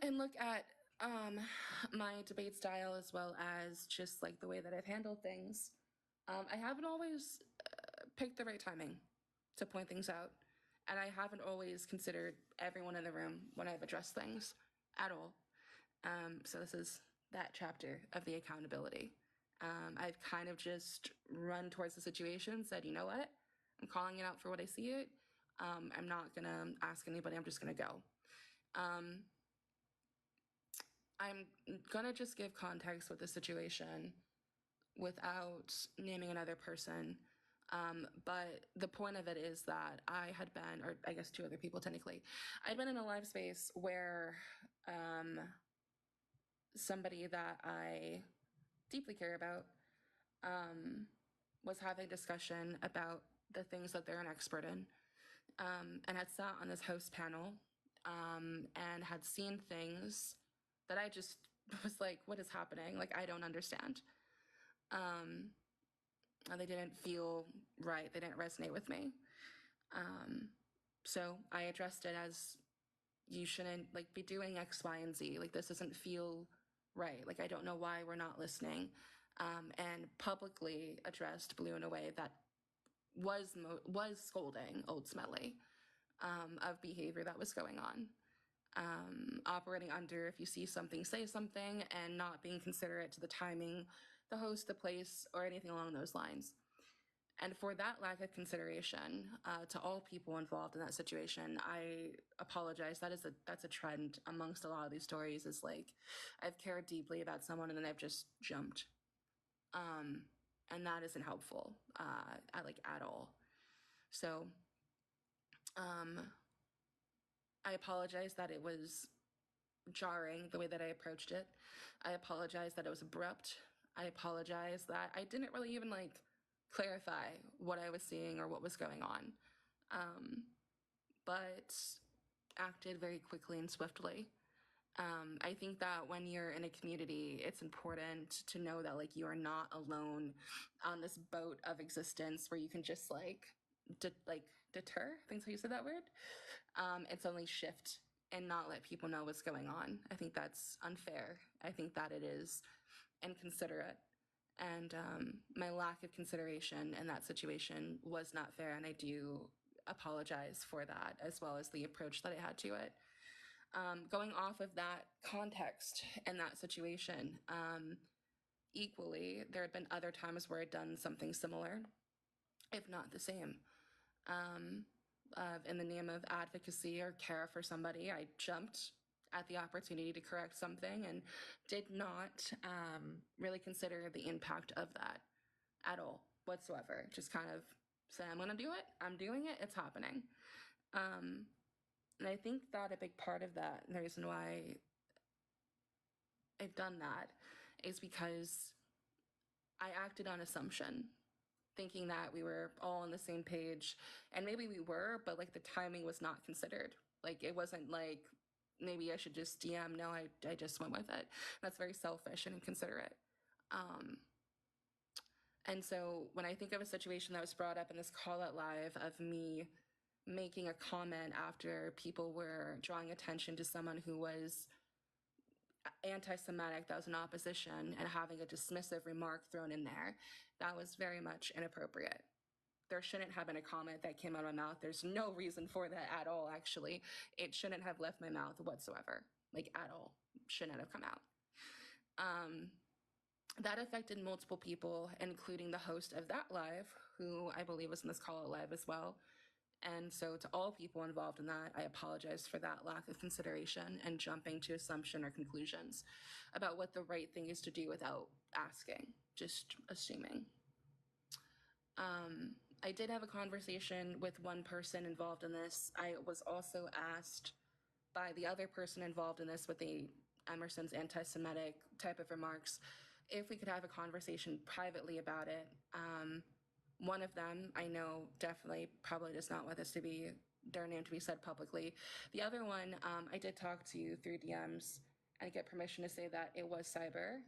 and look at my debate style as well as just like the way that I've handled things. I haven't always picked the right timing to point things out, and I haven't always considered everyone in the room when I've addressed things at all. So this is that chapter of the accountability. I've kind of just run towards the situation, said, you know what, I'm calling it out for what I see it. I'm not gonna ask anybody. I'm just gonna go. I'm gonna just give context with the situation without naming another person. But the point of it is that I had been, or I guess two other people technically, I'd been in a live space where somebody that I deeply care about was having a discussion about the things that they're an expert in, and had sat on this host panel and had seen things that I just was like, what is happening? Like, I don't understand. They didn't feel right. They didn't resonate with me. So I addressed it as, you shouldn't like be doing X, Y, and Z. Like, this doesn't feel right. Like, I don't know why we're not listening. And publicly addressed Blue in a way that was scolding Old Smelly of behavior that was going on. Operating under, if you see something, say something, and not being considerate to the timing, the host, the place, or anything along those lines. And for that lack of consideration to all people involved in that situation, I apologize. That's a trend amongst a lot of these stories. Is like, I've cared deeply about someone and then I've just jumped, and that isn't helpful, at all. So I apologize that it was jarring the way that I approached it. I apologize that it was abrupt. I apologize that I didn't really even like clarify what I was seeing or what was going on, but acted very quickly and swiftly. I think that when you're in a community, it's important to know that like you are not alone on this boat of existence where you can just like deter. I think how you said that word. It's only shift and not let people know what's going on. I think that's unfair. I think that it is inconsiderate. And my lack of consideration in that situation was not fair, and I do apologize for that, as well as the approach that I had to it. Going off of that context and that situation, equally, there had been other times where I'd done something similar, if not the same. In the name of advocacy or care for somebody, I jumped at the opportunity to correct something and did not really consider the impact of that at all whatsoever. Just kind of said, I'm going to do it. I'm doing it. It's happening. And I think that a big part of that, and the reason why I've done that, is because I acted on assumption, thinking that we were all on the same page. And maybe we were, but like the timing was not considered. Like, it wasn't like, maybe I should just DM. No, I just went with it. That's very selfish and inconsiderate. And so when I think of a situation that was brought up in this call out live of me making a comment after people were drawing attention to someone who was anti-Semitic, that was in opposition, and having a dismissive remark thrown in there, that was very much inappropriate. There shouldn't have been a comment that came out of my mouth. There's no reason for that at all, actually. It shouldn't have left my mouth whatsoever, like at all. Shouldn't have come out. That affected multiple people, including the host of that live, who I believe was in this call out live as well. And so to all people involved in that, I apologize for that lack of consideration and jumping to assumption or conclusions about what the right thing is to do without asking, just assuming. I did have a conversation with one person involved in this. I was also asked by the other person involved in this with the Emerson's anti-Semitic type of remarks if we could have a conversation privately about it. One of them, I know, definitely probably does not want this to be their name to be said publicly. The other one, I did talk to you through DMs and get permission to say that it was Cyber.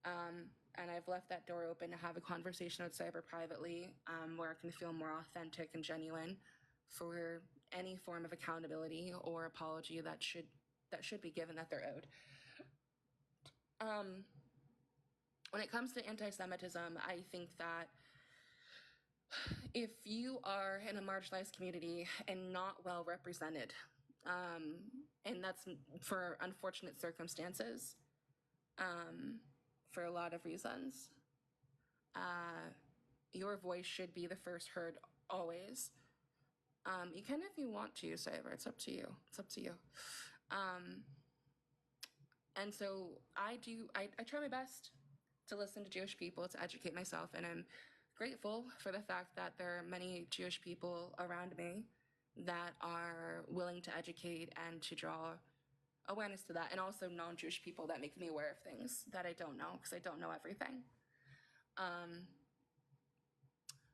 And I've left that door open to have a conversation with Cyber privately, where it can feel more authentic and genuine for any form of accountability or apology that should that should be given that they're owed. When it comes to anti-Semitism, I think that if you are in a marginalized community and not well represented, and that's for unfortunate circumstances, for a lot of reasons, your voice should be the first heard always. You can if you want to, Cyber. It's up to you. It's up to you. And so I try my best to listen to Jewish people, to educate myself, and I'm grateful for the fact that there are many Jewish people around me that are willing to educate and to draw awareness to that, and also non-Jewish people that make me aware of things that I don't know, because I don't know everything.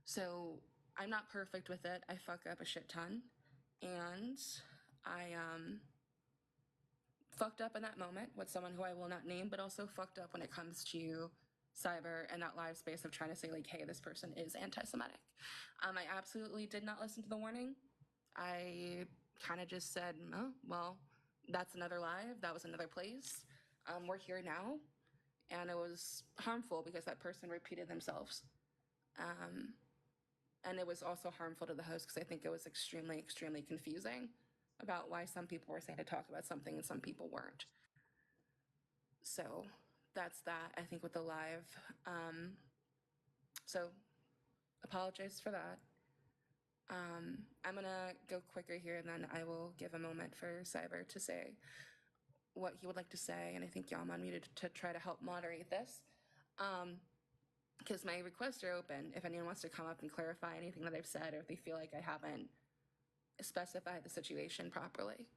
So I'm not perfect with it. I fuck up a shit ton, and I fucked up in that moment with someone who I will not name, but also fucked up when it comes to cyber and that live space of trying to say like, hey, this person is anti-Semitic. I absolutely did not listen to the warning. I kind of just said, oh, well, that's another live. That was another place. We're here now. And it was harmful because that person repeated themselves. And it was also harmful to the host because I think it was extremely, extremely confusing about why some people were saying to talk about something and some people weren't. So that's that, I think, with the live. So apologize for that. I'm going to go quicker here, and then I will give a moment for Cyber to say what he would like to say. And I think y'all unmuted to try to help moderate this. Because my requests are open if anyone wants to come up and clarify anything that I've said, or if they feel like I haven't specified the situation properly.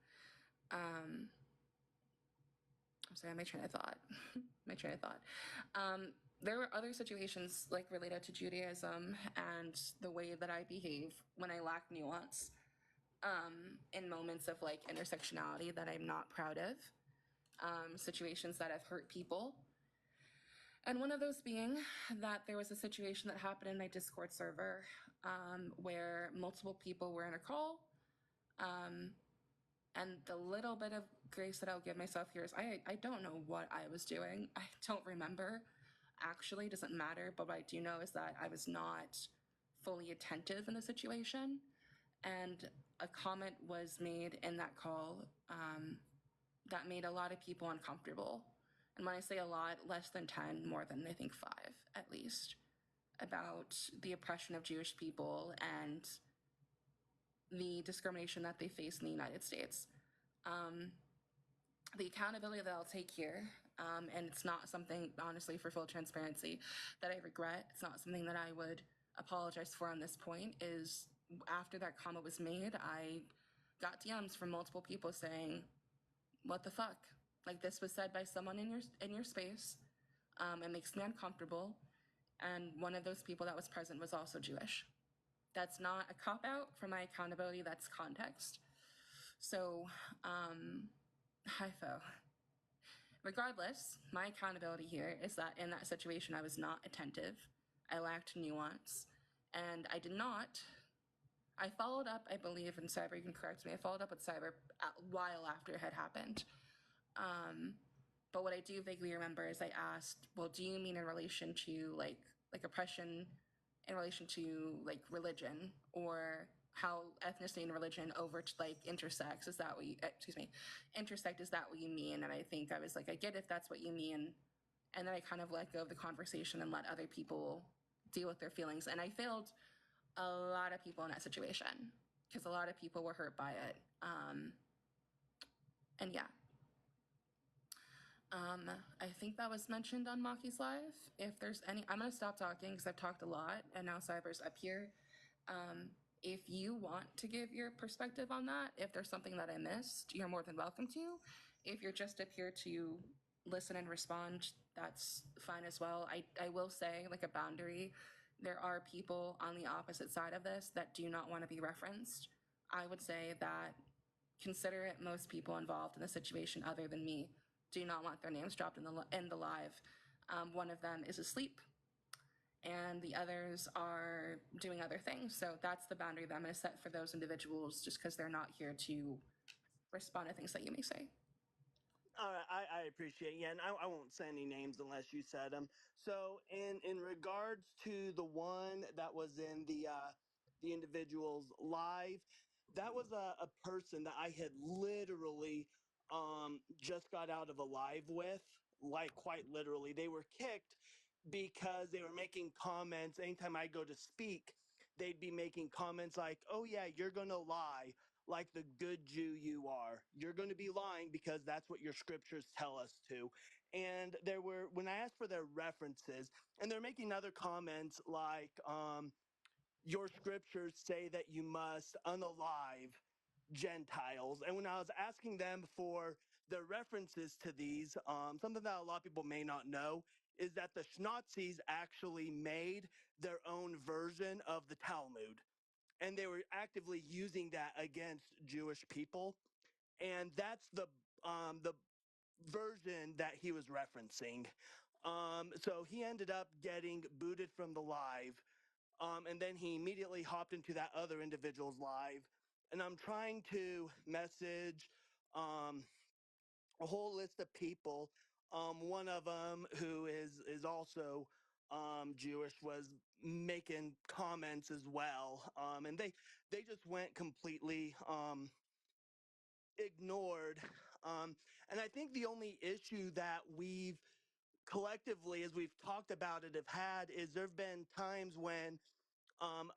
I'm sorry, my train of thought. There were other situations like related to Judaism and the way that I behave when I lack nuance in moments of like intersectionality that I'm not proud of, situations that have hurt people. And one of those being that there was a situation that happened in my Discord server where multiple people were in a call. And the little bit of grace that I'll give myself here is I don't know what I was doing. I don't remember. Actually, it doesn't matter. But what I do know is that I was not fully attentive in the situation. And a comment was made in that call that made a lot of people uncomfortable. And when I say a lot, less than 10, more than I think 5 at least, about the oppression of Jewish people and the discrimination that they face in the United States. The accountability that I'll take here, and it's not something, honestly, for full transparency, that I regret. It's not something that I would apologize for on this point, is after that comment was made, I got DMs from multiple people saying, what the fuck? Like, this was said by someone in your space. It makes me uncomfortable. And one of those people that was present was also Jewish. That's not a cop-out for my accountability, that's context. So, hypho. Regardless, my accountability here is that in that situation, I was not attentive. I lacked nuance. And I did not. I followed up, I believe, and Cyber, you can correct me, I followed up with Cyber a while after it had happened. But what I do vaguely remember is I asked, well, do you mean in relation to like oppression in relation to like religion, or how ethnicity and religion over to like intersects? Is that what you, intersect, is that what you mean? And I think I was like, I get if that's what you mean. And then I kind of let go of the conversation and let other people deal with their feelings. And I failed a lot of people in that situation because a lot of people were hurt by it. And yeah. I think that was mentioned on Maki's Live. If there's any, I'm going to stop talking because I've talked a lot and now Cyber's up here. If you want to give your perspective on that, if there's something that I missed, you're more than welcome to. If you're just up here to listen and respond, that's fine as well. I will say, like a boundary, there are people on the opposite side of this that do not want to be referenced. I would say that considerate most people involved in the situation other than me do not want their names dropped in the live. One of them is asleep, and the others are doing other things. So that's the boundary that I'm going to set for those individuals, just because they're not here to respond to things that you may say. All right, I appreciate. Yeah, and I won't say any names unless you said them. So in regards to the one that was in the individual's live, that was a person that I had literally just got out of a live with, like quite literally. They were kicked because they were making comments. Anytime I go to speak, they'd be making comments like, "Oh yeah, you're gonna lie like the good Jew you are. You're going to be lying because that's what your scriptures tell us to." And there were, when I asked for their references, and they're making other comments like, your scriptures say that you must unalive Gentiles. And when I was asking them for their references to these, something that a lot of people may not know is that the Nazis actually made their own version of the Talmud, and they were actively using that against Jewish people. And that's the version that he was referencing. So he ended up getting booted from the live, and then he immediately hopped into that other individual's live. And I'm trying to message um, a whole list of people. One of them who is also Jewish was making comments as well, and they just went completely ignored. Um, and I think the only issue that we've collectively, as we've talked about it, have had is there have been times when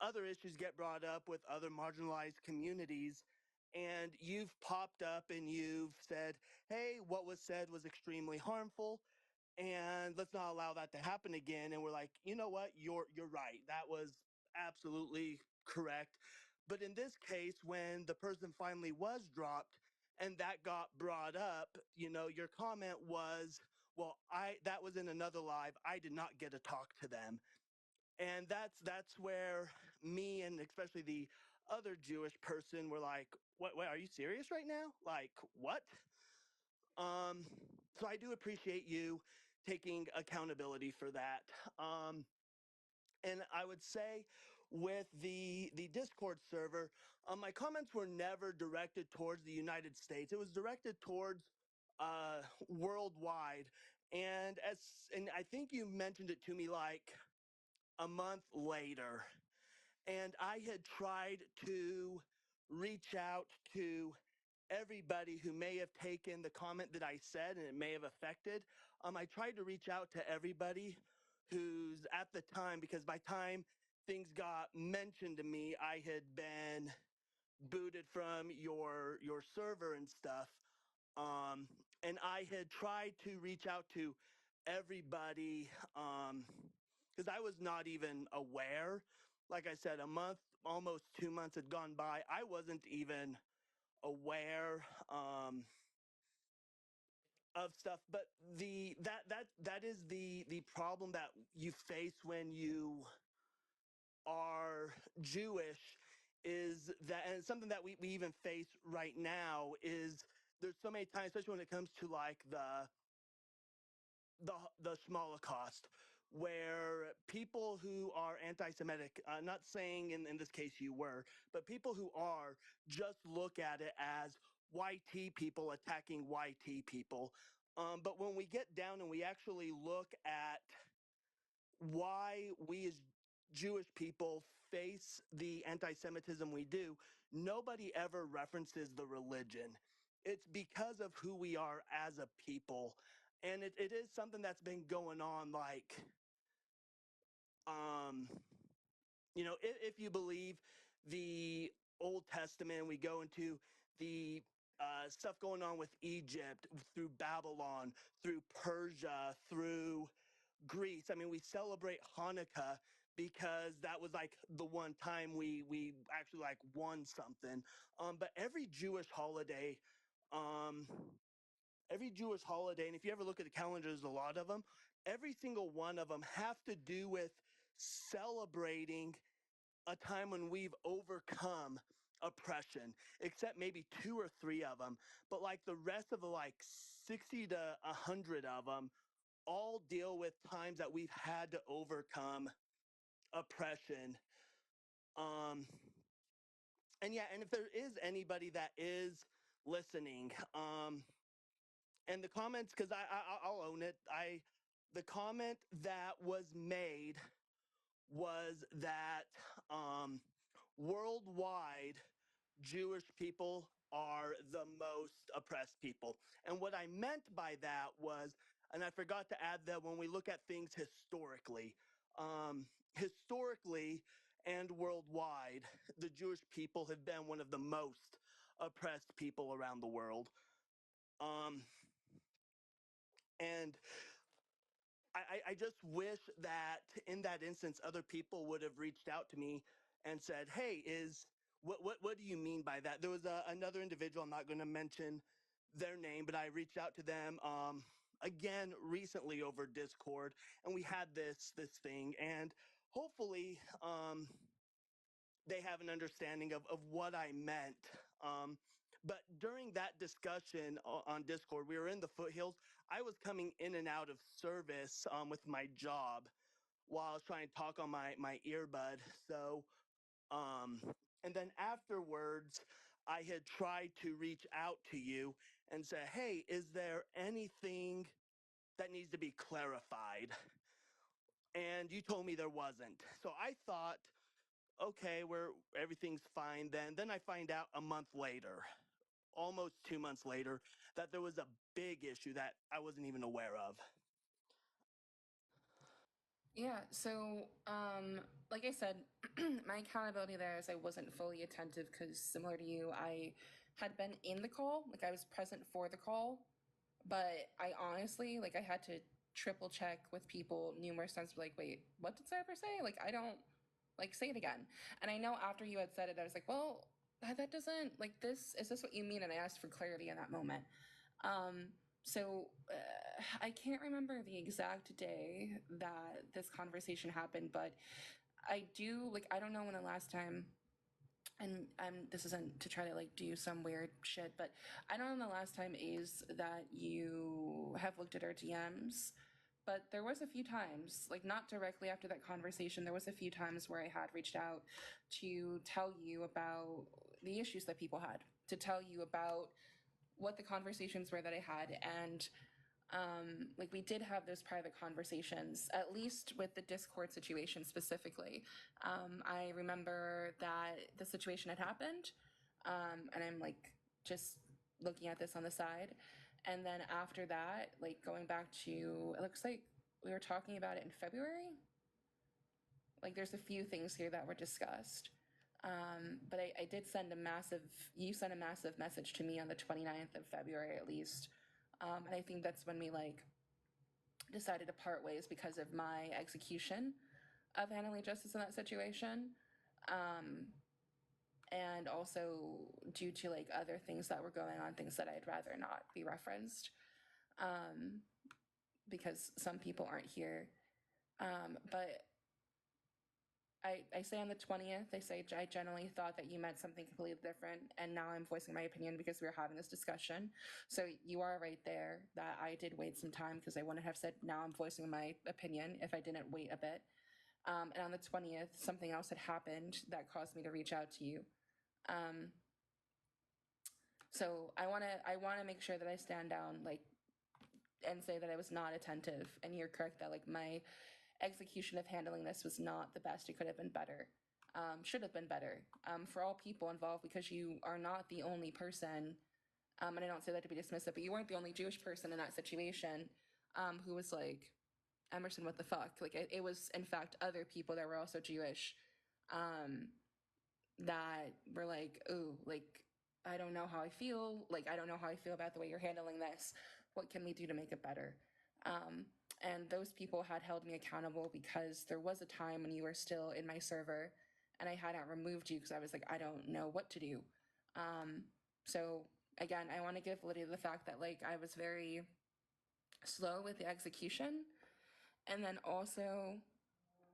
other issues get brought up with other marginalized communities, and you've popped up and you've said, "Hey, what was said was extremely harmful, and let's not allow that to happen again." And we're like, "You know what? You're right. That was absolutely correct." But in this case, when the person finally was dropped and that got brought up, your comment was, "Well, I that was in another live. I did not get to talk to them." And that's where me and especially the other Jewish person were like, what are you serious right now? Like, what? Um, so I do appreciate you taking accountability for that. Um, and I would say with the Discord server, my comments were never directed towards the United States. It was directed towards worldwide. And I think you mentioned it to me like a month later, and I had tried to reach out to everybody who may have taken the comment that I said and it may have affected. I tried to reach out to everybody who's at the time, because by time things got mentioned to me, I had been booted from your server and stuff. Um, and I had tried to reach out to everybody because I was not even aware. Like I said, a month, almost 2 months had gone by. I wasn't even aware of stuff. But that is the problem that you face when you are Jewish, is that, and something that we even face right now, is there's so many times, especially when it comes to like the the Holocaust, where people who are anti-Semitic, not saying in this case you were, but people who are, just look at it as YT people attacking YT people. But when we get down and we actually look at why we as Jewish people face the anti Semitism we do, nobody ever references the religion. It's because of who we are as a people. And it is something that's been going on, like, um, if you believe the Old Testament, we go into the stuff going on with Egypt, through Babylon, through Persia, through Greece. I mean, we celebrate Hanukkah because that was like the one time we actually like won something. But um, every Jewish holiday, and if you ever look at the calendars, a lot of them, every single one of them have to do with celebrating a time when we've overcome oppression, except maybe two or three of them. But like the rest of the like 60 to 100 of them all deal with times that we've had to overcome oppression. Um, and yeah, and if there is anybody that is listening, And the comments, because I'll own it. The comment that was made was that worldwide Jewish people are the most oppressed people. And what I meant by that was, and I forgot to add that when we look at things historically and worldwide, the Jewish people have been one of the most oppressed people around the world. Um, and I just wish that in that instance, other people would have reached out to me and said, "Hey, what do you mean by that?" There was another individual. I'm not going to mention their name, but I reached out to them again recently over Discord, and we had this thing, and hopefully they have an understanding of what I meant. Um, but during that discussion on Discord, we were in the foothills. I was coming in and out of service with my job while I was trying to talk on my earbud. So, um, and then afterwards, I had tried to reach out to you and say, "Hey, is there anything that needs to be clarified?" And you told me there wasn't. So I thought, okay, where everything's fine then. Then I find out a month later, almost 2 months later, that there was a big issue that I wasn't even aware of. Yeah, so like I said, my accountability there is I wasn't fully attentive because similar to you, I had been in the call, like I was present for the call, but I honestly like I had to triple check with people numerous times, like, wait, what did Cyber say? Like I don't like say it again. And I know after you had said it, I was like, well, that doesn't like this. Is this what you mean? And I asked for clarity in that moment. Um, I can't remember the exact day that this conversation happened, but I do like I don't know when the last time and this isn't to try to like do some weird shit, but I don't know the last time is that you have looked at our DMs, but there was a few times, like not directly after that conversation, there was a few times where I had reached out to tell you about the issues that people had, to tell you about what the conversations were that I had, and like we did have those private conversations, at least with the Discord situation specifically. I remember that the situation had happened, and I'm like just looking at this on the side. And then after that, like going back to, it looks like we were talking about it in February. Like there's a few things here that were discussed. But I did send a massive, you sent a massive message to me on the 29th of February at least. And I think that's when we like decided to part ways because of my execution of handling justice in that situation. Um, and also due to like other things that were going on, things that I'd rather not be referenced, um, because some people aren't here. But I say on the 20th, I say I generally thought that you meant something completely different, and now I'm voicing my opinion because we were having this discussion. So you are right there that I did wait some time because I wouldn't have said now I'm voicing my opinion if I didn't wait a bit. And on the 20th, something else had happened that caused me to reach out to you. Um, so I wanna make sure that I stand down like and say that I was not attentive, and you're correct that like my execution of handling this was not the best. It could have been better. Should have been better for all people involved because you are not the only person. And I don't say that to be dismissive, but you weren't the only Jewish person in that situation who was like, Emerson, what the fuck? Like, it was, in fact, other people that were also Jewish um, that were like, ooh, like, I don't know how I feel. Like, I don't know how I feel about the way you're handling this. What can we do to make it better? Um, and those people had held me accountable because there was a time when you were still in my server and I hadn't removed you because I was like, I don't know what to do. Um, so again, I want to give validity to the fact that like I was very slow with the execution, and then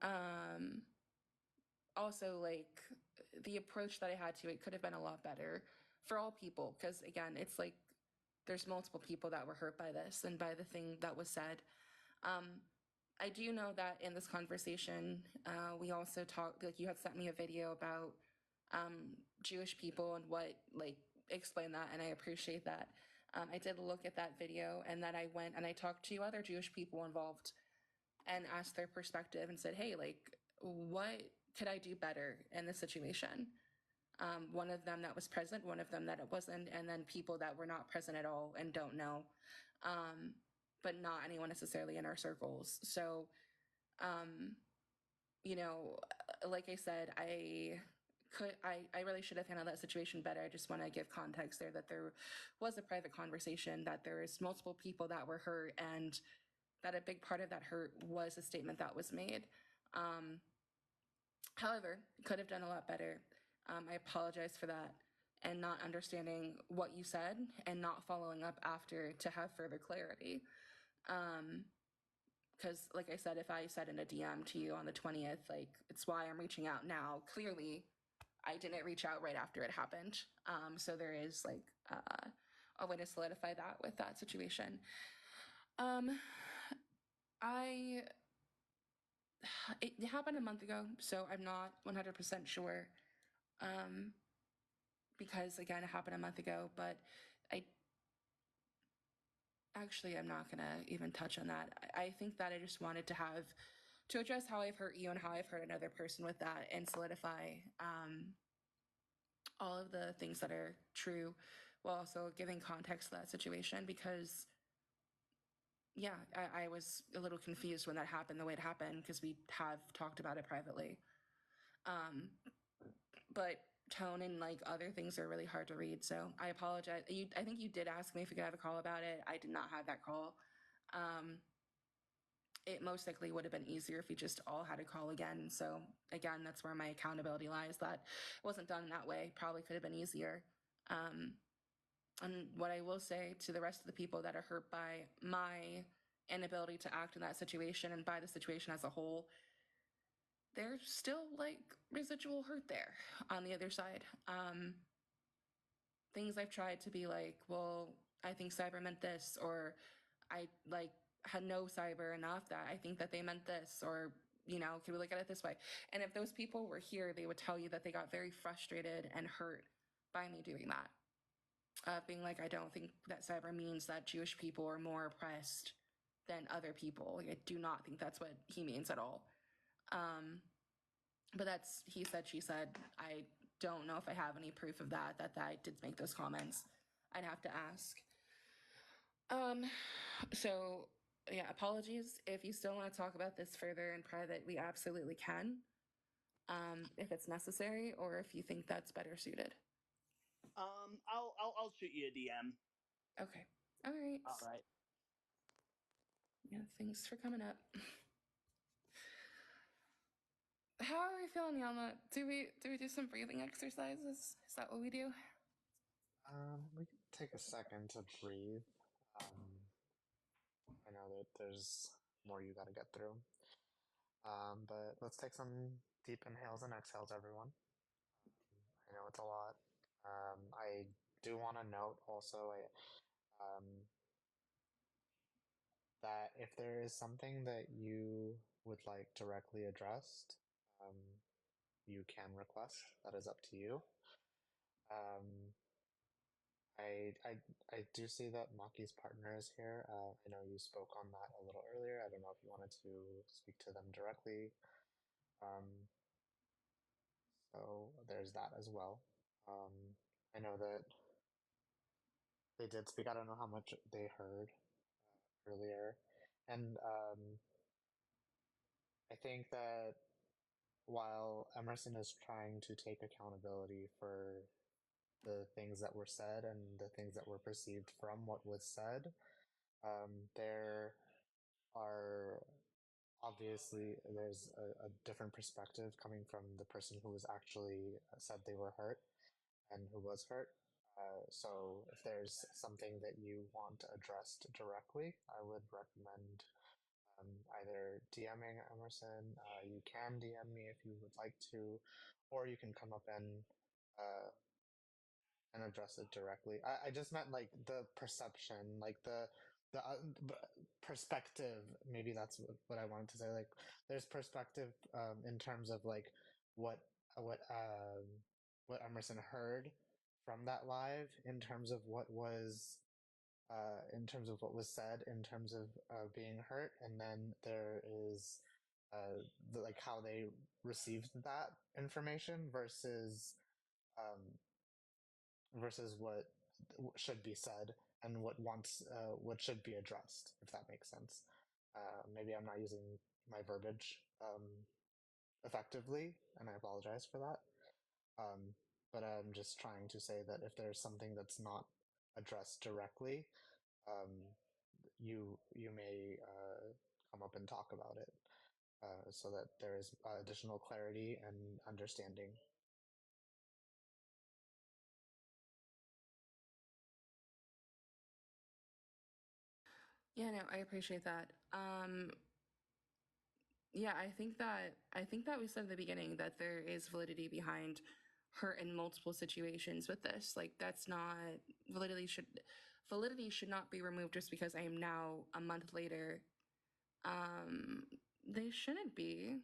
um, also like the approach that I had to it could have been a lot better for all people because again, it's like there's multiple people that were hurt by this and by the thing that was said. Um, I do know that in this conversation, we also talked, like, you had sent me a video about Jewish people and what, like, explain that, and I appreciate that. I did look at that video, and then I went and I talked to other Jewish people involved and asked their perspective and said, hey, like, what could I do better in this situation? One of them that was present, one of them that it wasn't, and then people that were not present at all and don't know, but not anyone necessarily in our circles. So, um, you know, like I said, I really should have handled that situation better. I just want to give context there that there was a private conversation, that there was multiple people that were hurt, and that a big part of that hurt was a statement that was made. Um, However, could have done a lot better. I apologize for that and not understanding what you said and not following up after to have further clarity. Because, like I said, if I said in a DM to you on the 20th, like, it's why I'm reaching out now, clearly I didn't reach out right after it happened. So there is like a way to solidify that with that situation. Um, I it happened a month ago, so I'm not 100% sure. Um, because again, it happened a month ago, but I actually I'm not gonna even touch on that. I think that I just wanted to address how I've hurt you and how I've hurt another person with that and solidify all of the things that are true while also giving context to that situation because yeah, I was a little confused when that happened the way it happened because we have talked about it privately. Um, but tone and like other things are really hard to read. So I apologize. I think you did ask me if we could have a call about it. I did not have that call. Um, it most likely would have been easier if we just all had a call again. So again, that's where my accountability lies. That wasn't done that way. Probably could have been easier. Um, and what I will say to the rest of the people that are hurt by my inability to act in that situation and by the situation as a whole, there's still like residual hurt there on the other side. Things I've tried to be like, well, I think cyber meant this, or I like had no cyber enough that I think that they meant this, or can we look at it this way? And if those people were here, they would tell you that they got very frustrated and hurt by me doing that. Being like, I don't think that cyber means that Jewish people are more oppressed than other people. Like, I do not think that's what he means at all. Um, but that's he said, she said. I don't know if I have any proof of that I did make those comments. I'd have to ask. Um, so yeah, apologies. If you still want to talk about this further in private, we absolutely can. If it's necessary, or if you think that's better suited. I'll shoot you a DM. Okay. All right. All right. Yeah, thanks for coming up. How are we feeling, Yama? Do we do some breathing exercises? Is that what we do? We can take a second to breathe. I know that there's more you gotta get through. But let's take some deep inhales and exhales, everyone. I know it's a lot. I do want to note also that if there is something that you would like directly addressed, um, you can request. That is up to you. Um, I do see that Maki's partner is here. I know you spoke on that a little earlier. I don't know if you wanted to speak to them directly. So there's that as well. I know that they did speak. I don't know how much they heard earlier. And I think that while Emerson is trying to take accountability for the things that were said and the things that were perceived from what was said, there are obviously there's a different perspective coming from the person who was actually said they were hurt and who was hurt. So if there's something that you want addressed directly, I would recommend either DMing Emerson. You can DM me if you would like to, or you can come up uh, and address it directly. I just meant like the perception, like the perspective. Maybe that's what I wanted to say. Like, there's perspective in terms of like what what um, what Emerson heard from that live in terms of what was in terms of what was said, in terms of being hurt, and then there is like how they received that information um, versus what should be said and what should be addressed, if that makes sense. Maybe I'm not using my verbiage effectively, and I apologize for that. Um, but I'm just trying to say that if there's something that's not addressed directly, um, you may come up and talk about it so that there is additional clarity and understanding. Yeah, no, I appreciate that. Yeah, I think that we said in the beginning that there is validity behind her in multiple situations with this. Like that's not validity should not be removed just because I am now a month later. Um, they shouldn't be.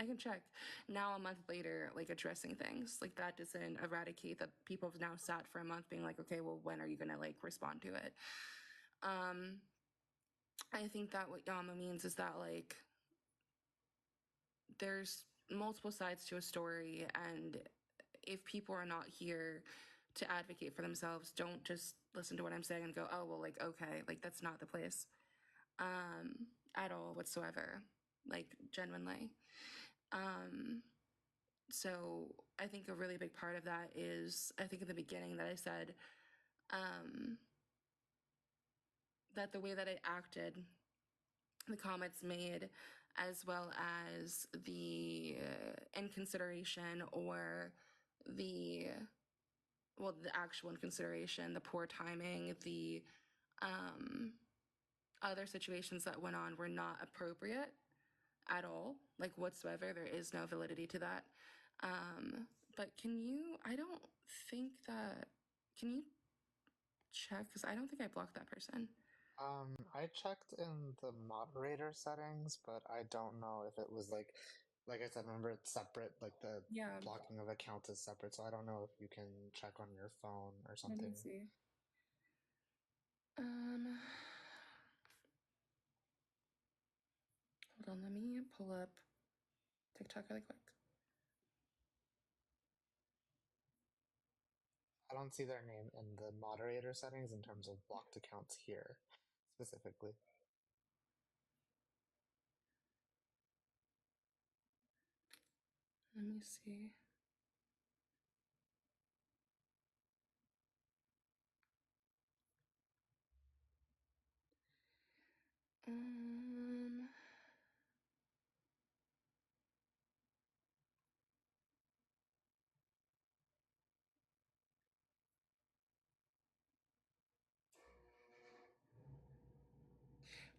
I can check now a month later, like addressing things like that doesn't eradicate that people have now sat for a month being like, okay, well, when are you gonna like respond to it? Um, I think that what Yama means is that like there's multiple sides to a story, and if people are not here to advocate for themselves, don't just listen to what I'm saying and go, oh well, like okay, like that's not the place at all whatsoever, like genuinely. um so I think a really big part of that is, I think in the beginning that I said um that the way that I acted, the comments made, as well as the inconsideration or the well, the actual inconsideration, the poor timing, the um, other situations that went on were not appropriate at all, like whatsoever. There is no validity to that. But can you, I don't think that, can you check? Because I don't think I blocked that person. I checked in the moderator settings, but I don't know if it was like I said, remember it's separate, like the Yeah, blocking of accounts is separate, so I don't know if you can check on your phone or let me something. see. Um, Hold on, let me pull up TikTok really quick. I don't see their name in the moderator settings in terms of blocked accounts here specifically. Let me see. Um,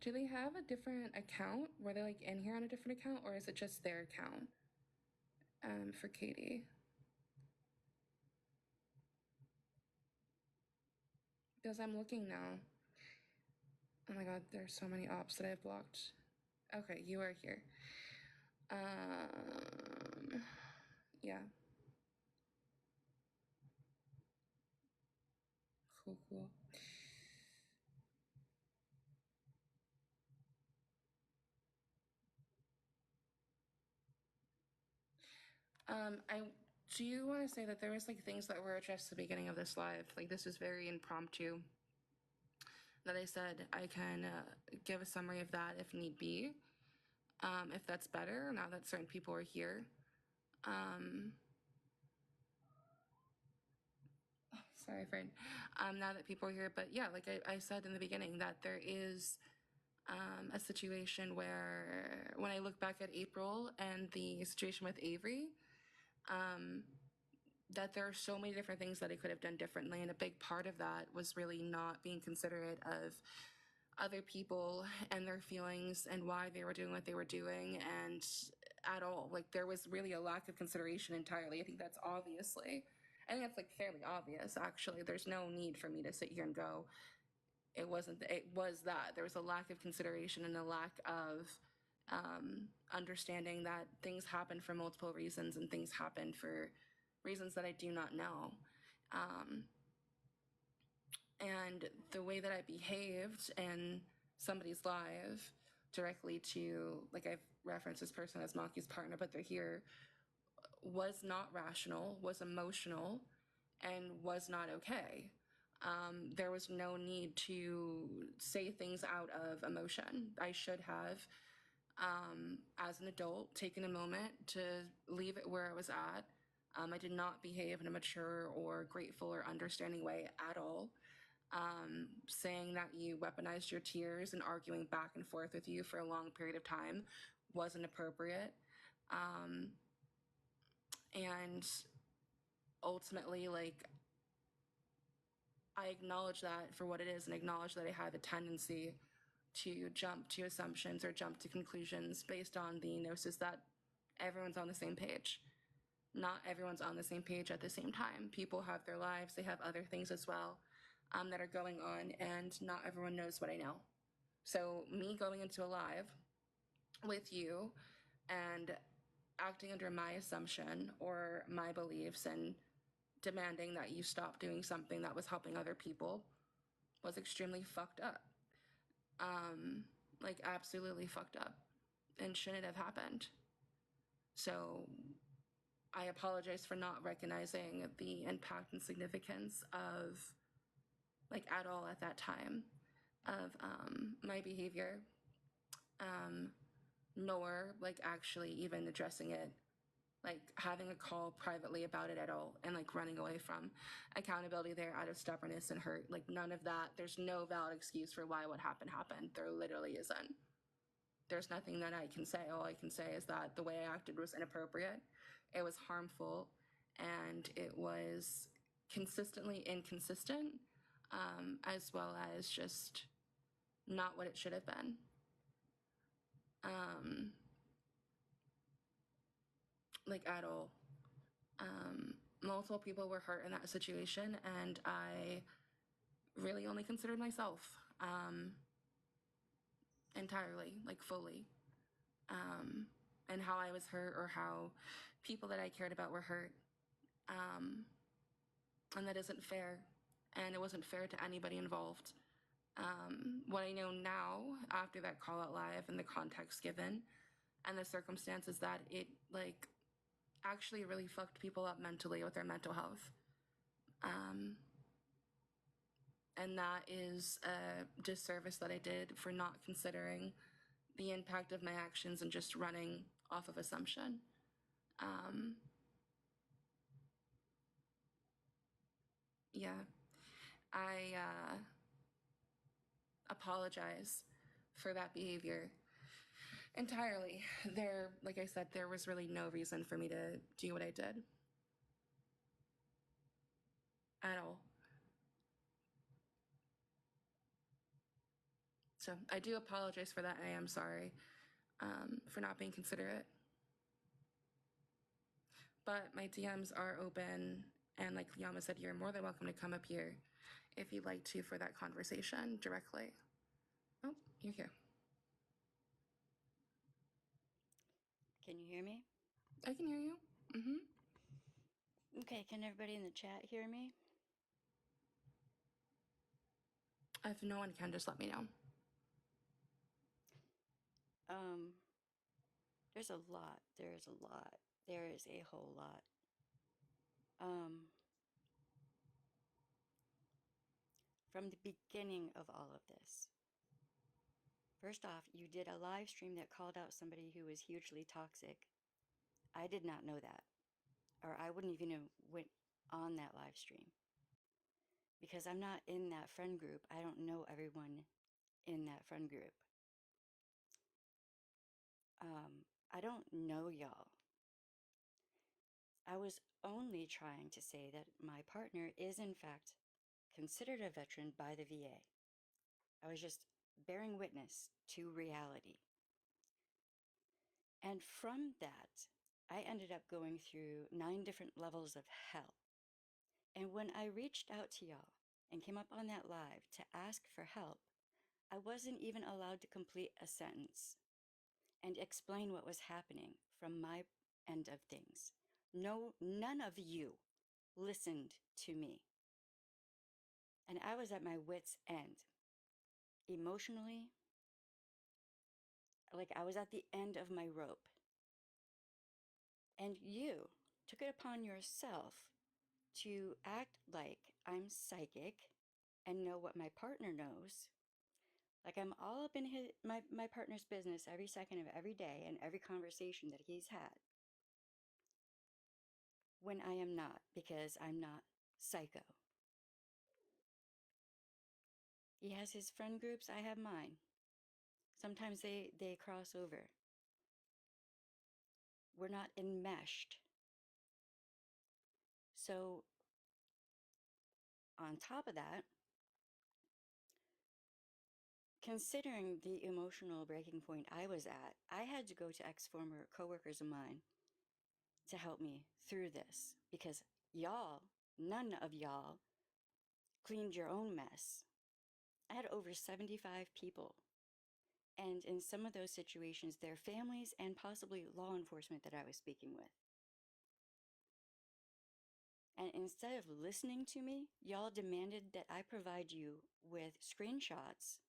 do they have a different account? Were they like in here on a different account, or is it just their account? For Katie. Because I'm looking now. Oh my god, there's so many ops that I've blocked. Okay, you are here. Yeah. Cool, cool. I do you want to say that there was like things that were addressed at the beginning of this live? Like this was very impromptu. That I said I can give a summary of that if need be, if that's better now that certain people are here. Um, Sorry, friend. Now that people are here, but yeah, like I said in the beginning, that there is a situation where when I look back at April and the situation with Avery, um, that there are so many different things that I could have done differently. And a big part of that was really not being considerate of other people and their feelings and why they were doing what they were doing, and at all. Like there was really a lack of consideration entirely. I think that's I think that's like fairly obvious actually. There's no need for me to sit here and go, it wasn't, it was that. There was a lack of consideration and a lack of understanding that things happen for multiple reasons and things happen for reasons that I do not know. Um, And the way that I behaved in somebody's life directly to, like, I've referenced this person as Maki's partner, but they're here, was not rational, was emotional, and was not okay. There was no need to say things out of emotion. I should have, as an adult, taken a moment to leave it where I was at. I did not behave in a mature or grateful or understanding way at all. Saying that you weaponized your tears and arguing back and forth with you for a long period of time wasn't appropriate. Um, and ultimately, like, I acknowledge that for what it is and acknowledge that I have a tendency to jump to assumptions or jump to conclusions based on the gnosis that everyone's on the same page. Not everyone's on the same page at the same time. People have their lives, they have other things as well, that are going on, and not everyone knows what I know. So, me going into a live with you and acting under my assumption or my beliefs and demanding that you stop doing something that was helping other people was extremely fucked up. Like, absolutely fucked up and shouldn't have happened. So, I apologize for not recognizing the impact and significance of, like, at all at that time, of my behavior, nor, like, actually even addressing it, like, having a call privately about it at all, and, like, running away from accountability there out of stubbornness and hurt. Like, none of that. There's no valid excuse for why what happened happened. There literally isn't. There's nothing that I can say. All I can say is that the way I acted was inappropriate, it was harmful, and it was consistently inconsistent, as well as just not what it should have been. Um, like, at all. Multiple people were hurt in that situation, and I really only considered myself, entirely, like, fully, and how I was hurt or how people that I cared about were hurt. And that isn't fair, and it wasn't fair to anybody involved. What I know now, after that call out live and the context given and the circumstances, that it, like, actually really fucked people up mentally with their mental health. And that is a disservice that I did for not considering the impact of my actions and just running off of assumption. Yeah, I apologize for that behavior entirely. There, like I said, there was really no reason for me to do what I did at all. So I do apologize for that. I am sorry, for not being considerate. But my DMs are open, and like Yama said, you're more than welcome to come up here if you'd like to for that conversation directly. Oh, you're here. Can you hear me? I can hear you. Mm-hmm. Okay, can everybody in the chat hear me? If no one can, just let me know. There's a lot. There's a lot. There is a whole lot. From the beginning of all of this, first off, you did a live stream that called out somebody who was hugely toxic. I did not know that, or I wouldn't even have went on that live stream because I'm not in that friend group. I don't know everyone in that friend group. I don't know y'all. I was only trying to say that my partner is, in fact, considered a veteran by the VA. I was just bearing witness to reality. And from that, I ended up going through 9 different levels of hell. And when I reached out to y'all and came up on that live to ask for help, I wasn't even allowed to complete a sentence and explain what was happening from my end of things. No, none of you listened to me. And I was at my wit's end. Emotionally, like I was at the end of my rope. And you took it upon yourself to act like I'm psychic and know what my partner knows. Like I'm all up in my partner's business every second of every day and every conversation that he's had. When I am not, because I'm not psycho. He has his friend groups, I have mine. Sometimes they cross over. We're not enmeshed. So, on top of that, considering the emotional breaking point I was at, I had to go to ex-former coworkers of mine to help me through this because y'all, none of y'all, cleaned your own mess. I had over 75 people. And in some of those situations, their families and possibly law enforcement that I was speaking with. And instead of listening to me, y'all demanded that I provide you with screenshots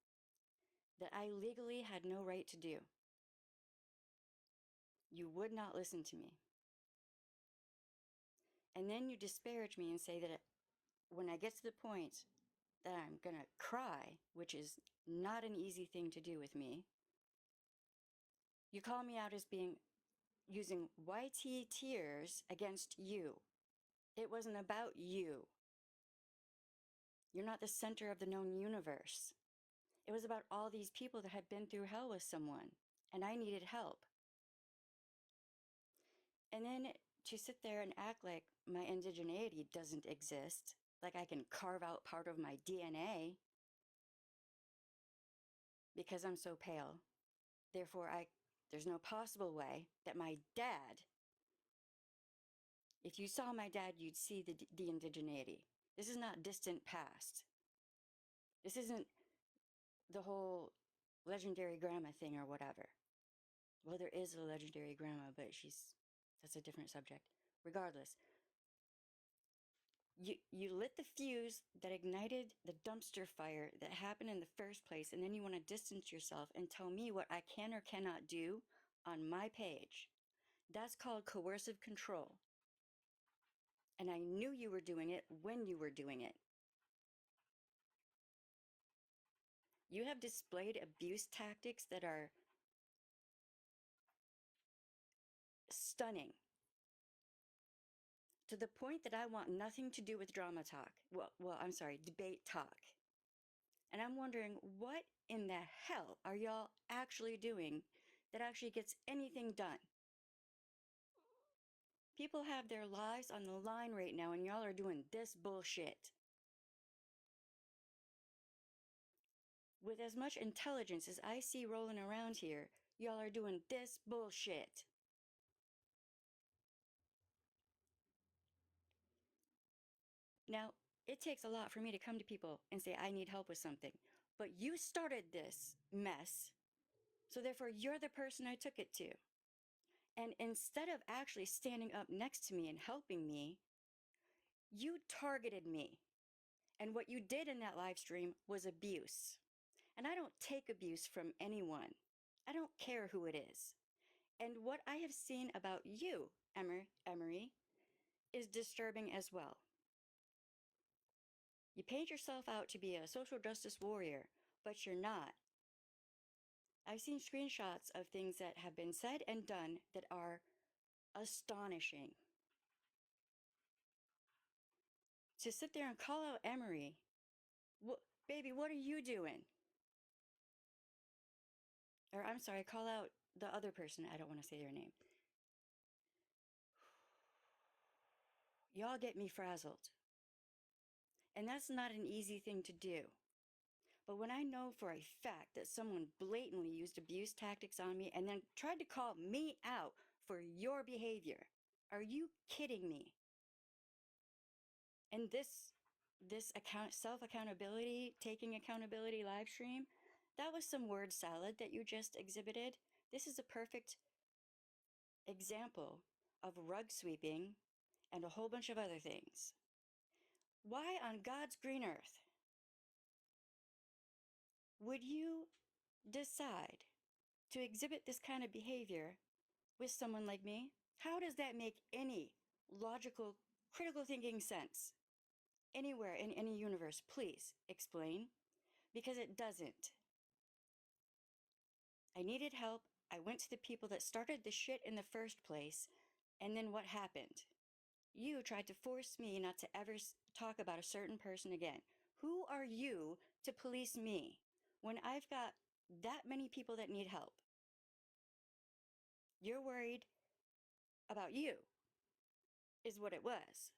that I legally had no right to do. You would not listen to me. And then you disparage me and say that when I get to the point that I'm gonna cry, which is not an easy thing to do with me, you call me out as being using YT tears against you. It wasn't about you. You're not the center of the known universe. It was about all these people that had been through hell with someone, and I needed help. And then to sit there and act like my indigeneity doesn't exist, like I can carve out part of my DNA because I'm so pale. Therefore, there's no possible way that my dad, if you saw my dad, you'd see the indigeneity. This is not distant past. This isn't the whole legendary grandma thing or whatever. Well, there is a legendary grandma, but that's a different subject. Regardless, you lit the fuse that ignited the dumpster fire that happened in the first place, and then you want to distance yourself and tell me what I can or cannot do on my page. That's called coercive control. And I knew you were doing it when you were doing it. You have displayed abuse tactics that are stunning, to the point that I want nothing to do with drama talk. I'm sorry, debate talk. And I'm wondering, what in the hell are y'all actually doing that actually gets anything done? People have their lives on the line right now, and y'all are doing this bullshit. With as much intelligence as I see rolling around here, y'all are doing this bullshit. Now, it takes a lot for me to come to people and say I need help with something, but you started this mess, so therefore you're the person I took it to. And instead of actually standing up next to me and helping me, you targeted me. And what you did in that live stream was abuse. And I don't take abuse from anyone. I don't care who it is. And what I have seen about you, Emery, is disturbing as well. You paint yourself out to be a social justice warrior, but you're not. I've seen screenshots of things that have been said and done that are astonishing. To sit there and call out Emery, baby, what are you doing? Or I'm sorry, call out the other person. I don't want to say their name. Y'all get me frazzled. And that's not an easy thing to do. But when I know for a fact that someone blatantly used abuse tactics on me and then tried to call me out for your behavior, are you kidding me? And this self-accountability, taking accountability live stream, that was some word salad that you just exhibited. This is a perfect example of rug sweeping and a whole bunch of other things. Why on God's green earth would you decide to exhibit this kind of behavior with someone like me? How does that make any logical, critical thinking sense? Anywhere in any universe, please explain. Because it doesn't. I needed help. I went to the people that started the shit in the first place. And then what happened? You tried to force me not to ever talk about a certain person again. Who are you to police me when I've got that many people that need help? You're worried about you, is what it was.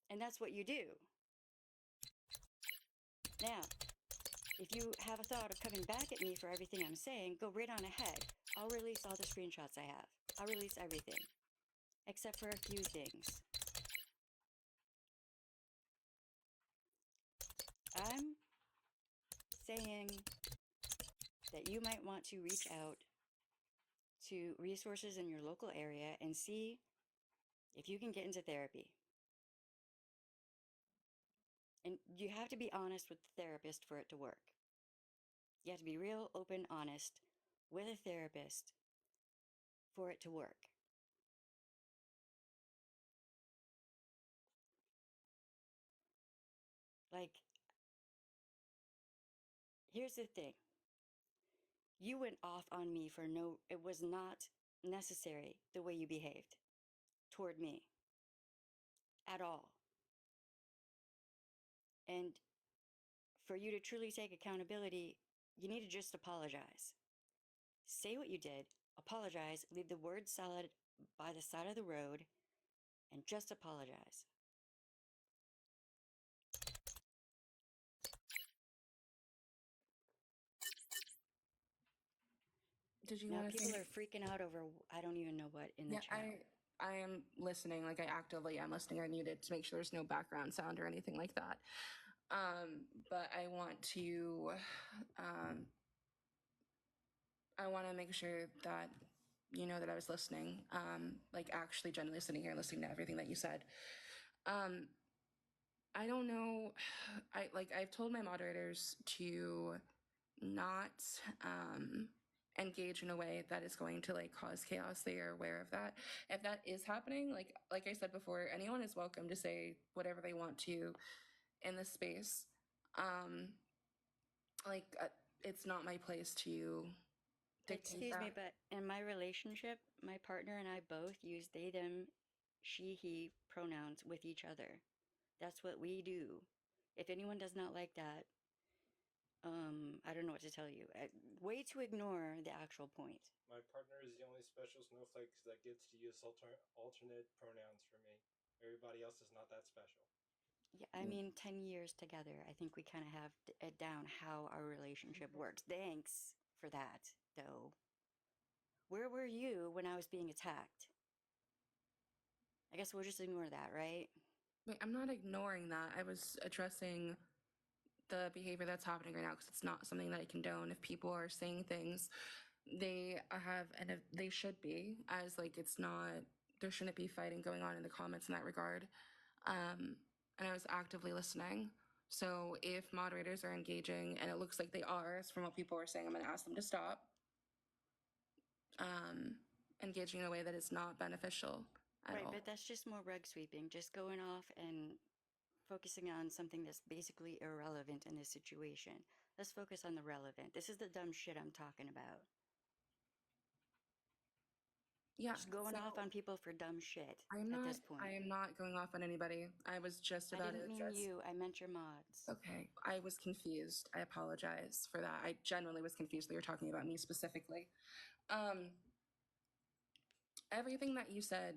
And that's what you do. Now, if you have a thought of coming back at me for everything I'm saying, go right on ahead. I'll release all the screenshots I have. I'll release everything, except for a few things. I'm saying that you might want to reach out to resources in your local area and see if you can get into therapy. And you have to be honest with the therapist for it to work. You have to be real, open, honest with a therapist for it to work. Like, here's the thing. You went off on me for it was not necessary the way you behaved toward me at all. And for you to truly take accountability, you need to just apologize. Say what you did, apologize, leave the word salad by the side of the road, and just apologize. Did you Now want to people say? are freaking out over I don't even know what in the Yeah, chat. I am listening. Like I actively am listening. I muted to make sure there's no background sound or anything like that. But um, I want to make sure that you know that I was listening. Like actually genuinely sitting here listening to everything that you said. Um, I don't know. I've told my moderators to not engage in a way that is going to like cause chaos. They are aware of that. If that is happening, like I said before, anyone is welcome to say whatever they want to in this space. Um, like it's not my place to dictate Excuse me, that. but in my relationship, my partner and I both use they, them, she, he pronouns with each other. That's what we do. If anyone does not like that, I don't know what to tell you. Way to ignore the actual point. My partner is the only special snowflake that gets to use alternate pronouns for me. Everybody else is not that special. Yeah, I mean, 10 years together, I think we kind of have it down how our relationship works. Thanks for that, though. Where were you when I was being attacked? I guess we'll just ignore that, right? Wait, I'm not ignoring that. I was addressing the behavior that's happening right now because it's not something that I condone. If people are saying things, they have, and they should be, as like it's not, there shouldn't be fighting going on in the comments in that regard. And I was actively listening. So if moderators are engaging, and it looks like they are, as from what people are saying, I'm going to ask them to stop engaging in a way that is not beneficial at Right, all. but that's just more rug sweeping, just going off and focusing on something that's basically irrelevant in this situation. Let's focus on the relevant. This is the dumb shit I'm talking about. Yeah, Just going so off on people for dumb shit I'm at not. this point. I am not going off on anybody. I was just I about didn't to mean address. you, I meant your mods. Okay, I was confused. I apologize for that. I genuinely was confused that you're talking about me specifically. Everything that you said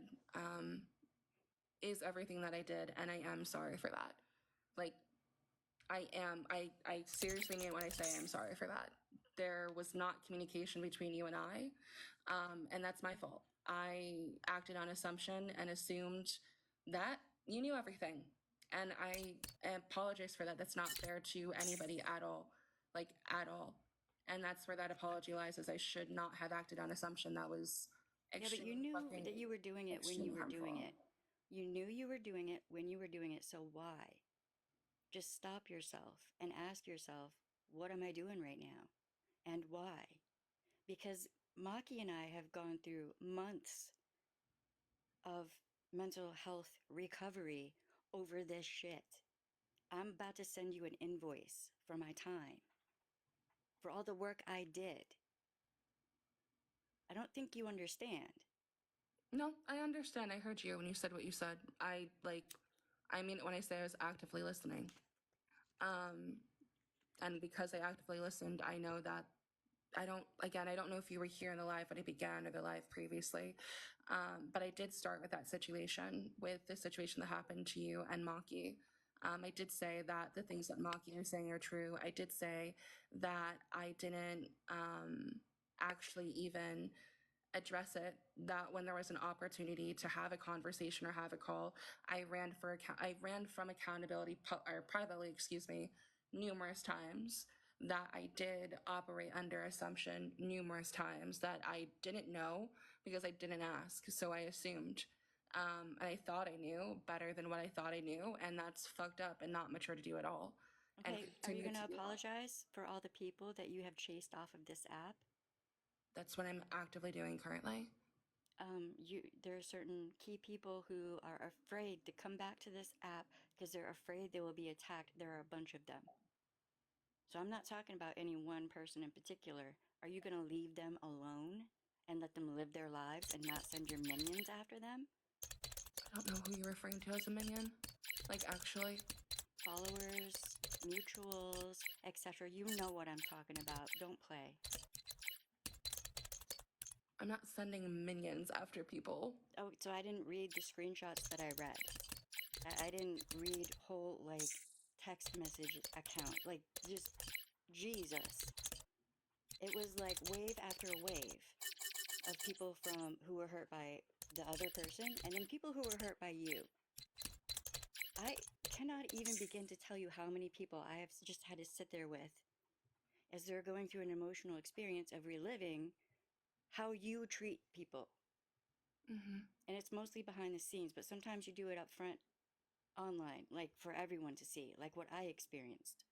is everything that I did, and I am sorry for that. Like, I am. I seriously mean when I say I'm sorry for that. There was not communication between you and I, and that's my fault. I acted on assumption and assumed that you knew everything, and I apologize for that. That's not fair to anybody at all, like at all. And that's where that apology lies. Is I should not have acted on assumption. That was Yeah, but you extremely knew fucking that you were doing it when you extremely were doing harmful. it. You knew you were doing it when you were doing it, so why? Just stop yourself and ask yourself, what am I doing right now and why? Because Maki and I have gone through months of mental health recovery over this shit. I'm about to send you an invoice for my time, for all the work I did. I don't think you understand. No, I understand. I heard you when you said what you said. I mean it when I say I was actively listening. Um, and because I actively listened, I know that I don't know if you were here in the live when I began or the live previously, but I did start with that situation, with the situation that happened to you and Maki. I did say that the things that Maki are saying are true. I did say that I didn't actually even address it, that when there was an opportunity to have a conversation or have a call, I ran from accountability or privately, excuse me, numerous times, that I did operate under assumption numerous times, that I didn't know because I didn't ask, so I assumed. And I thought I knew better than what I thought I knew, and that's fucked up and not mature to do at all. And Okay, are you continue going to to do that. apologize for all the people that you have chased off of this app? That's what I'm actively doing currently. There are certain key people who are afraid to come back to this app because they're afraid they will be attacked. There are a bunch of them. So I'm not talking about any one person in particular. Are you going to leave them alone and let them live their lives and not send your minions after them? I don't know who you're referring to as a minion. Like, actually, Followers, mutuals, etc. You know what I'm talking about. Don't play. I'm not sending minions after people. Oh, so I didn't read the screenshots that I read. I didn't read whole, like, text message account. Like, just Jesus. It was like wave after wave of people from who were hurt by the other person and then people who were hurt by you. I cannot even begin to tell you how many people I have just had to sit there with as they're going through an emotional experience of reliving how you treat people. Mm-hmm. And it's mostly behind the scenes, but sometimes you do it up front online, like for everyone to see, like what I experienced.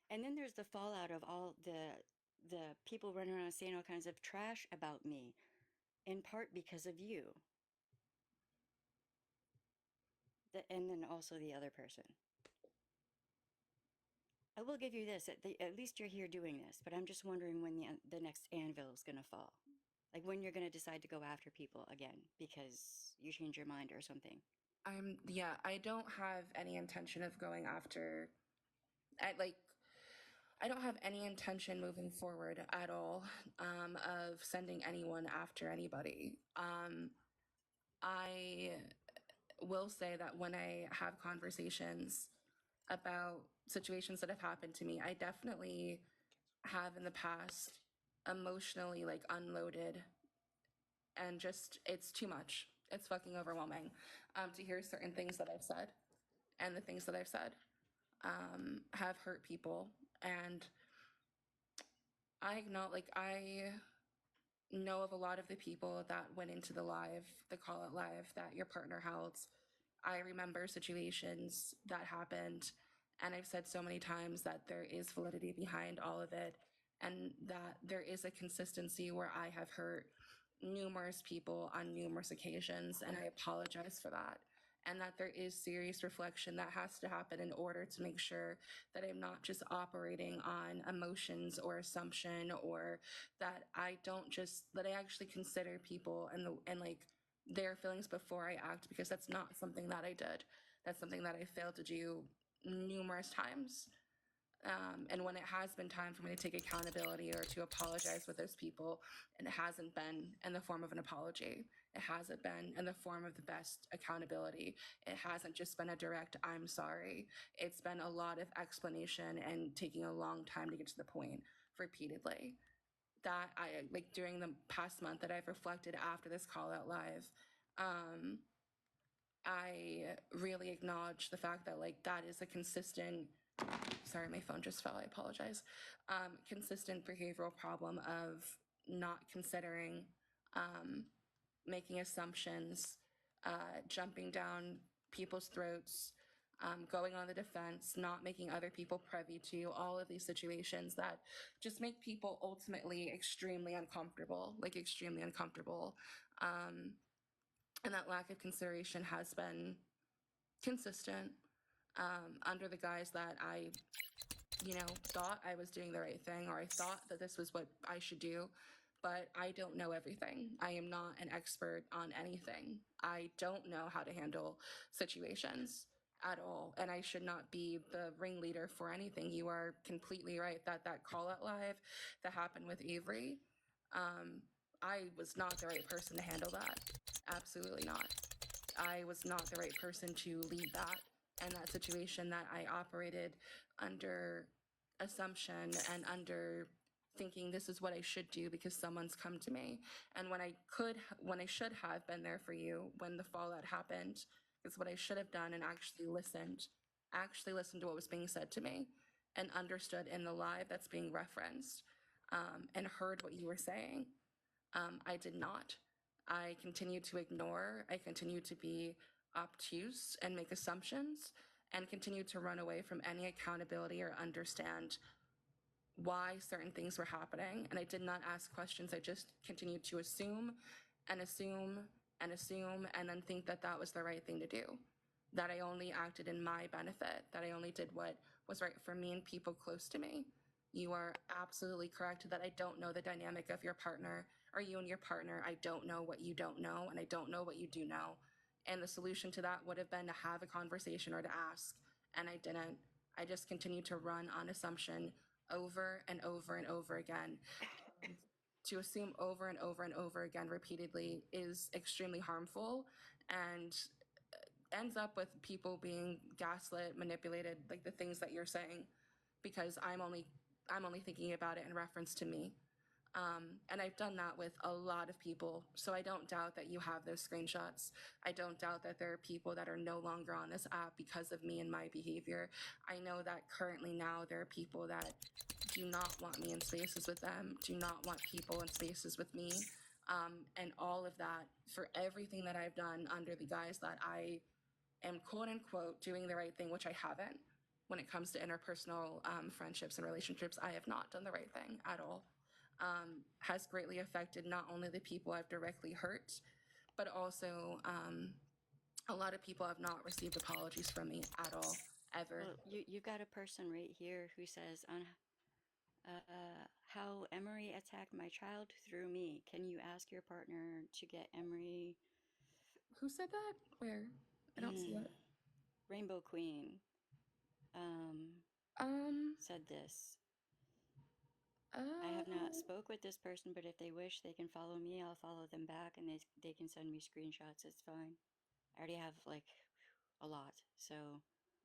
And then there's the fallout of all the people running around saying all kinds of trash about me, in part because of you. And then also the other person. I will give you this, at least you're here doing this, but I'm just wondering when the next anvil is going to fall. Like when you're going to decide to go after people again because you change your mind or something. I don't have any intention of going after, like, I don't have any intention moving forward at all, of sending anyone after anybody. I will say that when I have conversations about situations that have happened to me, I definitely have in the past emotionally like unloaded, and just it's too much. It's fucking overwhelming, to hear certain things that I've said, and the things that I've said have hurt people. And I know of a lot of the people that went into the call out live that your partner held. I remember situations that happened, and I've said so many times that there is validity behind all of it, and that there is a consistency where I have hurt numerous people on numerous occasions, and I apologize for that. And that there is serious reflection that has to happen in order to make sure that I'm not just operating on emotions or assumption, or that I actually consider people and like their feelings before I act, because that's not something that I did. That's something that I failed to do numerous times. And when it has been time for me to take accountability or to apologize with those people, and it hasn't been in the form of an apology. It hasn't been in the form of the best accountability. It hasn't just been a direct, I'm sorry. It's been a lot of explanation and taking a long time to get to the point repeatedly. That I like during the past month that I've reflected after this call out live, I really acknowledge the fact that like that is a consistent, sorry, my phone just fell, I apologize, consistent behavioral problem of not considering, um, making assumptions, jumping down people's throats, going on the defense, not making other people privy to all of these situations that just make people ultimately extremely uncomfortable, like extremely uncomfortable. And that lack of consideration has been consistent under the guise that I, thought I was doing the right thing, or I thought that this was what I should do. But I don't know everything. I am not an expert on anything. I don't know how to handle situations at all. And I should not be the ringleader for anything. You are completely right that that call out live that happened with Avery, I was not the right person to handle that. Absolutely not. I was not the right person to lead that and that situation, that I operated under assumption and under thinking this is what I should do because someone's come to me. And when I should have been there for you when the fallout happened, is what I should have done and actually listened to what was being said to me and understood in the live that's being referenced, and heard what you were saying. I did not. I continued to ignore. I continued to be obtuse and make assumptions and continue to run away from any accountability or understand why certain things were happening. And I did not ask questions. I just continued to assume and assume and assume and then think that that was the right thing to do. That I only acted in my benefit, that I only did what was right for me and people close to me. You are absolutely correct that I don't know the dynamic of your partner or you and your partner. I don't know what you don't know, and I don't know what you do know. And the solution to that would have been to have a conversation or to ask, and I didn't. I just continued to run on assumption over and over and over again. And to assume over and over and over again repeatedly is extremely harmful and ends up with people being gaslit, manipulated, like the things that you're saying, because I'm only thinking about it in reference to me. And I've done that with a lot of people. So I don't doubt that you have those screenshots. I don't doubt that there are people that are no longer on this app because of me and my behavior. I know that currently now there are people that do not want me in spaces with them, do not want people in spaces with me. And all of that for everything that I've done under the guise that I am quote unquote doing the right thing, which I haven't. When it comes to interpersonal friendships and relationships, I have not done the right thing at all. Has greatly affected not only the people I've directly hurt, but also a lot of people have not received apologies from me at all, ever. Well, you got a person right here who says on how Emery attacked my child through me. Can you ask your partner to get Emery? Who said that? Where? I don't see it. Rainbow Queen um, Um, said this. I have not uh, spoke with this person, but if they wish, they can follow me. I'll follow them back, and they can send me screenshots. It's fine. I already have like a lot, so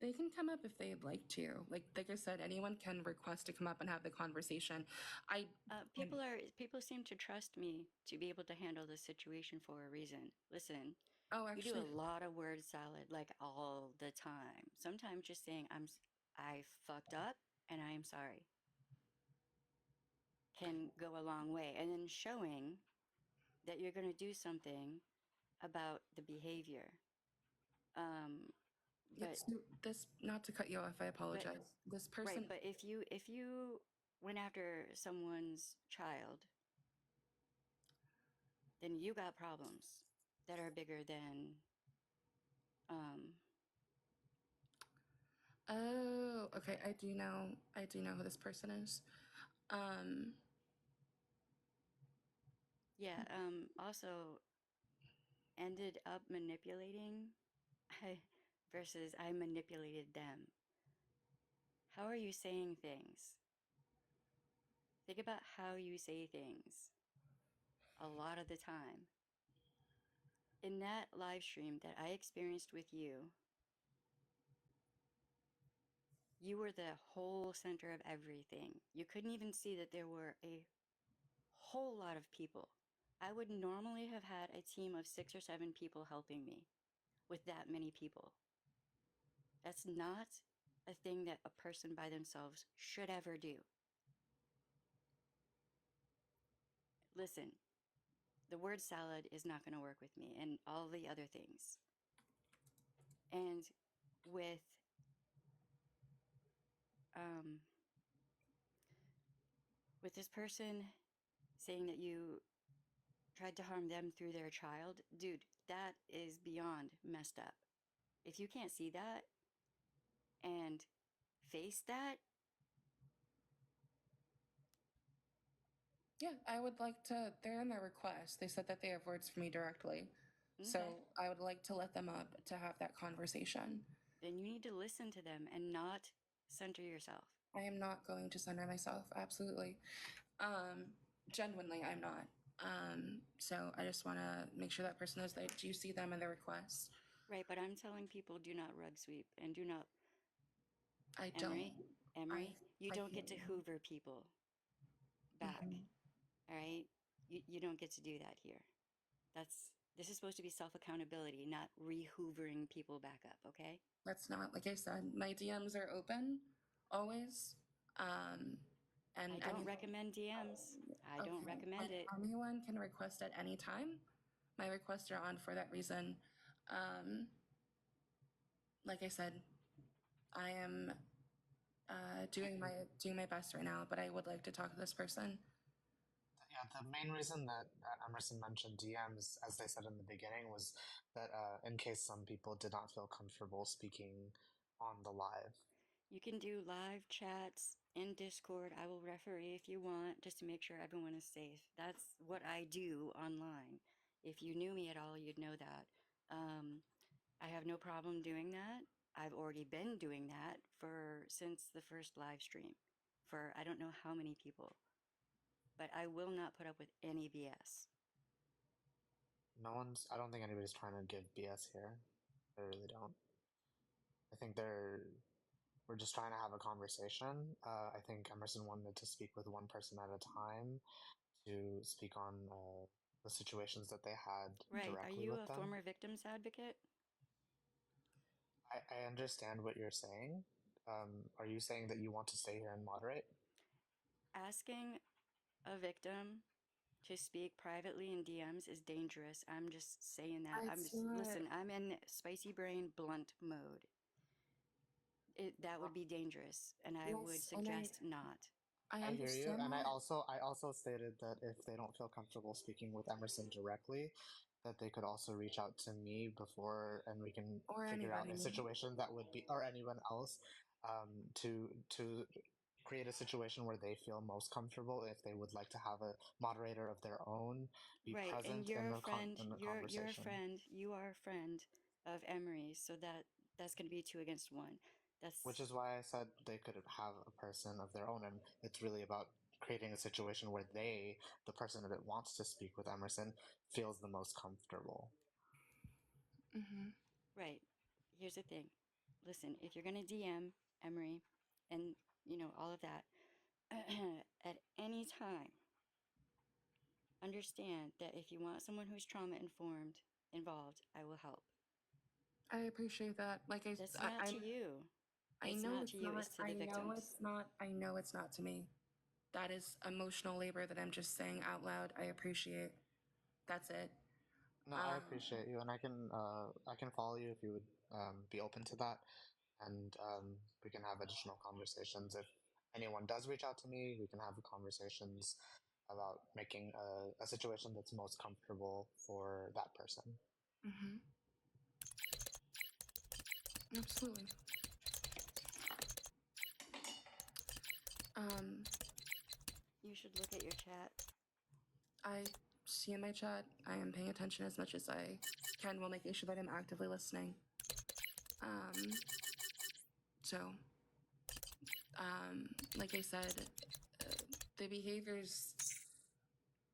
they can come up if they'd like to. Like I said, anyone can request to come up and have the conversation. I people seem to trust me to be able to handle this situation for a reason. Listen, oh you do actually a lot of word salad like all the time. Sometimes just saying I fucked up and I am sorry can go a long way, and then showing that you're going to do something about the behavior. Um, yeah, but so this, not to cut you off, I but apologize. This right, person, but if you went after someone's child, then you got problems that are bigger than um oh, okay, I do know who this person is. Um, yeah, also ended up manipulating versus I manipulated them. How are you saying things? Think about how you say things a lot of the time. In that live stream that I experienced with you, you were the whole center of everything. You couldn't even see that there were a whole lot of people. I would normally have had a team of 6 or 7 people helping me with that many people. That's not a thing that a person by themselves should ever do. Listen, the word salad is not going to work with me and all the other things. And with with this person saying that you tried to harm them through their child, dude, that is beyond messed up. If you can't see that and face that, Yeah, I would like to. They're in their request. They said that they have words for me directly. So okay, I would like to let them up to have that conversation. then you need to listen to them and not center yourself. I am not going to center myself. Absolutely. Genuinely, I'm not. So I just want to make sure that person knows that I do see them in their requests. Right, but I'm telling people do not rug sweep and do not, I don't. Emery, Emery, you I don't hear get to you. hoover people back. Mhm. All right? You don't get to do that here. This is supposed to be self accountability, not re-hoovering people back up, okay? That's not, like I said, my DMs are open always. Um, and I don't anyone, recommend DMs. I don't okay, like recommend it. anyone can request at any time. My requests are on for that reason. Um, like I said, I am doing my best right now, but I would like to talk to this person. Yeah, the main reason that Emerson mentioned DMs, as they said in the beginning, was that in case some people did not feel comfortable speaking on the live. You can do live chats in Discord. I will referee if you want, just to make sure everyone is safe. That's what I do online. If you knew me at all, you'd know that. I have no problem doing that. I've already been doing that for since the first live stream for I don't know how many people. But I will not put up with any BS. I don't think anybody's trying to give BS here. I really don't. I think we're just trying to have a conversation. I think Emerson wanted to speak with one person at a time to speak on the situations that they had Right. Are directly you with a them. former victims advocate? I understand what you're saying. Are you saying that you want to stay here and moderate? Asking a victim to speak privately in DMs is dangerous. I'm just saying that. It's not. Listen, I'm in spicy brain blunt mode. That would be dangerous, and I would Yes, and suggest not. I I hear you, understand and that, I also stated that if they don't feel comfortable speaking with Emerson directly, that they could also reach out to me before, and we can or figure out a anybody. situation that would be, or anyone else, to create a situation where they feel most comfortable. If they would like to have a moderator of their own be Right, and present you're a friend. in the You're a conversation. friend. You are a friend of Emery, so that's going to be 2 against 1. Which That's is why I said they could have a person of their own, and it's really about creating a situation where the person that wants to speak with Emerson, feels the most comfortable. Mm-hmm. right. Here's the thing. Listen, if you're going to DM Emery and, all of that, at any time, understand that if you want someone who's trauma informed involved, I will help. I appreciate that. Like That's not to you. I It's know not to it's you, not. it's to the victims. I know it's not to me. That is emotional labor that I'm just saying out loud. I appreciate. That's it. No, I Um, appreciate you, and I can follow you if you would be open to that, and we can have additional conversations. If anyone does reach out to me, we can have conversations about making a situation that's most comfortable for that person. mhm. Absolutely. Um, You should look at your chat. I see in my chat. I am paying attention as much as I can while making sure that I'm actively listening. Um, so, like I said, the behaviors.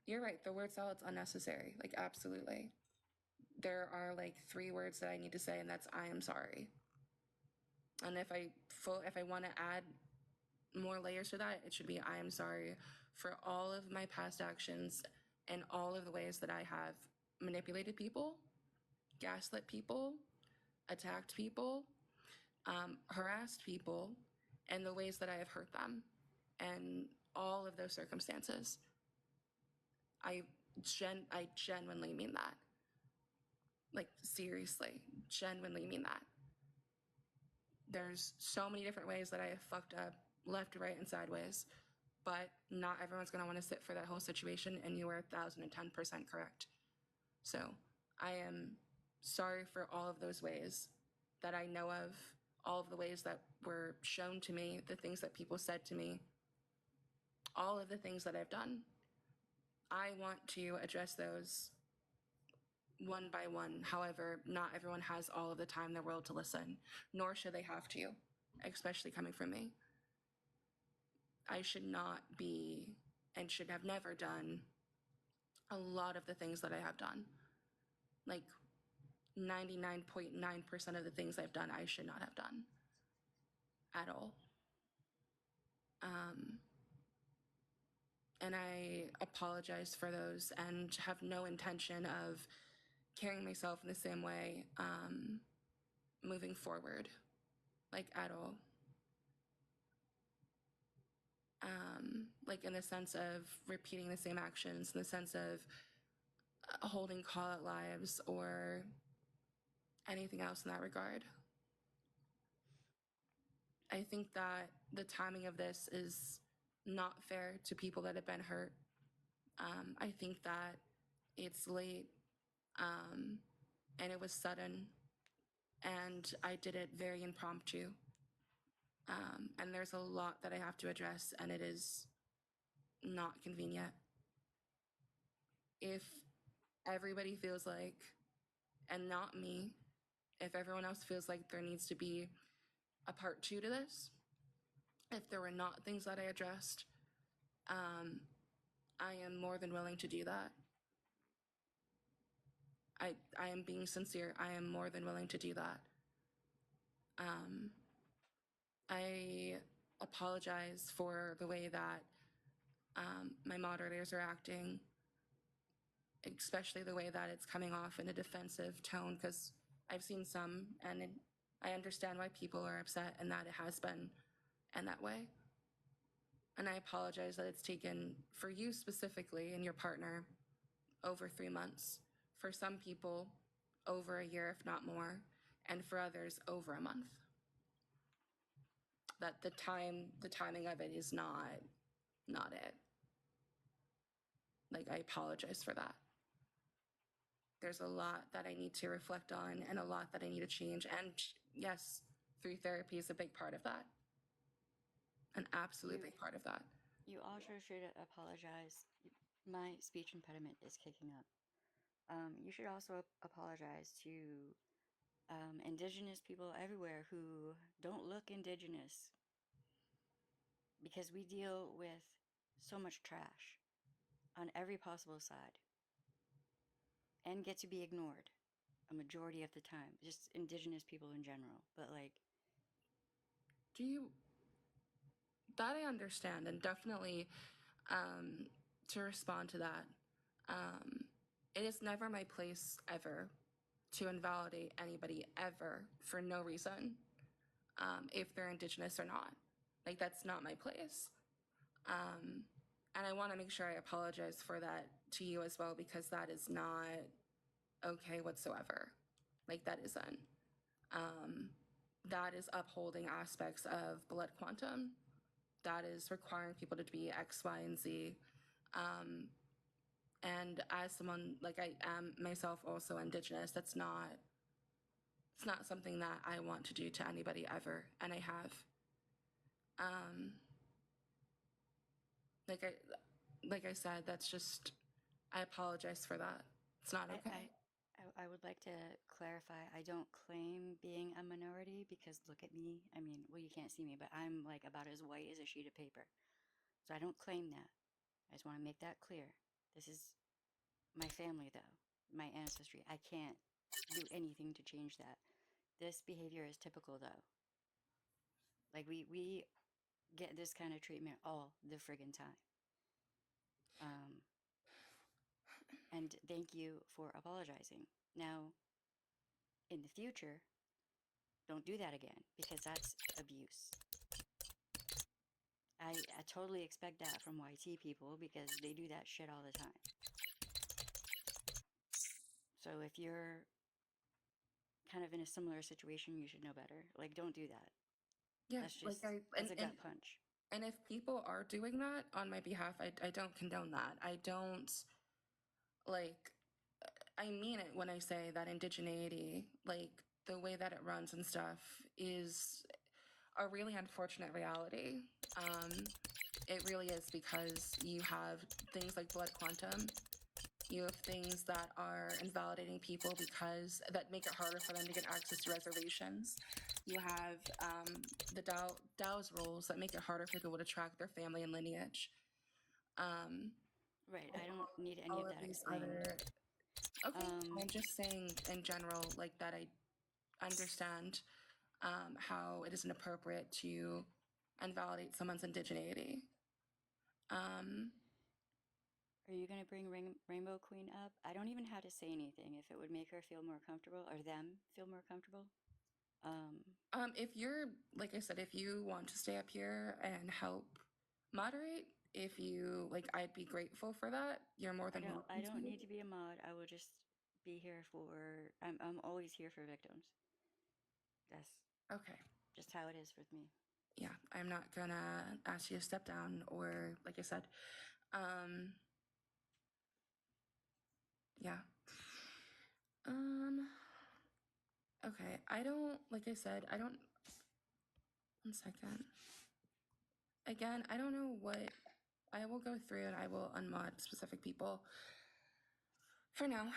You're right. The word salad's unnecessary. Like absolutely. There are like 3 words that I need to say, and that's I am sorry. And if I want to add more layers to that, it should be I am sorry for all of my past actions and all of the ways that I have manipulated people, gaslit people, attacked people, harassed people, and the ways that I have hurt them, and all of those circumstances. I I genuinely mean that. Like seriously, genuinely mean that. There's so many different ways that I have fucked up left, right, and sideways. But not everyone's going to want to sit for that whole situation, and you are 1,010% correct. So I am sorry for all of those ways that I know of, all of the ways that were shown to me, the things that people said to me, all of the things that I've done. I want to address those one by one. However, not everyone has all of the time in the world to listen, nor should they have to, especially coming from me. I should not be and should have never done a lot of the things that I have done. Like 99.9% of the things I've done, I should not have done at all. And I apologize for those and have no intention of carrying myself in the same way moving forward, like at all. Like in the sense of repeating the same actions, in the sense of holding call out lives or anything else in that regard. I think that the timing of this is not fair to people that have been hurt. I think that it's late and it was sudden, and I did it very impromptu. And there's a lot that I have to address, and it is not convenient. If everybody feels like, and not me, if everyone else feels like there needs to be a part two to this, if there were not things that I addressed, I am more than willing to do that. I am being sincere. I am more than willing to do that. I apologize for the way that my moderators are acting, especially the way that it's coming off in a defensive tone, because I've seen some, and I understand why people are upset and that it has been in that way. And I apologize that it's taken, for you specifically and your partner, over 3 months. For some people, over a year, if not more, and for others, over a month. That the timing of it is not it. Like, I apologize for that. There's a lot that I need to reflect on and a lot that I need to change. And yes, through therapy is a big part of that. An absolute big part of that. You also should apologize. My speech impediment is kicking up. You should also apologize to Indigenous people everywhere who don't look Indigenous, because we deal with so much trash on every possible side and get to be ignored a majority of the time. Just Indigenous people in general. But like, that I understand, and definitely to respond to that, it is never my place ever to invalidate anybody ever for no reason, if they're Indigenous or not. Like, that's not my place. And I want to make sure I apologize for that to you as well, because that is not okay whatsoever. Like, that isn't. That is upholding aspects of blood quantum. That is requiring people to be X, Y, and Z. And as someone, like, I am myself also Indigenous, it's not something that I want to do to anybody ever, and I have. Like I said, that's just, I apologize for that. It's not okay. I would like to clarify, I don't claim being a minority, because look at me. I mean, well, you can't see me, but I'm like about as white as a sheet of paper. So I don't claim that. I just want to make that clear. This is my family, though, my ancestry. I can't do anything to change that. This behavior is typical, though. Like, we get this kind of treatment all the friggin' time. And thank you for apologizing. Now, in the future, don't do that again, because that's abuse. I totally expect that from YT people, because they do that shit all the time. So if you're kind of in a similar situation, you should know better. Like, don't do that. Yeah, That's just, that's a gut punch. And if people are doing that on my behalf, I don't condone that. I don't, like, I mean it when I say that indigeneity, like the way that it runs and stuff, is a really unfortunate reality. It really is, because you have things like blood quantum. You have things that are invalidating people because that make it harder for them to get access to reservations. You have the Dow's rules that make it harder for people to track their family and lineage. Um, Right. I don't need any all of of that these explained. other. Okay, Um, I'm just saying in general, like, that I understand how it isn't appropriate to invalidate someone's indigeneity. Um, are you going to bring Rainbow Queen up? I don't even have to say anything if it would make her feel more comfortable or them feel more comfortable. if you're, like I said, if you want to stay up here and help moderate, if you like, I'd be grateful for that. You're more than I welcome don't to. need to be a mod. I will just be here for. I'm always here for victims. That's Okay. just how it is with me. Yeah, I'm not gonna ask you to step down or, like I said, um, yeah. Um, okay. I don't, like I said, I don't, one second. Again, I don't know what, I will go through and I will unmod specific people for now,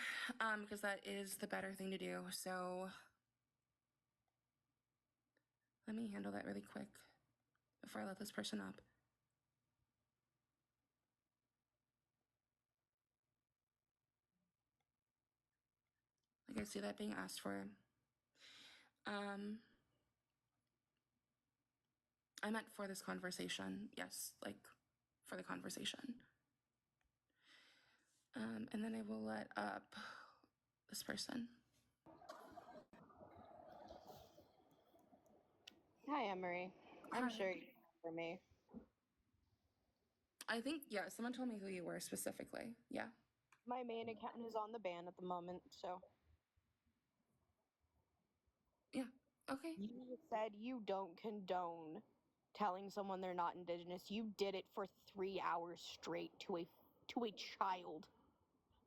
because that is the better thing to do. So let me handle that really quick before I let this person up. Like, I see that being asked for. I meant for this conversation. Yes, like for the conversation. And then I will let up this person. Hi, Emery. I'm Hi. sure you remember me. I think, yeah, someone told me who you were specifically. Yeah. My main account is on the ban at the moment, so. Yeah. Okay. You said you don't condone telling someone they're not indigenous. You did it for 3 hours straight to a child,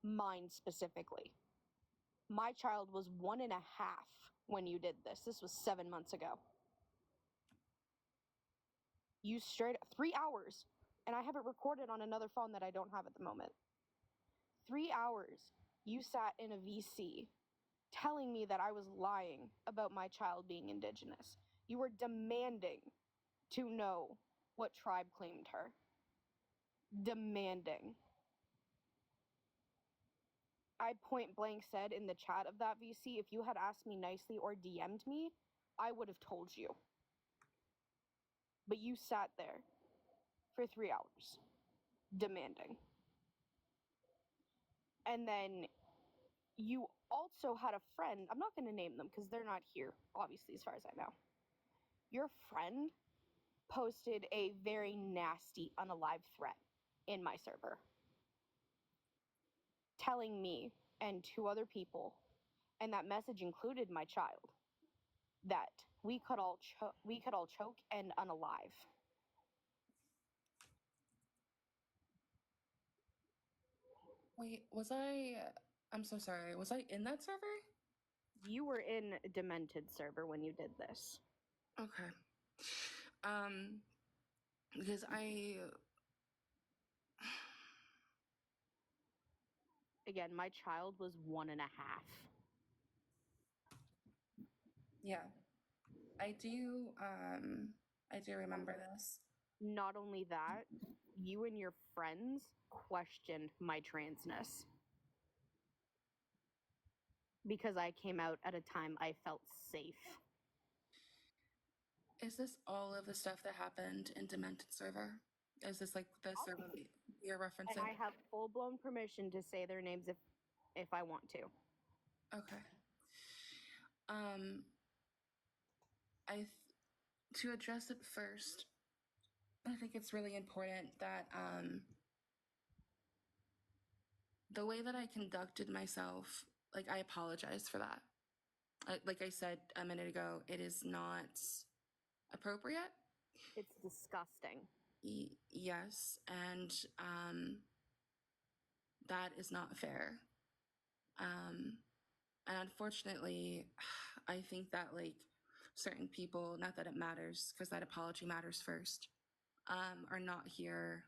mine specifically. My child was 1.5 when you did this. This was 7 months ago. You straight 3 hours, and I have it recorded on another phone that I don't have at the moment. 3 hours you sat in a VC telling me that I was lying about my child being indigenous. You were demanding to know what tribe claimed her. Demanding. I point blank said in the chat of that VC, if you had asked me nicely or DM'd me, I would have told you. But you sat there for 3 hours, demanding. And then you also had a friend, I'm not going to name them because they're not here, obviously, as far as I know. Your friend posted a very nasty unalive threat in my server, telling me and 2 other people, and that message included my child, that we could all choke and unalive. Wait, I'm so sorry. Was I in that server? You were in Demented server when you did this. Okay. Because Again, my child was 1.5. yeah, I do, I do remember this. Not only that, you and your friends questioned my transness because I came out at a time I felt safe. Is this all of the stuff that happened in Demented server? Is this like the server you're referencing? And I have full-blown permission to say their names if I want to. Okay. To address it first, I think it's really important that the way that I conducted myself, like, I apologize for that. Like I said a minute ago, it is not appropriate. It's disgusting. Yes, and that is not fair. And unfortunately, I think that like certain people, not that it matters, because that apology matters first, are not here,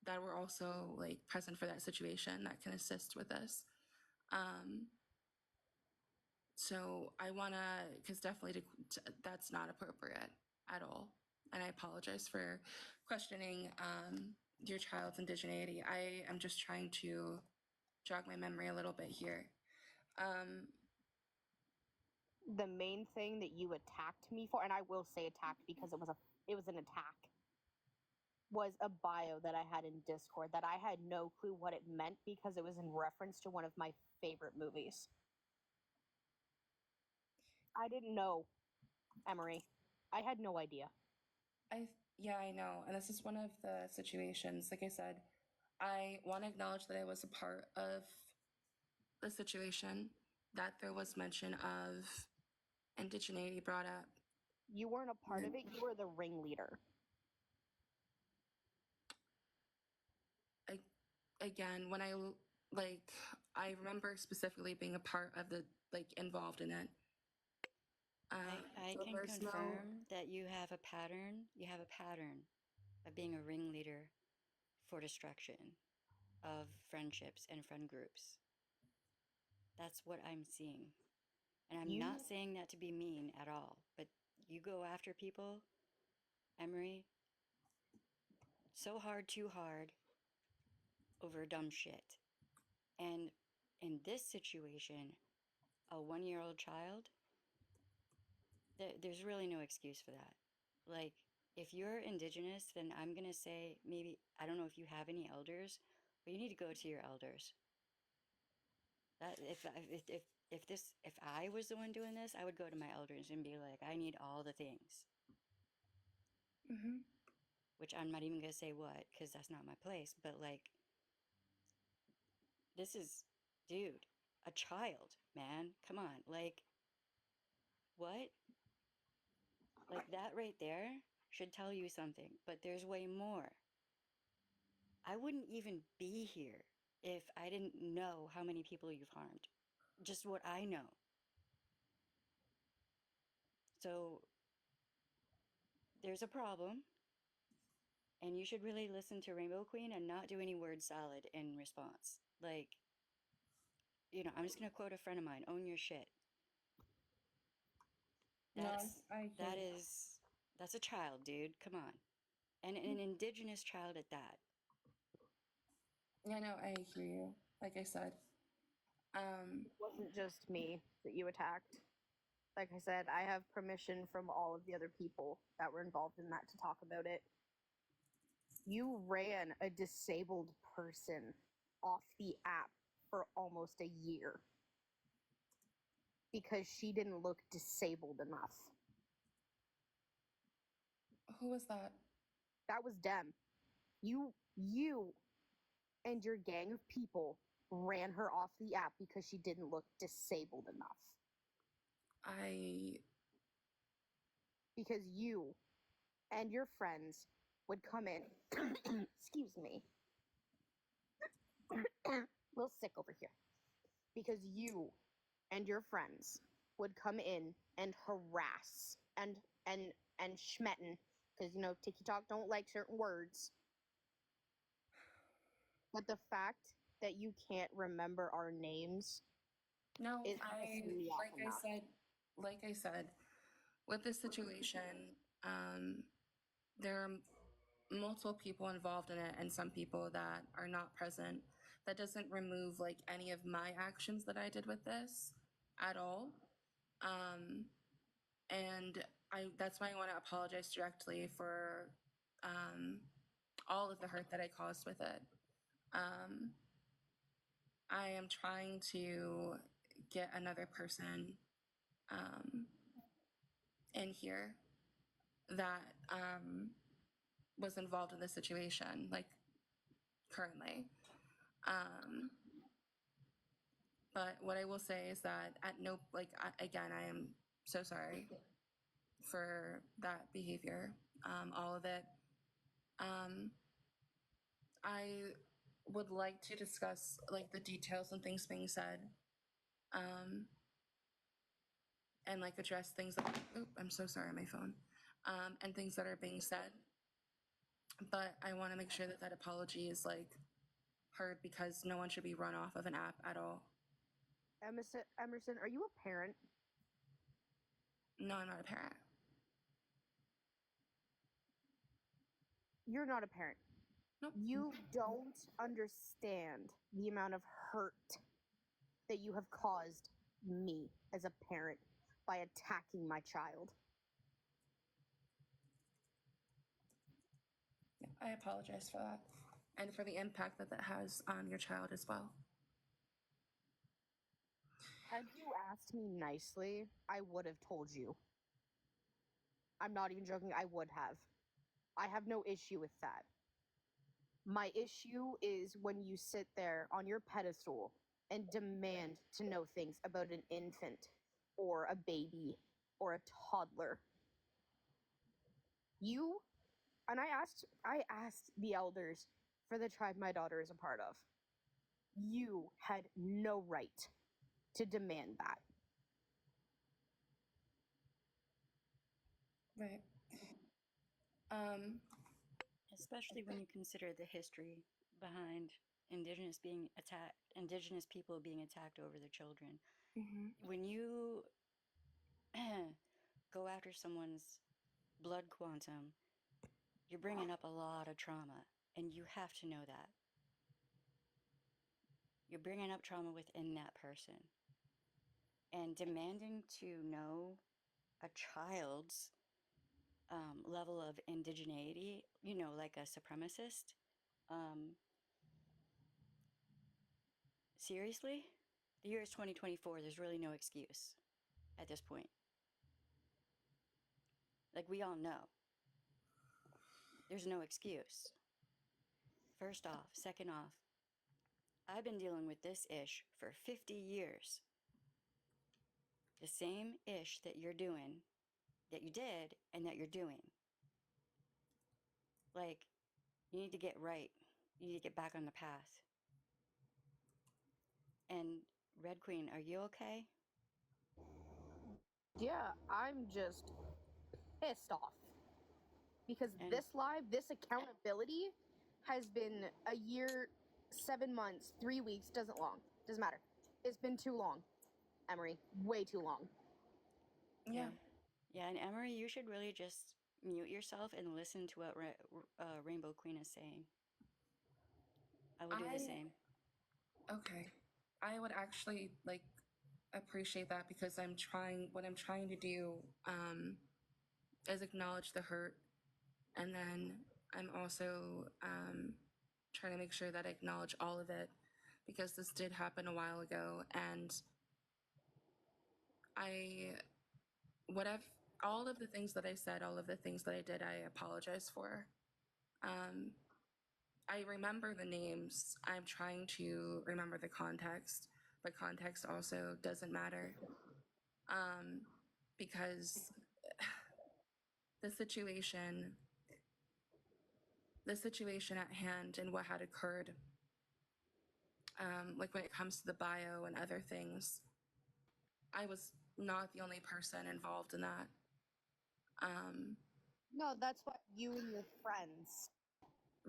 that were also like present for that situation, that can assist with this. So I wanna, because definitely that's not appropriate at all. And I apologize for questioning your child's indigeneity. I am just trying to jog my memory a little bit here. The main thing that you attacked me for, and I will say attacked because it was an attack, was a bio that I had in Discord that I had no clue what it meant because it was in reference to one of my favorite movies. I didn't know, Emery. I had no idea. Yeah, I know. And this is one of the situations. Like I said, I want to acknowledge that I was a part of the situation, that there was mention of indigeneity brought up. You weren't a part of it, you were the ringleader. Again, when I remember specifically being a part of the, like, involved in it. I So can confirm that you have a pattern. You have a pattern of being a ringleader for destruction of friendships and friend groups. That's what I'm seeing. And I'm not saying that to be mean at all, but you go after people, Emery, so hard, too hard, over dumb shit. And in this situation, a 1-year-old child, there's really no excuse for that. Like, if you're indigenous, then I'm going to say maybe, I don't know if you have any elders, but you need to go to your elders. That if I was the one doing this, I would go to my elders and be like, I need all the things. Mm-hmm. Which I'm not even going to say what, because that's not my place. But like, this is, dude, a child, man. Come on. Like, what? Like, that right there should tell you something. But there's way more. I wouldn't even be here if I didn't know how many people you've harmed. Just what I know. So there's a problem. And you should really listen to Rainbow Queen and not do any word salad in response. Like, I'm just going to quote a friend of mine, own your shit. That's a child, dude. Come on. And an indigenous child at that. Yeah, no, I hear you. Like I said, It wasn't just me that you attacked. Like I said, I have permission from all of the other people that were involved in that to talk about it. You ran a disabled person off the app for almost a year because she didn't look disabled enough. Who was that? That was Dem. You and your gang of people ran her off the app because she didn't look disabled enough. Because you and your friends would come in. Excuse me. A little sick over here. Because you and your friends would come in and harass and schmetten, because TikTok don't like certain words. But the fact that you can't remember our names is pissing me off enough. Like I said, with this situation, there are multiple people involved in it and some people that are not present. That doesn't remove like any of my actions that I did with this at all. And that's why I want to apologize directly for all of the hurt that I caused with it. I am trying to get another person in here that was involved in this situation, like currently. But what I will say is that again, I am so sorry for that behavior. all of it. I would like to discuss like the details and things being said, and like address things that. I'm so sorry, my phone. And things that are being said, but I want to make sure that that apology is like heard because no one should be run off of an app at all. Emerson, are you a parent? No, I'm not a parent. You're not a parent. Nope. You don't understand the amount of hurt that you have caused me as a parent by attacking my child. Yeah, I apologize for that and for the impact that that has on your child as well. Had you asked me nicely, I would have told you. I'm not even joking, I would have. I have no issue with that. My issue is when you sit there on your pedestal and demand to know things about an infant or a baby or a toddler. You and I asked the elders for the tribe my daughter is a part of. You had no right to demand that. Right. Especially when you consider the history behind indigenous people being attacked over their children. When you go after someone's blood quantum, you're bringing up a lot of trauma, and you have to know that. You're bringing up trauma within that person. And demanding to know a child's level of indigeneity, like a supremacist, seriously? The year is 2024. There's really no excuse at this point. Like, we all know. There's no excuse. First off. Second off, I've been dealing with this ish for 50 years. The same ish that you're doing, that you did, and that you're doing. Like, you need to get right. You need to get back on the path. And Red Queen, are you okay? Yeah, I'm just pissed off. Because And this accountability has been a year, 7 months, 3 weeks, doesn't matter. It's been too long, Emery, way too long. Yeah. Yeah, and Emery, you should really just mute yourself and listen to what Rainbow Queen is saying. I would do the same. Okay. I would actually like appreciate that because what I'm trying to do is acknowledge the hurt, and then I'm also trying to make sure that I acknowledge all of it because this did happen a while ago, and I whatever all of the things that I said, all of the things that I did, I apologize for. I remember the names. I'm trying to remember the context, but context also doesn't matter. Because the situation at hand and what had occurred, like when it comes to the bio and other things, I was not the only person involved in that. No, that's what you and your friends.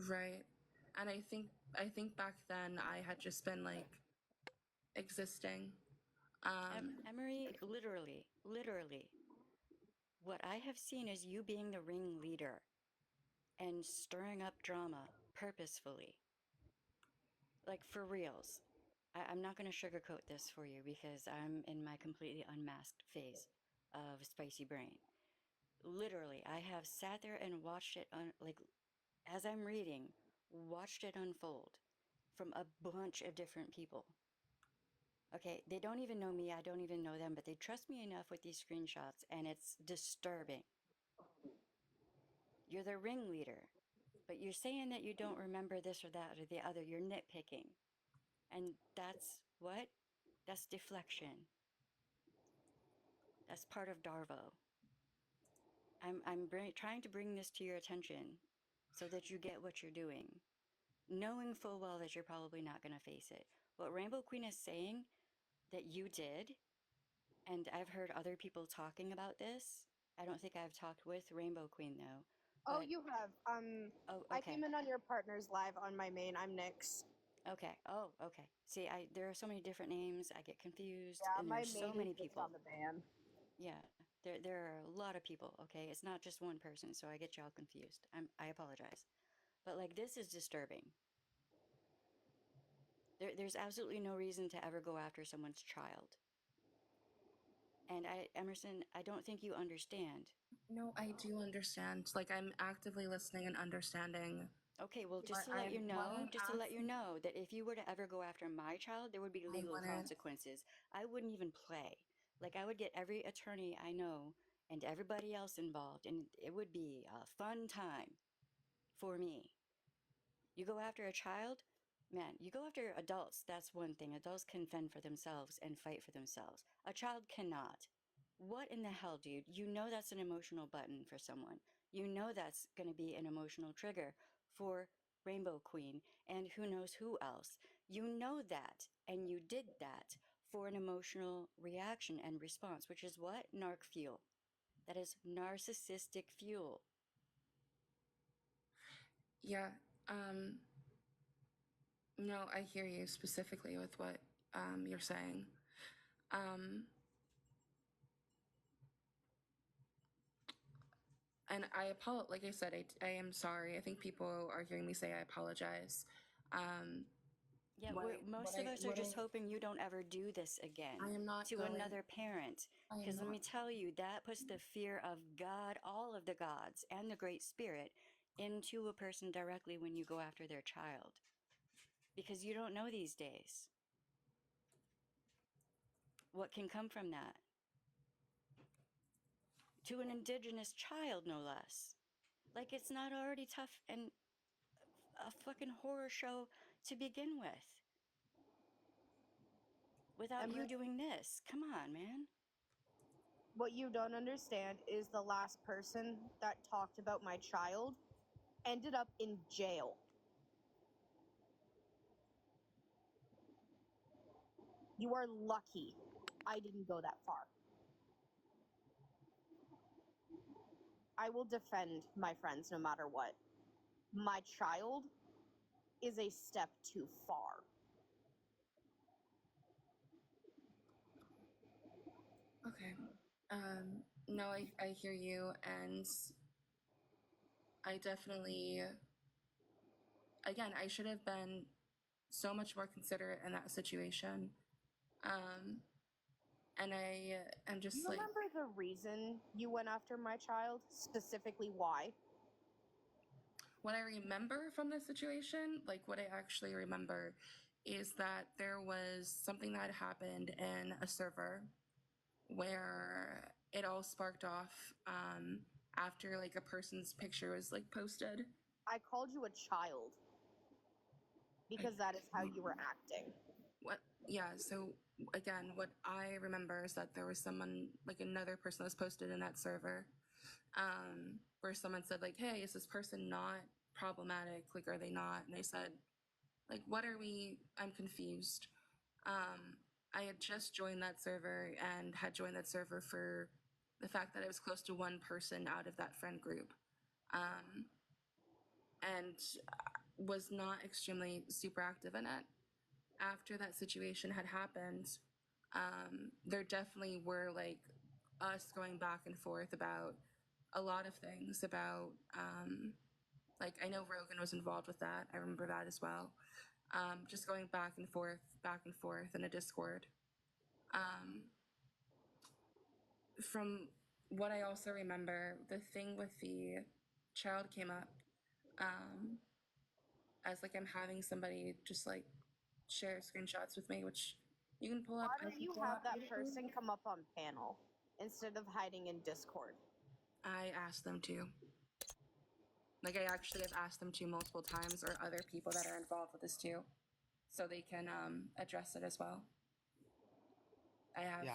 Right. And I think back then I had just been like existing. Emery, literally, what I have seen is you being the ringleader and stirring up drama purposefully. Like, for reals. I'm not going to sugarcoat this for you because I'm in my completely unmasked phase of spicy brain. Literally, I have sat there and watched it, as I'm reading, watched it unfold from a bunch of different people. Okay, they don't even know me, I don't even know them, but they trust me enough with these screenshots, and it's disturbing. You're the ringleader, but you're saying that you don't remember this or that or the other. You're nitpicking. And that's what? That's deflection. That's part of Darvo. I'm trying to bring this to your attention so that you get what you're doing, knowing full well that you're probably not going to face it. What Rainbow Queen is saying that you did, and I've heard other people talking about this. I don't think I've talked with Rainbow Queen though. Oh, But you have. oh, I okay. came in on your partner's live on my main. I'm Nyx. Okay. Oh, okay. See, there are so many different names. I get confused, Yeah, and my there's so main is many just people. on the ban. Yeah, there are a lot of people. Okay, it's not just one person, so I get y'all confused. I apologize, but like this is disturbing. There's absolutely no reason to ever go after someone's child. And Emerson, I don't think you understand. No, I do understand. Like, I'm actively listening and understanding. Okay, well, What what I'm just to let you asking, know that if you were to ever go after my child, there would be I legal wanna. consequences. I wouldn't even play. Like, I would get every attorney I know and everybody else involved, and it would be a fun time for me. You go after a child, man, you go after adults, that's one thing. Adults can fend for themselves and fight for themselves. A child cannot. What in the hell, dude? You know that's an emotional button for someone. You know that's going to be an emotional trigger for Rainbow Queen and who knows who else. You know that, and you did that for an emotional reaction and response, which is what? Narc fuel. That is narcissistic fuel. Yeah. Um. No, I hear you specifically with what you're saying. Um. And I apologize. Like I said, I am sorry. I think people are hearing me say I apologize. Um. Yeah, most of us are just hoping you don't ever do this again I am not to going. another parent. I am Because let not. me tell you, that puts the fear of God, all of the gods, and the Great Spirit into a person directly when you go after their child. Because you don't know these days what can come from that. To an indigenous child, no less. Like it's not already tough and a fucking horror show to begin with. Without you doing this. Come on, man. What you don't understand is the last person that talked about my child ended up in jail. You are lucky I didn't go that far. I will defend my friends no matter what. My child is a step too far. Okay. No, I hear you, and I definitely, again, I should have been so much more considerate in that situation. Um, and I am Do you just like, remember the reason you went after my child? Specifically, why? what I remember from this situation, like what I actually remember, is that there was something that happened in a server where it all sparked off after like a person's picture was like posted. I called you a child because that is how you were acting. What? Yeah. So again, what I remember is that there was someone, like another person that was posted in that server, where someone said like, "Hey, is this person not problematic? Like, are they not?" And they said, like, "What are we? I'm confused." I had just joined that server and had joined that server for the fact that I was close to one person out of that friend group, and was not extremely super active in it. After that situation had happened, there definitely were like us going back and forth about a lot of things about like I know Rogan was involved with that. I remember that as well. Just going back and forth in a Discord. Um, from what I also remember, the thing with the child came up as like I'm having somebody just like share screenshots with me, which you can pull up. Why I don't can you pull have up that beautifully. person come up on panel instead of hiding in Discord? I asked them to. Like I actually have asked them to multiple times, or other people that are involved with this too, so they can address it as well. I have. Yeah,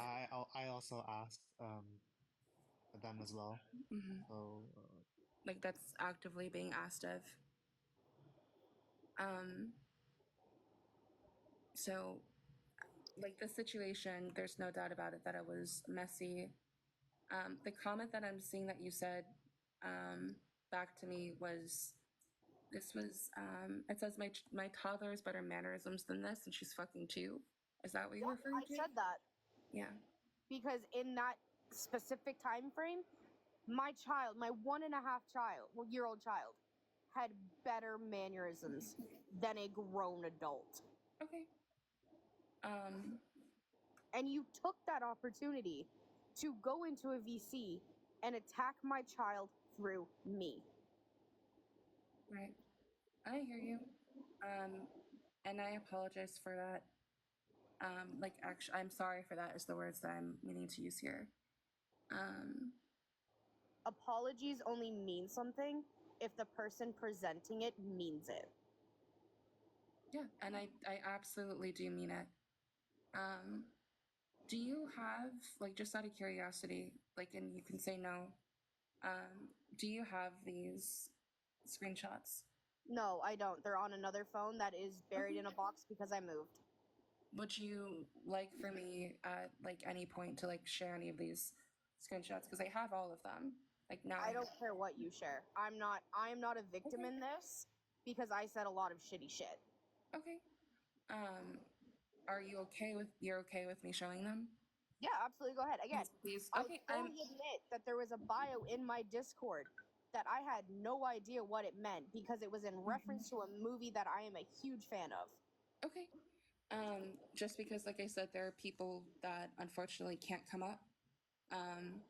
I also asked them as well. Mm-hmm. So Like that's actively being asked of. Um, so like the situation, there's no doubt about it that it was messy. The comment that I'm seeing that you said back to me was this was it says my toddler has better mannerisms than this and she's fucking 2. Is that what you're referring I to? said that Yeah. because in that specific time frame, my child, my 1.5 year old child, had better mannerisms than a grown adult. Okay. And you took that opportunity to go into a VC and attack my child through me. Right. I hear you. And I apologize for that. Like actually I'm sorry for that is the words that I'm meaning to use here. Apologies only mean something if the person presenting it means it. Yeah, and I absolutely do mean it. Um, do you have, like, just out of curiosity, like, and you can say no, do you have these screenshots? No, I don't. They're on another phone that is buried in a box because I moved. Would you like for me at, like, any point to, like, share any of these screenshots? Because I have all of them. Like, now I don't care what you share. I am not a victim Okay. in this because I said a lot of shitty shit. Okay. Are you you're okay with me showing them? Yeah, absolutely. Go ahead. Again, Please. I Okay, fully admit that there was a bio in my Discord that I had no idea what it meant because it was in reference to a movie that I am a huge fan of. Okay. Just because, like I said, there are people that unfortunately can't come up. Um,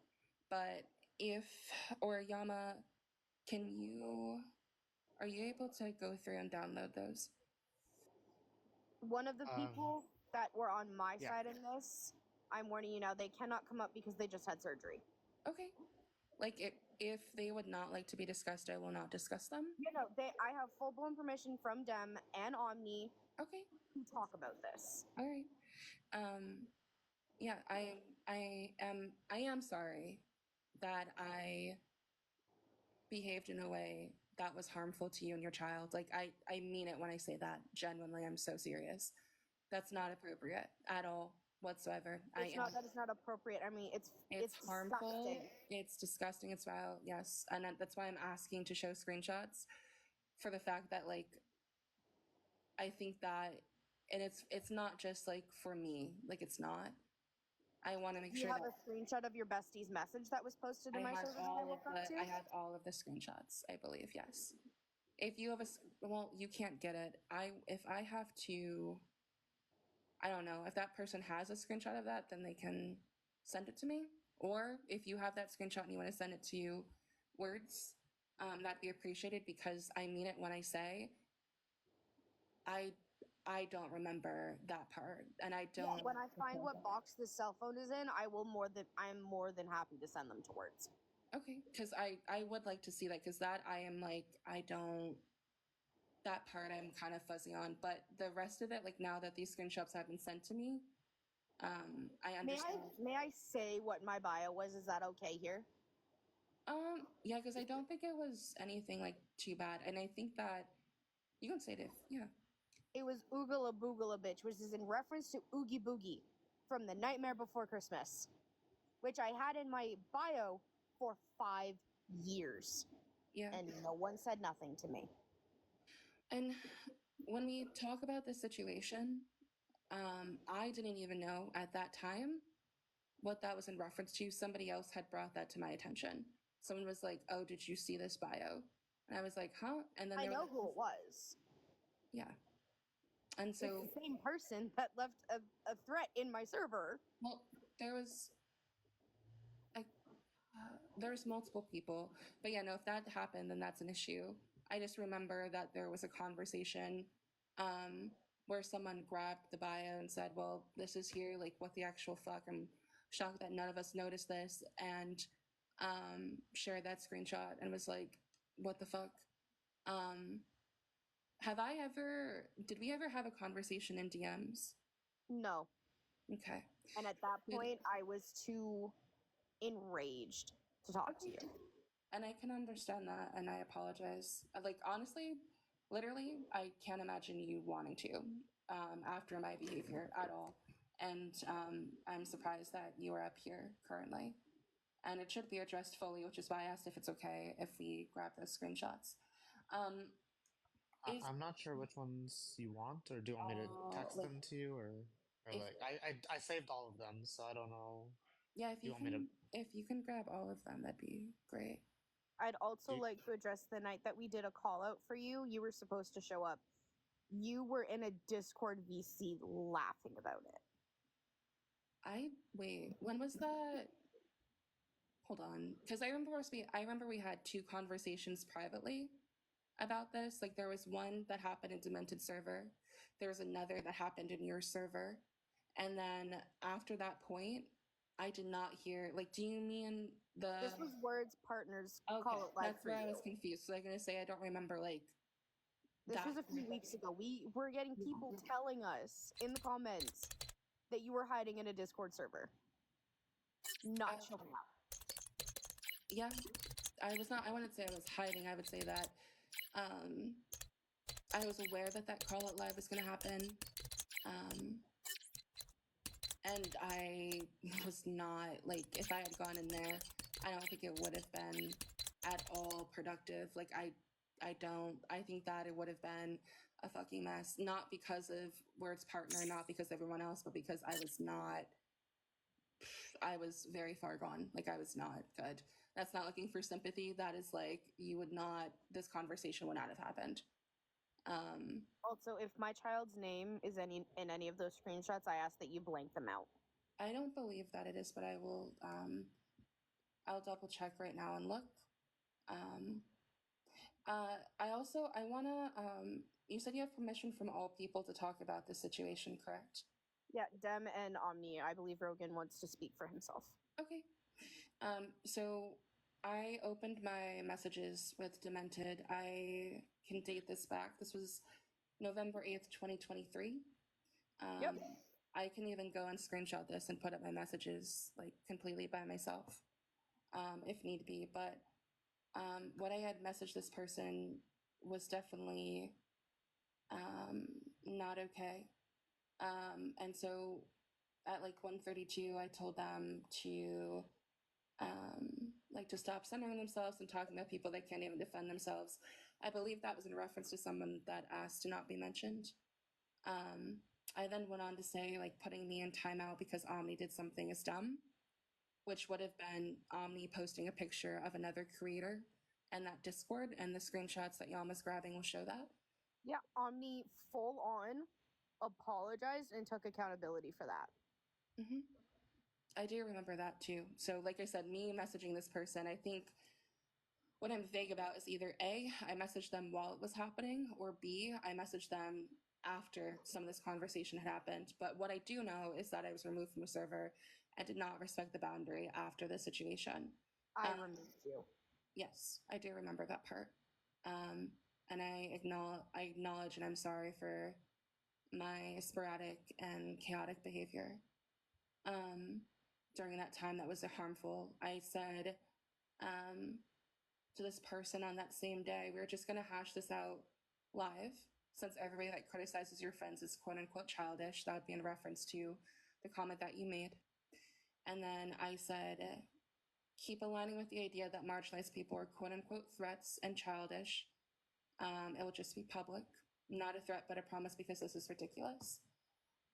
but if, or Yama, are you able to go through and download those? One of the people that were on my yeah. side in this, I'm warning you now, they cannot come up because they just had surgery. Okay. Like, if they would not like to be discussed, I will not discuss them. You know, I have full blown permission from Dem and Omni Okay. to talk about this. All right. Yeah, I am sorry that I behaved in a way that was harmful to you and your child. Like I mean it when I say that. Genuinely, I'm so serious. That's not appropriate at all whatsoever. It's not that it's not appropriate. I mean, It's harmful. disgusting. It's disgusting. It's vile. Yes, and that's why I'm asking to show screenshots for the fact that like I think that, and it's not just like for me. Like it's not. I want to make Do you sure have that a screenshot of your bestie's message that was posted in my server that I woke up to? I had all of the screenshots. I believe yes. If you have well, you can't get it. If I have to, I don't know if that person has a screenshot of that, then they can send it to me. Or if you have that screenshot and you want to send it to you, words, that'd be appreciated because I mean it when I say I I don't remember that part, and I Yeah, don't. when I find what box this cell phone is in, I'm more than happy to send them towards. Okay, because I would like to see that because that I am like I don't that part I'm kind of fuzzy on, but the rest of it, like now that these screenshots have been sent to me, I understand. May I say what my bio was? Is that okay here? Yeah, because I don't think it was anything like too bad, and I think that you can say it if yeah. It was Oogala Boogala Bitch, which is in reference to Oogie Boogie from The Nightmare Before Christmas, which I had in my bio for 5 years. Yeah. And no one said nothing to me. And when we talk about this situation, I didn't even know at that time what that was in reference to. Somebody else had brought that to my attention. Someone was like, "Oh, did you see this bio?" And I was like, "Huh?" And then I they were know like, who it was. "Yeah." And It's so, the same person that left a threat in my server. well, there was I there's multiple people, but yeah, no, if that happened, then that's an issue. I just remember that there was a conversation um, where someone grabbed the bio and said, "Well, this is here. Like, what the actual fuck?" I'm shocked that none of us noticed this, and shared that screenshot and was like, "What the fuck?" Um, Did we ever have a conversation in DMs? No. Okay. And at that Good. point, I was too enraged. to talk to you. And I can understand that, and I apologize. Like, honestly, literally, I can't imagine you wanting to after my behavior at all. And I'm surprised that you are up here currently. And it should be addressed fully, which is why I asked if it's okay if we grab those screenshots. Is I'm not sure which ones you want, or do you want me to text like them to you, or if like I saved all of them, so I don't know. yeah, You want me to? if you can grab all of them, that'd be great. I'd also You, like to address the night that we did a call out for you. You were supposed to show up. You were in a Discord VC laughing about it. Wait, when was that? Hold on, because I remember we had two conversations privately about this. Like there was one that happened in Demented server, there was another that happened in your server, and then after that point, I did not hear. Like, do you mean the? This was Words Partners Okay, Call It Live that's for where I you. was confused. So I'm gonna say I don't remember like This that. was a few weeks ago. We were getting people telling us in the comments that you were hiding in a Discord server, not showing up. Yeah, I was not. I wouldn't say I was hiding. I would say that um, I was aware that that call out live was going to happen, and I was not like if I had gone in there, I don't think it would have been at all productive. Like I don't. I think that it would have been a fucking mess. Not because of Word's partner, not because of everyone else, but because I was not. I was very far gone. Like I was not good. That's not looking for sympathy. That is like you would not. This conversation would not have happened. Also, if my child's name is in any of those screenshots, I ask that you blank them out. I don't believe that it is, but I will. I'll double check right now and look. Um, I wanna. You said you have permission from all people to talk about this situation, correct? Yeah, Dem and Omni. I believe Rogan wants to speak for himself. Okay. So I opened my messages with Demented. I can date this back. This was November 8th, 2023. Yep. I can even go and screenshot this and put up my messages like completely by myself, if need be. But what I had messaged this person was definitely not okay. And so at like 1:32, I told them to like to stop centering themselves and talking about people that can't even defend themselves. I believe that was in reference to someone that asked to not be mentioned. I then went on to say like putting me in timeout because Omni did something is dumb, which would have been Omni posting a picture of another creator and that Discord, and the screenshots that Yama's grabbing will show that. Yeah, Omni full on apologized and took accountability for that. Mm-hmm. I do remember that too. So, like I said, me messaging this person, I think what I'm vague about is either A, I messaged them while it was happening, or B, I messaged them after some of this conversation had happened. But what I do know is that I was removed from the server and did not respect the boundary after the situation. I removed you. Yes, I do remember that part. And I acknowledge and I'm sorry for my sporadic and chaotic behavior. During that time that was harmful, I said to this person on that same day, we were just going to hash this out live, since everybody that criticizes your friends is quote unquote childish. That would be in reference to the comment that you made. And then I said, keep aligning with the idea that marginalized people are quote unquote threats and childish. It will just be public, not a threat, but a promise, because this is ridiculous.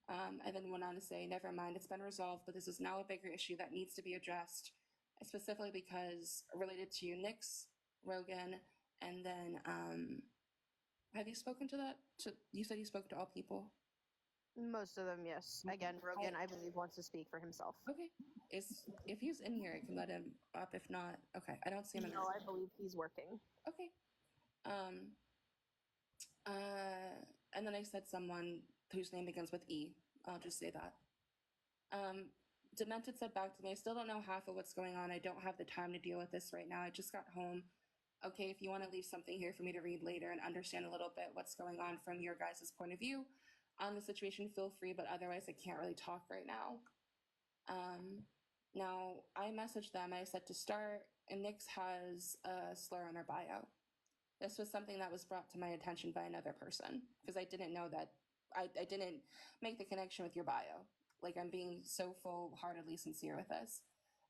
And then went on to say, never mind, it's been resolved, but this is now a bigger issue that needs to be addressed, specifically because related to Nyx, Rogan, and then have you spoken to that? You said you spoke to all people. Most of them, yes. Again, Rogan, I believe, wants to speak for himself. Okay. If he's in here, I can let him up. If not, okay. I don't see him in No, I believe he's working. Okay. And then I said someone whose name begins with E. I'll just say that. Demented said back to me, I still don't know half of what's going on. I don't have the time to deal with this right now. I just got home. Okay, if you want to leave something here for me to read later and understand a little bit what's going on from your guys' point of view on the situation, feel free, but otherwise I can't really talk right now. Now, I messaged them. I said to start Nix has a slur on her bio. This was something that was brought to my attention by another person because I didn't know that. I didn't make the connection with your bio. Like, I'm being so full-heartedly sincere with this.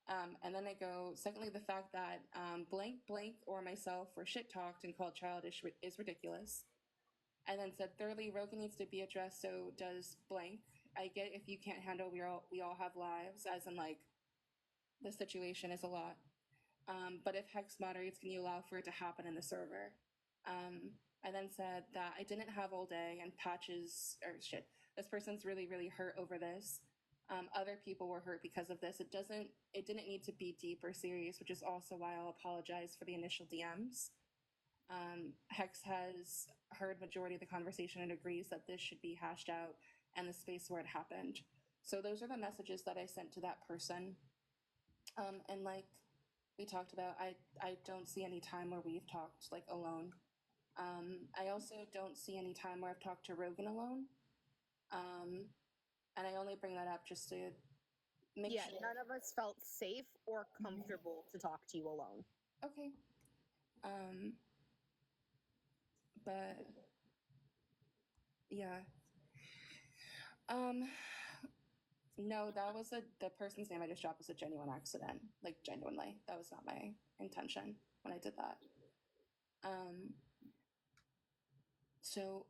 And then I go, secondly, the fact that blank, blank, or myself were shit-talked and called childish is ridiculous. And then said, thirdly, Rogan needs to be addressed, so does blank. I get if you can't handle we all have lives, as in, like, the situation is a lot. But if Hex moderates, can you allow for it to happen in the server? I then said that I didn't have all day and patches, or shit, this person's really, really hurt over this. Other people were hurt because of this. It didn't need to be deep or serious, which is also why I'll apologize for the initial DMs. Hex has heard majority of the conversation and agrees that this should be hashed out and the space where it happened. So those are the messages that I sent to that person. And like we talked about, I don't see any time where we've talked like alone. I also don't see any time where I've talked to Rogan alone. And I only bring that up just to make Yeah, sure. none of us felt safe or comfortable to talk to you alone. Okay. But yeah. No, that was the person's name I just dropped was a genuine accident. Like, genuinely. That was not my intention when I did that. So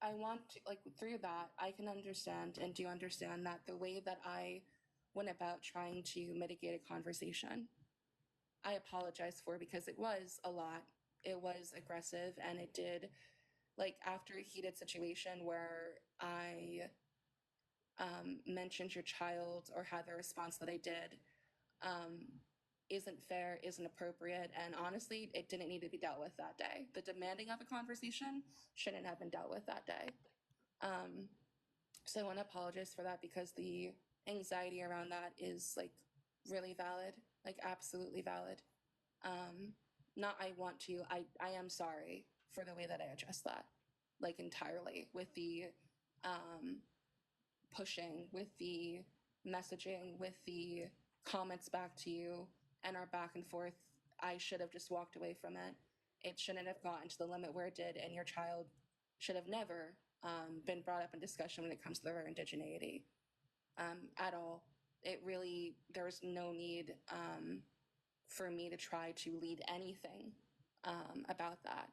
I want to, like, through that, I can understand and do understand that the way that I went about trying to mitigate a conversation, I apologize for because it was a lot. It was aggressive and it did, like, after a heated situation where I mentioned your child or had the response that I did, isn't fair, isn't appropriate, and honestly, it didn't need to be dealt with that day. The demanding of a conversation shouldn't have been dealt with that day. So I want to apologize for that because the anxiety around that is like really valid, like absolutely valid. Not I want to, I am sorry for the way that I addressed that, like entirely with the pushing, with the messaging, with the comments back to you and our back and forth. I should have just walked away from it. It shouldn't have gotten to the limit where it did, and your child should have never been brought up in discussion when it comes to their indigeneity at all. It really, there was no need for me to try to lead anything about that.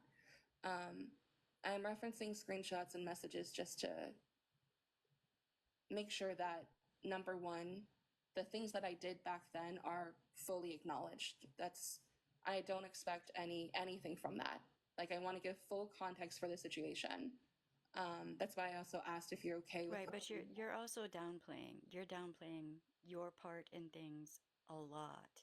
I'm referencing screenshots and messages just to make sure that, number one, the things that I did back then are fully acknowledged. I don't expect anything from that. Like, I want to give full context for the situation. That's why I also asked if you're okay with. Right, but you're also downplaying. You're downplaying your part in things a lot.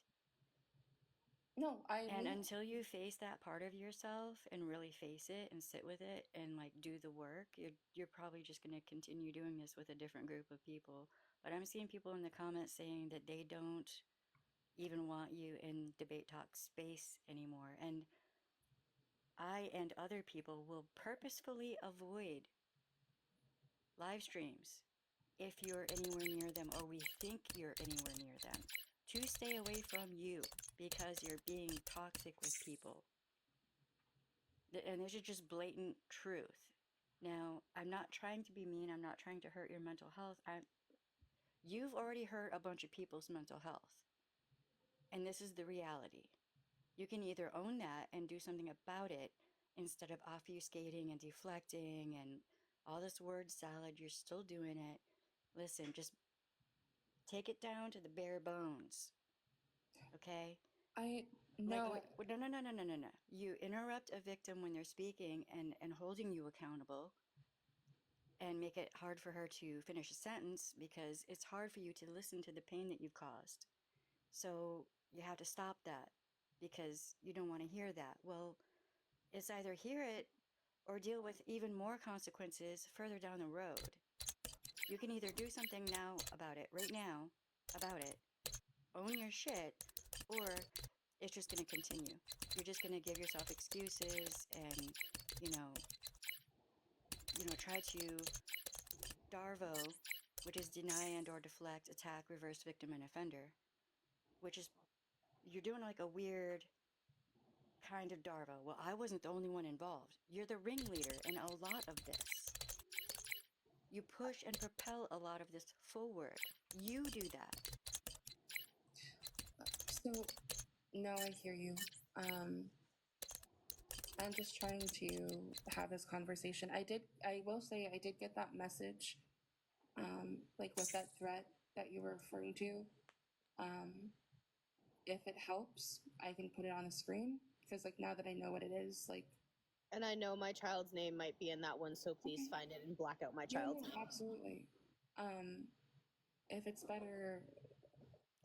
No, And until you face that part of yourself and really face it and sit with it and like do the work, you're probably just going to continue doing this with a different group of people. But I'm seeing people in the comments saying that they don't even want you in debate talk space anymore. And I and other people will purposefully avoid live streams if you're anywhere near them or we think you're anywhere near them to stay away from you because you're being toxic with people. And this is just blatant truth. Now, I'm not trying to be mean. I'm not trying to hurt your mental health. You've already hurt a bunch of people's mental health. And this is the reality. You can either own that and do something about it instead of obfuscating and deflecting and all this word salad. You're still doing it. Listen, just take it down to the bare bones. Okay? I no. No. You interrupt a victim when they're speaking and holding you accountable and make it hard for her to finish a sentence because it's hard for you to listen to the pain that you've caused. So you have to stop that because you don't want to hear that. Well, it's either hear it or deal with even more consequences further down the road. You can either do something now about it, right now, about it, own your shit, or it's just going to continue. You're just going to give yourself excuses and, you know, try to DARVO, which is deny and or deflect, attack, reverse, victim, and offender, which is you're doing like a weird kind of Darva. Well, I wasn't the only one involved. You're the ringleader in a lot of this. You push and propel a lot of this forward. You do that. So, no, I hear you. I'm just trying to have this conversation. I will say, I did get that message, like with that threat that you were referring to. Um, if it helps, I can put it on the screen because, like, now that I know what it is, like. And I know my child's name might be in that one, so please Okay. find it and black out my Yeah, child's no, name. absolutely. If it's better,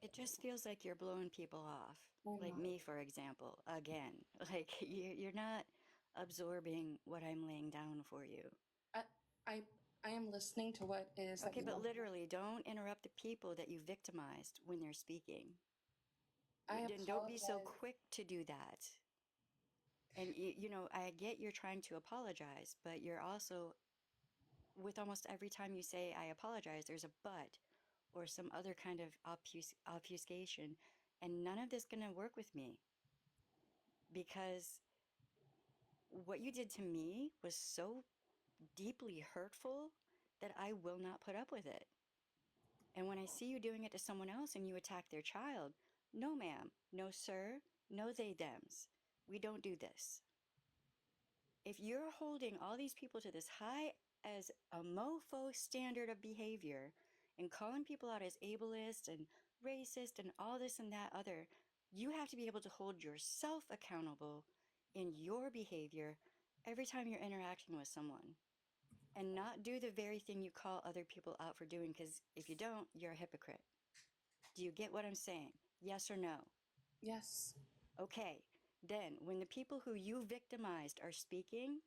It just feels like you're blowing people off. I'm Like not. me, for example, again. Like you're not absorbing what I'm laying down for you. I, I, I am listening to what it is that Okay, you but want. literally, don't interrupt the people that you victimized when they're speaking. I Then don't be so apologize. quick to do that. And you know, I get you're trying to apologize, but you're also, with almost every time you say I apologize, there's a but or some other kind of obfuscation, and none of this gonna work with me because what you did to me was so deeply hurtful that I will not put up with it. And when I see you doing it to someone else and you attack their child, no, ma'am, no, sir, no, they, thems. We don't do this. If you're holding all these people to this high as a mofo standard of behavior and calling people out as ableist and racist and all this and that other, you have to be able to hold yourself accountable in your behavior every time you're interacting with someone and not do the very thing you call other people out for doing, because if you don't, you're a hypocrite. Do you get what I'm saying? Yes or no? Yes. Okay, then when the people who you victimized are speaking,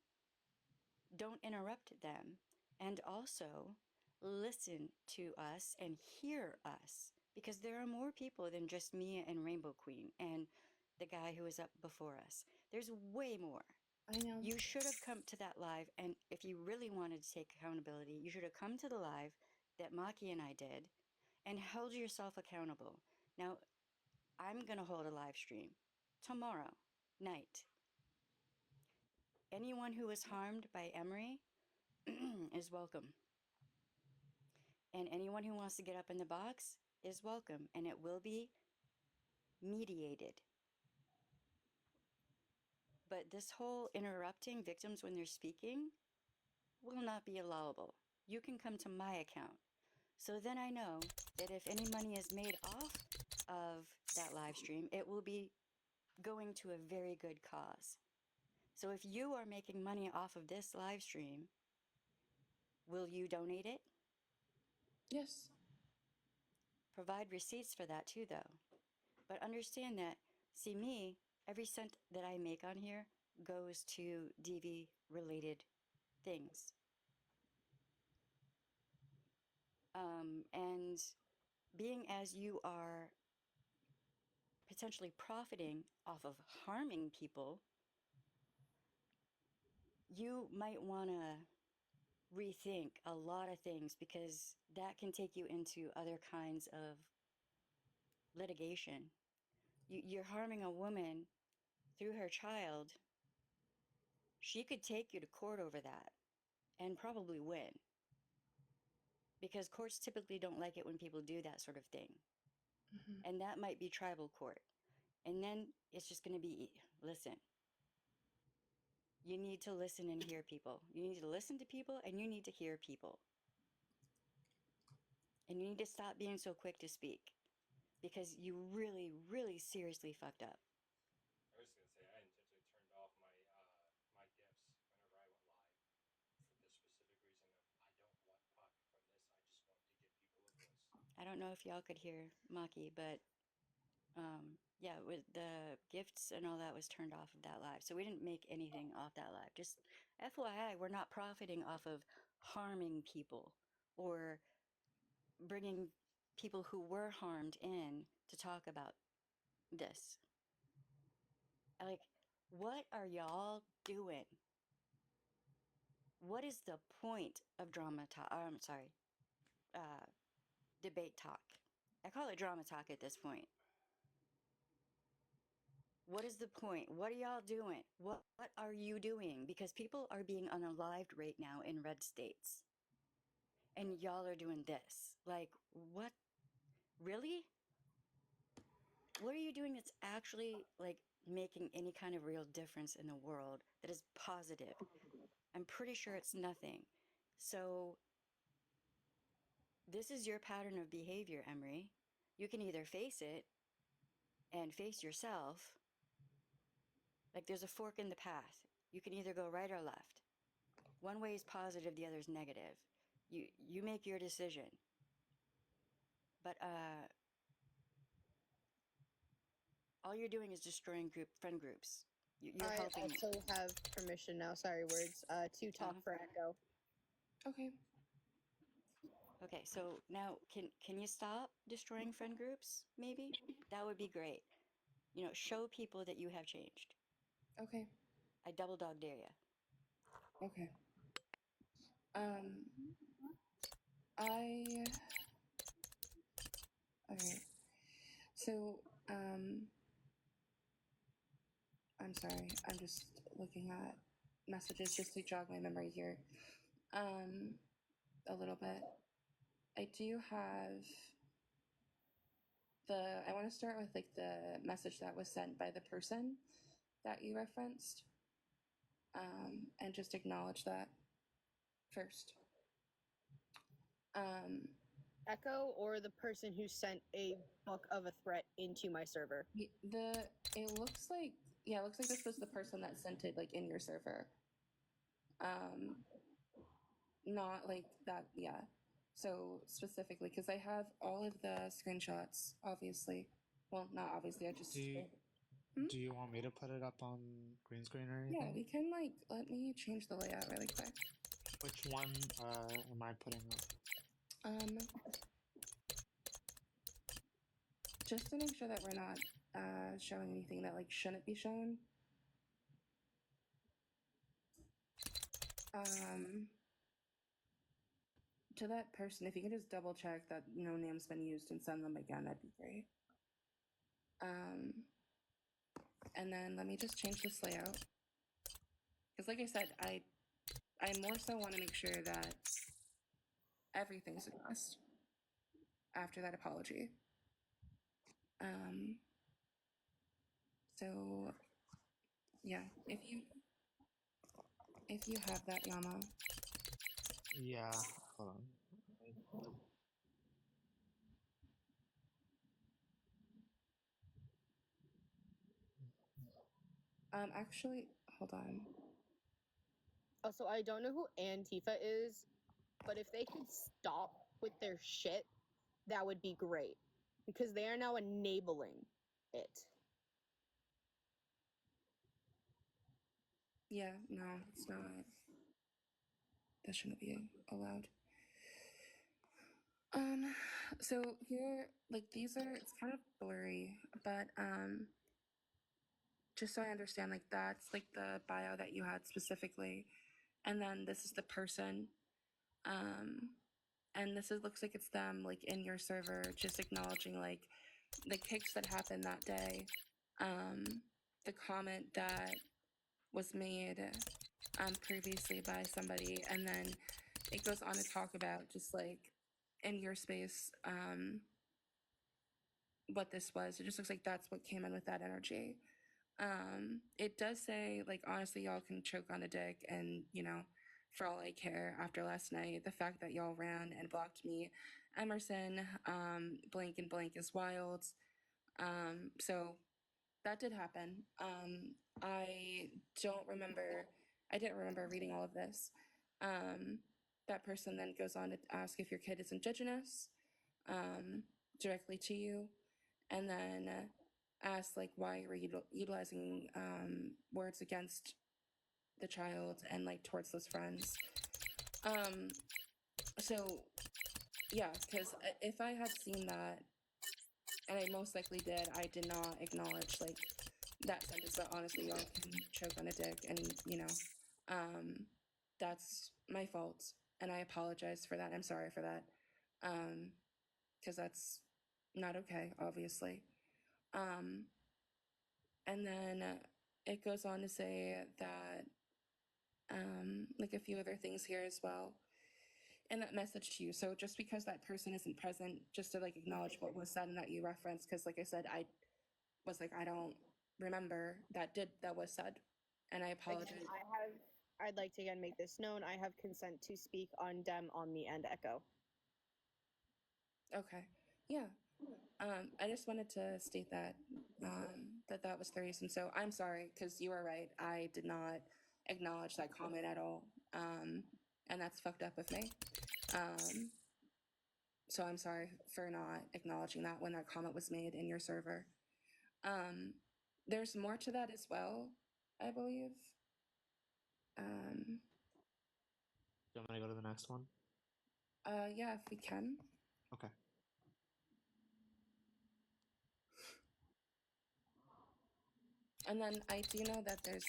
don't interrupt them, and also listen to us and hear us, because there are more people than just Mia and Rainbow Queen and the guy who was up before us. There's way more. I know. You should have come to that live, and if you really wanted to take accountability, you should have come to the live that Maki and I did and held yourself accountable. Now, I'm going to hold a live stream tomorrow night. Anyone who was harmed by Emery is welcome. And anyone who wants to get up in the box is welcome, and it will be mediated. But this whole interrupting victims when they're speaking will not be allowable. You can come to my account. So then I know that if any money is made off of that live stream, it will be going to a very good cause. So if you are making money off of this live stream, will you donate it? Yes. Provide receipts for that too, though. But understand that, see me, every cent that I make on here goes to DV related things. And being as you are potentially profiting off of harming people, you might want to rethink a lot of things, because that can take you into other kinds of litigation. You're harming a woman through her child. She could take you to court over that and probably win, because courts typically don't like it when people do that sort of thing. Mm-hmm. And that might be tribal court. And then it's just going to be, listen, you need to listen and hear people. You need to listen to people and you need to hear people. And you need to stop being so quick to speak, because you really, really seriously fucked up. I was gonna say I intentionally turned off my gifts whenever I went live for the specific reason of I don't want profit from this. I just want to give people a voice. I don't know if y'all could hear Maki, but yeah, with the gifts and all that was turned off of that live. So we didn't make anything off that live. Just FYI, we're not profiting off of harming people or bringing people who were harmed in to talk about this. Like, what are y'all doing? What is the point of drama talk? I'm sorry, debate talk. I call it drama talk at this point. What is the point? What are y'all doing? What are you doing? Because people are being unalived right now in red states. And y'all are doing this. Like, what? Really? What are you doing that's actually like making any kind of real difference in the world that is positive? I'm pretty sure it's nothing. So, this is your pattern of behavior, Emery. You can either face it and face yourself. Like there's a fork in the path. You can either go right or left. One way is positive, the other is negative. You make your decision. But all you're doing is destroying friend groups. You're I helping. also have permission now. Sorry, words. To talk for Echo. Okay. Okay, so now can you stop destroying friend groups? Maybe that would be great. You know, show people that you have changed. Okay. I double dog dare you. Okay. I. Okay. So, I'm sorry. I'm just looking at messages just to jog my memory here. A little bit. I do have I want to start with like the message that was sent by the person that you referenced, and just acknowledge that first. Um, Echo or the person who sent a book of a threat into my server. it looks like, yeah, it looks like this was the person that sent it like in your server. Not like that, yeah. So specifically, because I have all of the screenshots, obviously. Well, not obviously. I just. Do you want me to put it up on green screen or Yeah, anything? we can like. Let me change the layout really quick. Which one am I putting up? Just to make sure that we're not showing anything that like shouldn't be shown. To that person, if you can just double check that no name's been used and send them again, that'd be great. And then let me just change this layout. Because like I said, I more so want to make sure that everything's addressed after that apology. So yeah, if you have that, Yama. Yeah, hold on. Actually, hold on. Also, I don't know who Antifa is, but if they could stop with their shit, that would be great. Because they are now enabling it. Yeah, no, it's not. That shouldn't be allowed. So here, like these are, it's kind of blurry, but just so I understand, like that's like the bio that you had specifically, and then this is the person, and this looks like it's them like in your server, just acknowledging like the kicks that happened that day, the comment that was made previously by somebody, and then it goes on to talk about just like in your space what this was. It just looks like that's what came in with that energy. It does say like honestly, y'all can choke on a dick, and you know, for all I care, after last night, the fact that y'all ran and blocked me, Emerson, blank and blank is wild. So that did happen. I don't remember. I didn't remember reading all of this. That person then goes on to ask if your kid is indigenous, directly to you, and then ask like why you were utilizing words against the child and like towards those friends. So yeah, because if I had seen that, and I most likely did, I did not acknowledge like that sentence that honestly y'all can choke on a dick, and you know, that's my fault, and I apologize for that. I'm sorry for that, because that's not okay, obviously. And then it goes on to say that, like a few other things here as well in that message to you. So just because that person isn't present, just to like acknowledge what was said and that you referenced, because like I said, I was like, I don't remember that was said, and I apologize. Again, I'd like to again make this known. I have consent to speak on Dem, Omni, and Echo. Okay, yeah. I just wanted to state that that was the reason. So I'm sorry, because you are right. I did not acknowledge that comment at all, and that's fucked up of me. So I'm sorry for not acknowledging that when that comment was made in your server. There's more to that as well, I believe. Do you want me to go to the next one? Yeah, if we can. Okay. And then I do know that there's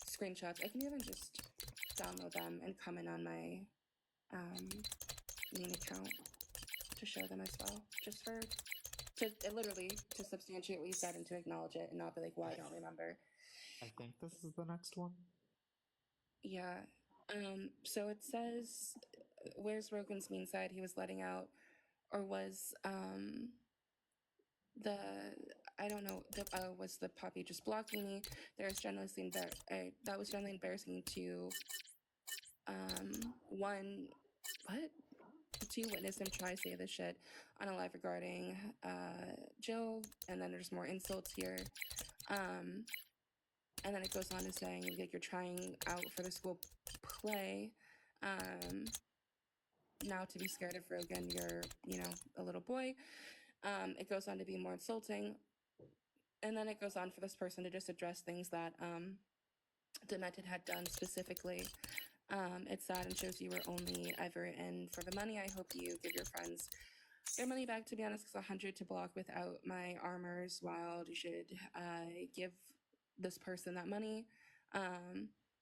screenshots. I can even just download them and comment on my main account to show them as well, just for literally to substantiate what you said and to acknowledge it and not be like, well, I don't remember. I think this is the next one. Yeah. So it says, where's Rogan's mean side? He was letting out, or was the I don't know, was the puppy just blocking me? There's generally that was generally embarrassing to one what to witness him try to say this shit on a live regarding Jill, and then there's more insults here. And then it goes on to saying like you're trying out for the school play. Now to be scared of Rogan, you're, a little boy. It goes on to be more insulting. And then it goes on for this person to just address things that Demented had done specifically. It's sad and shows you were only ever in for the money. I hope you give your friends their money back, to be honest, because 100 to block without my armor's wild. You should give this person that money.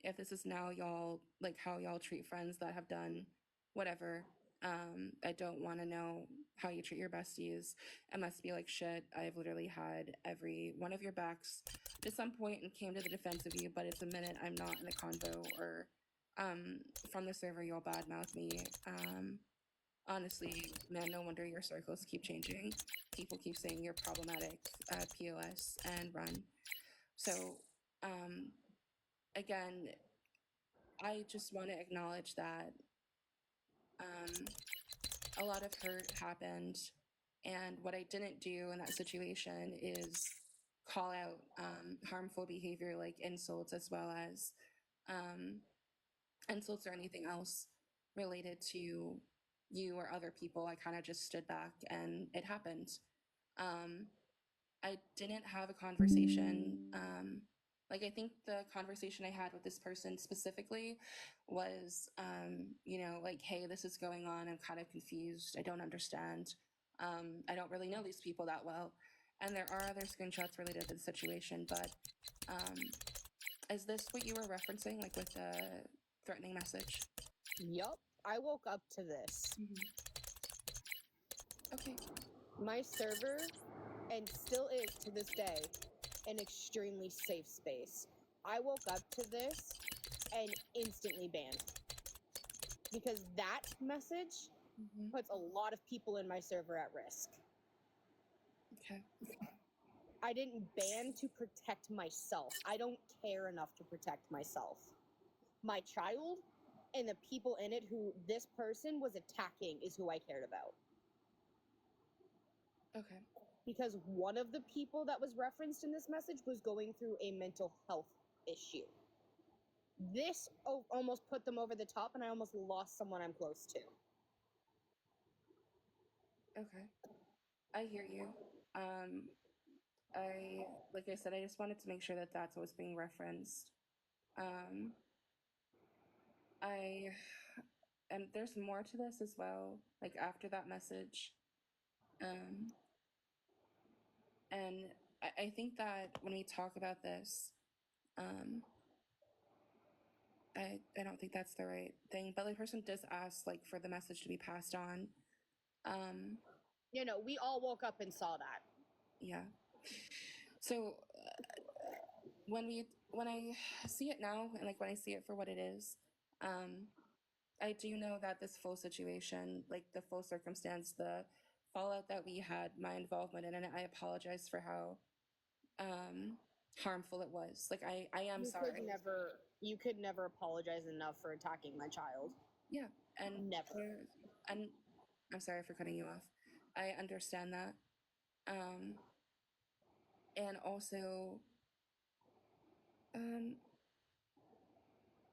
If this is now y'all, like how y'all treat friends that have done whatever, I don't want to know how you treat your besties. It must be like shit. I've literally had every one of your backs to some point and came to the defense of you, but it's a minute I'm not in a convo or from the server, you'll badmouth me. Honestly, man, no wonder your circles keep changing. People keep saying you're problematic, POS, and run. So, again, I just want to acknowledge that a lot of hurt happened. And what I didn't do in that situation is call out harmful behavior like insults, as well as insults or anything else related to you or other people. I kind of just stood back and it happened. I didn't have a conversation. Like, I think the conversation I had with this person specifically was, like, hey, this is going on. I'm kind of confused. I don't understand. I don't really know these people that well. And there are other screenshots related to the situation, but is this what you were referencing, like with the threatening message? Yup. I woke up to this. Okay. My server, and still is to this day, an extremely safe space. I woke up to this and instantly banned. Because that message puts a lot of people in my server at risk. Okay. I didn't ban to protect myself. I don't care enough to protect myself. My child and the people in it who this person was attacking is who I cared about. Okay. Because one of the people that was referenced in this message was going through a mental health issue. This almost put them over the top, and I almost lost someone I'm close to. Okay. I hear you. Like I said, I just wanted to make sure that that's what was being referenced. And there's more to this as well, like after that message. And I think that when we talk about this, I don't think that's the right thing, but the person does ask like for the message to be passed on. We all woke up and saw that. Yeah. So when I see it now, and like when I see it for what it is, I do know that this full situation, like the full circumstance, the fallout that we had, my involvement in it, I apologize for how harmful it was. Like I am sorry. You could never apologize enough for attacking my child. Yeah, and Never. and I'm sorry for cutting you off. I understand that. And also, um,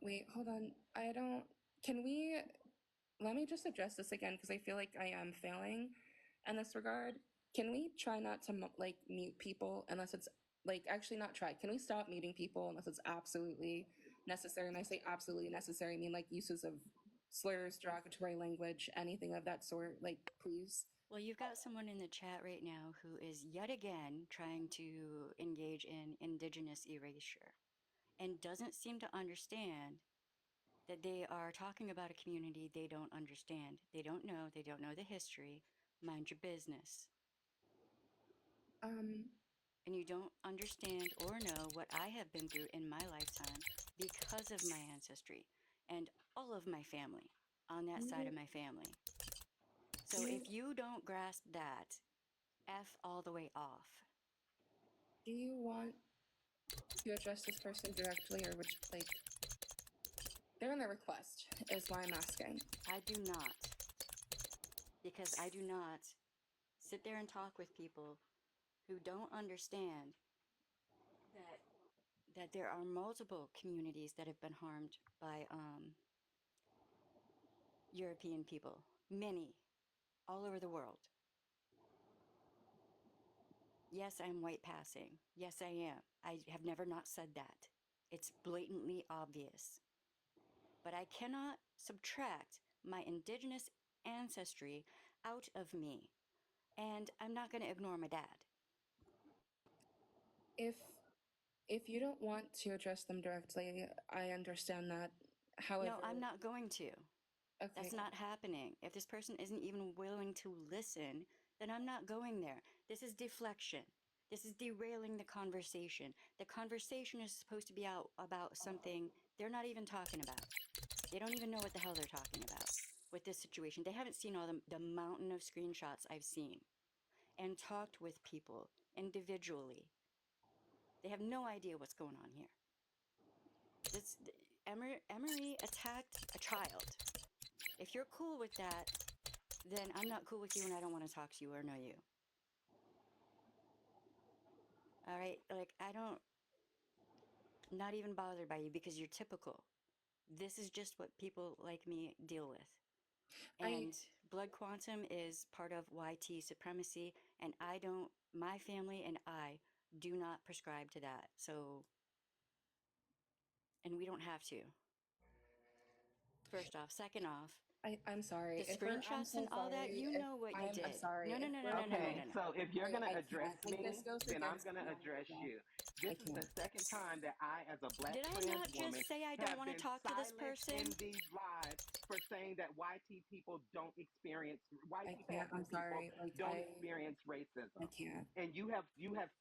wait, hold on. I don't. Can we? Let me just address this again because I feel like I am failing in this regard. Can we try not to like mute people unless it's like actually not try? Can we stop muting people unless it's absolutely necessary? And I say absolutely necessary, I mean like uses of slurs, derogatory language, anything of that sort. Like, please. Well, you've got someone in the chat right now who is yet again trying to engage in indigenous erasure and doesn't seem to understand that they are talking about a community they don't understand. They don't know the history. Mind your business. And you don't understand or know what I have been through in my lifetime because of my ancestry and all of my family on that side of my family. So if you don't grasp that, F all the way off. Do you want to address this person directly, or which like they're in the request is why I'm asking. I do not, because I do not sit there and talk with people who don't understand that there are multiple communities that have been harmed by European people, many, all over the world. Yes, I'm white passing. Yes, I am. I have never not said that. It's blatantly obvious. But I cannot subtract my indigenous ancestry out of me. And I'm not going to ignore my dad. If you don't want to address them directly, I understand that. However, No, I'm not going to. Okay. That's not happening. If this person isn't even willing to listen, then I'm not going there. This is deflection. This is derailing the conversation. The conversation is supposed to be out about something they're not even talking about. They don't even know what the hell they're talking about with this situation. They haven't seen all the mountain of screenshots I've seen and talked with people individually. They have no idea what's going on here. Emery attacked a child. If you're cool with that, then I'm not cool with you and I don't want to talk to you or know you. All right? Like, not even bothered by you because you're typical. This is just what people like me deal with. And blood quantum is part of YT supremacy, and my family and I do not prescribe to that. So, and we don't have to. First off. Second off, I'm sorry. the screenshots and all that, you know what you did. I'm sorry. No. Okay, so if you're going to address me, then I'm going to me. address you. This is the second time that I, as a black Did I trans not woman, just say I don't have want to been talk to this silenced person? in these lives for saying that YT people don't experience, YT passing people don't experience racism. I can't. And you have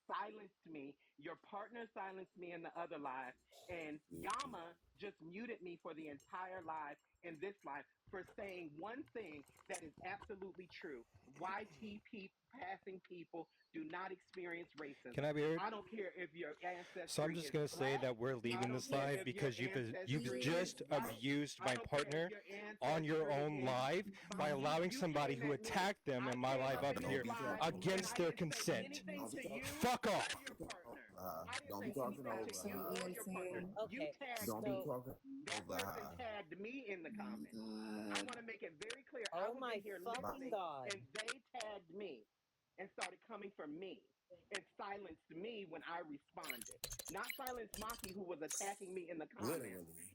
silenced me. Your partner silenced me in the other live, and Yama just muted me for the entire live in this live for saying one thing that is absolutely true. YT passing people do not experience racism. Can I be heard? I don't care if your ancestry So I'm just gonna say that we're leaving this live because you've just abused my partner on your own live by allowing somebody who attacked them in my live up here against their consent. Fuck off. Don't be talking over Absolutely insane. Okay. Don't be talking that over person tagged me in the comments. I want to make it very clear. I Oh was my in here fucking listening, God. and they tagged me and started coming for me and silenced me when I responded. Not silence Maki, who was attacking me in the comments.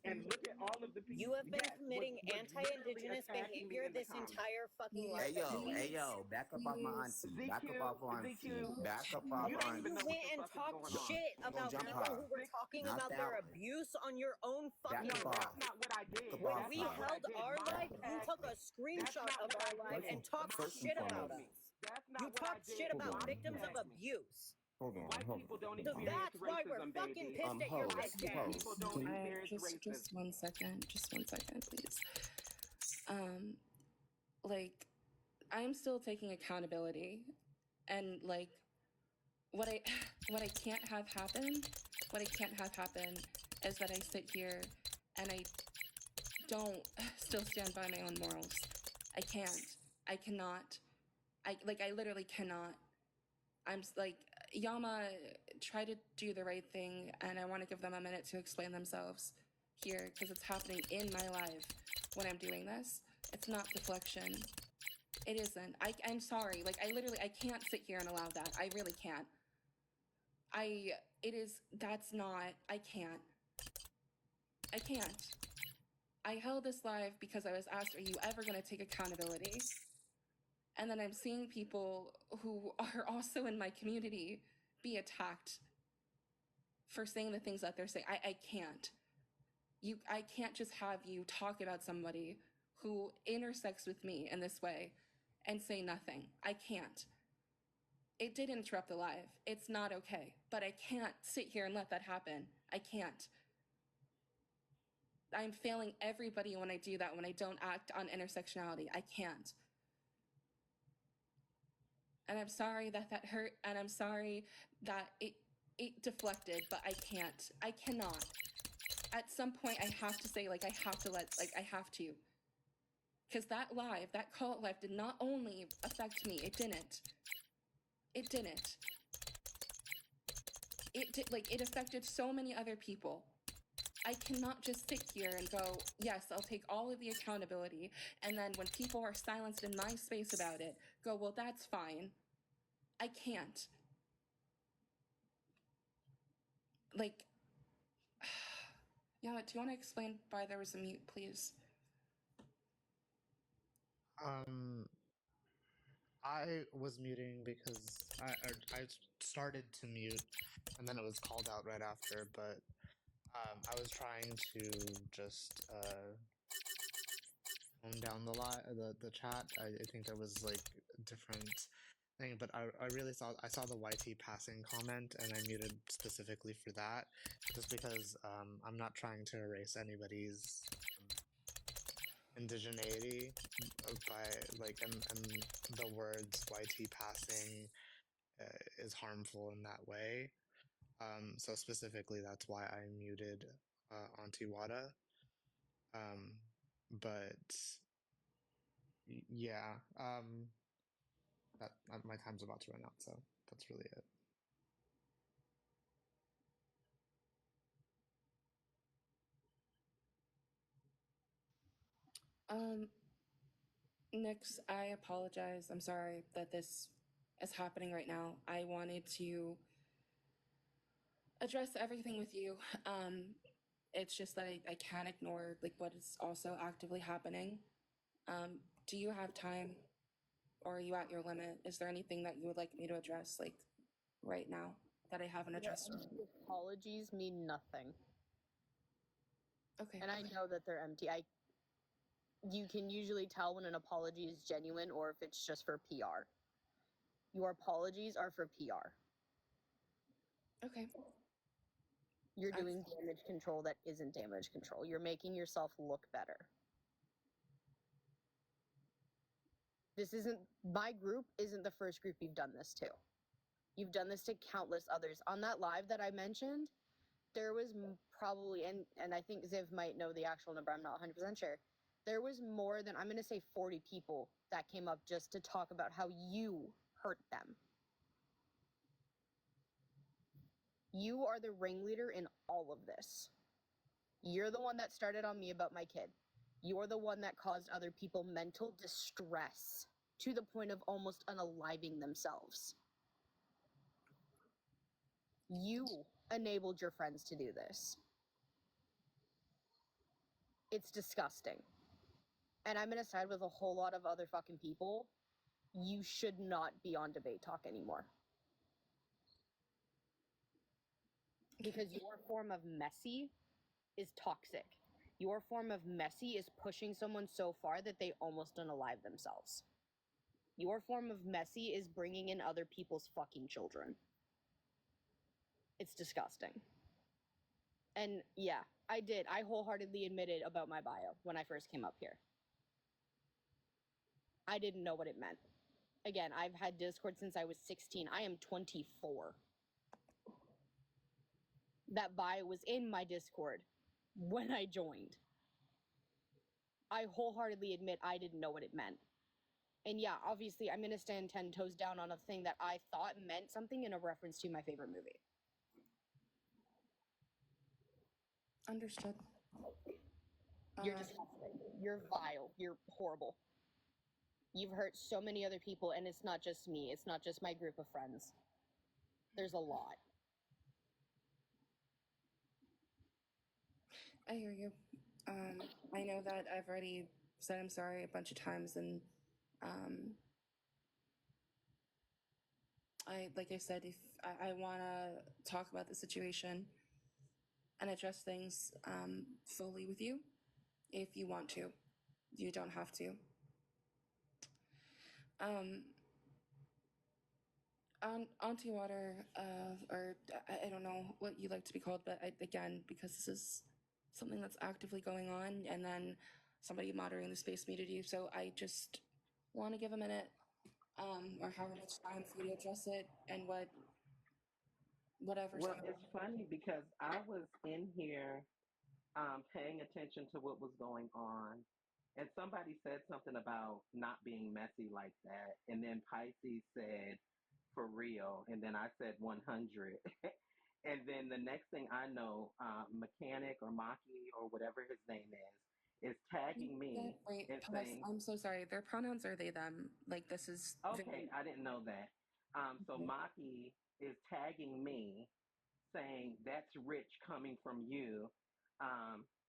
And look at all of the people. You have been committing anti-indigenous behavior this entire fucking life. Hey yo, back up off my auntie. Back up off our auntie. Back up off You our don't You even know went what the and fuck is talked going on. shit about jump people high. who were talking Not about that their way. abuse on your own fucking Back up life. That's not what I did. Back up When off we my- held our live, you took a That's screenshot not of what our I live did. and talked First and shit about us. us. That's not You what I talked did. shit about Hold on. victims of Tagged me. abuse. Hold on, hold on. So that's why we're fucking pissed at your bitch ass. Just 1 second. Just 1 second, please. Like, I'm still taking accountability, and like, what I can't have happen, is that I sit here and I don't still stand by my own morals. I can't. I cannot. I literally cannot. I'm like, Yama tried to do the right thing, and I want to give them a minute to explain themselves here, because it's happening in my life when I'm doing this. It's not deflection. It isn't. I'm sorry. Like, I can't sit here and allow that. I really can't. That's not, I can't. I held this live because I was asked, are you ever going to take accountability? And then I'm seeing people who are also in my community be attacked for saying the things that they're saying. I can't. I can't just have you talk about somebody who intersects with me in this way and say nothing. I can't. It did interrupt the live. It's not okay. But I can't sit here and let that happen. I can't. I'm failing everybody when I do that, when I don't act on intersectionality. I can't. And I'm sorry that hurt, and I'm sorry that it deflected, but I can't. I cannot. At some point, I have to say, I have to. Because that call live did not only affect me, it didn't. It affected so many other people. I cannot just sit here and go, yes, I'll take all of the accountability, and then when people are silenced in my space about it, go, well, that's fine. I can't. Yeah, do you want to explain why there was a mute, please? I was muting because I started to mute, and then it was called out right after, but I was trying to just tone down the chat. I think there was different thing, but I really saw the YT passing comment, and I muted specifically for that, just because I'm not trying to erase anybody's indigeneity by and the words YT passing is harmful in that way. So specifically, that's why I muted Auntie Wada. But yeah, that my time's about to run out, so that's really it. Nyx, I apologize. I'm sorry that this is happening right now. I wanted to address everything with you. It's just that I can't ignore what is also actively happening. Do you have time, or are you at your limit? Is there anything that you would like me to address right now that I haven't addressed? Apologies mean nothing. Okay. And I know that they're empty. You can usually tell when an apology is genuine or if it's just for PR. Your apologies are for PR. Okay. You're doing damage control that isn't damage control. You're making yourself look better. My group isn't the first group you've done this to. You've done this to countless others. On that live that I mentioned, there was probably, and I think Ziv might know the actual number, I'm not 100% sure. There was more than, I'm going to say 40 people that came up just to talk about how you hurt them. You are the ringleader in all of this. You're the one that started on me about my kid. You're the one that caused other people mental distress to the point of almost unaliving themselves. You enabled your friends to do this. It's disgusting. And I'm going to side with a whole lot of other fucking people. You should not be on Debate Talk anymore. Because your form of messy is toxic. Your form of messy is pushing someone so far that they almost unalive themselves. Your form of messy is bringing in other people's fucking children. It's disgusting. And yeah, I did. I wholeheartedly admitted about my bio when I first came up here. I didn't know what it meant. Again, I've had Discord since I was 16. I am 24. That bio was in my Discord when I joined. I wholeheartedly admit I didn't know what it meant. And yeah, obviously, I'm going to stand 10 toes down on a thing that I thought meant something in a reference to my favorite movie. Understood. You're disgusting. You're vile. You're horrible. You've hurt so many other people, and it's not just me. It's not just my group of friends. There's a lot. I hear you. I know that I've already said I'm sorry a bunch of times, and like I said, if I want to talk about the situation and address things fully with you, if you want to, you don't have to. Auntie Water, or I don't know what you like to be called, but again, because this is something that's actively going on, and then somebody moderating the space muted you, so I just want to give a minute, or however much time for you to address it, and whatever. Well, it's funny because I was in here paying attention to what was going on, and somebody said something about not being messy like that, and then Pisces said, "For real," and then I said 100. And then the next thing I know, Mechanic or Maki or whatever his name is tagging me Wait, and pause. saying, I'm so sorry. Their pronouns are they, them. Like, this is okay, I didn't know that. So Maki is tagging me saying, "That's rich coming from you,"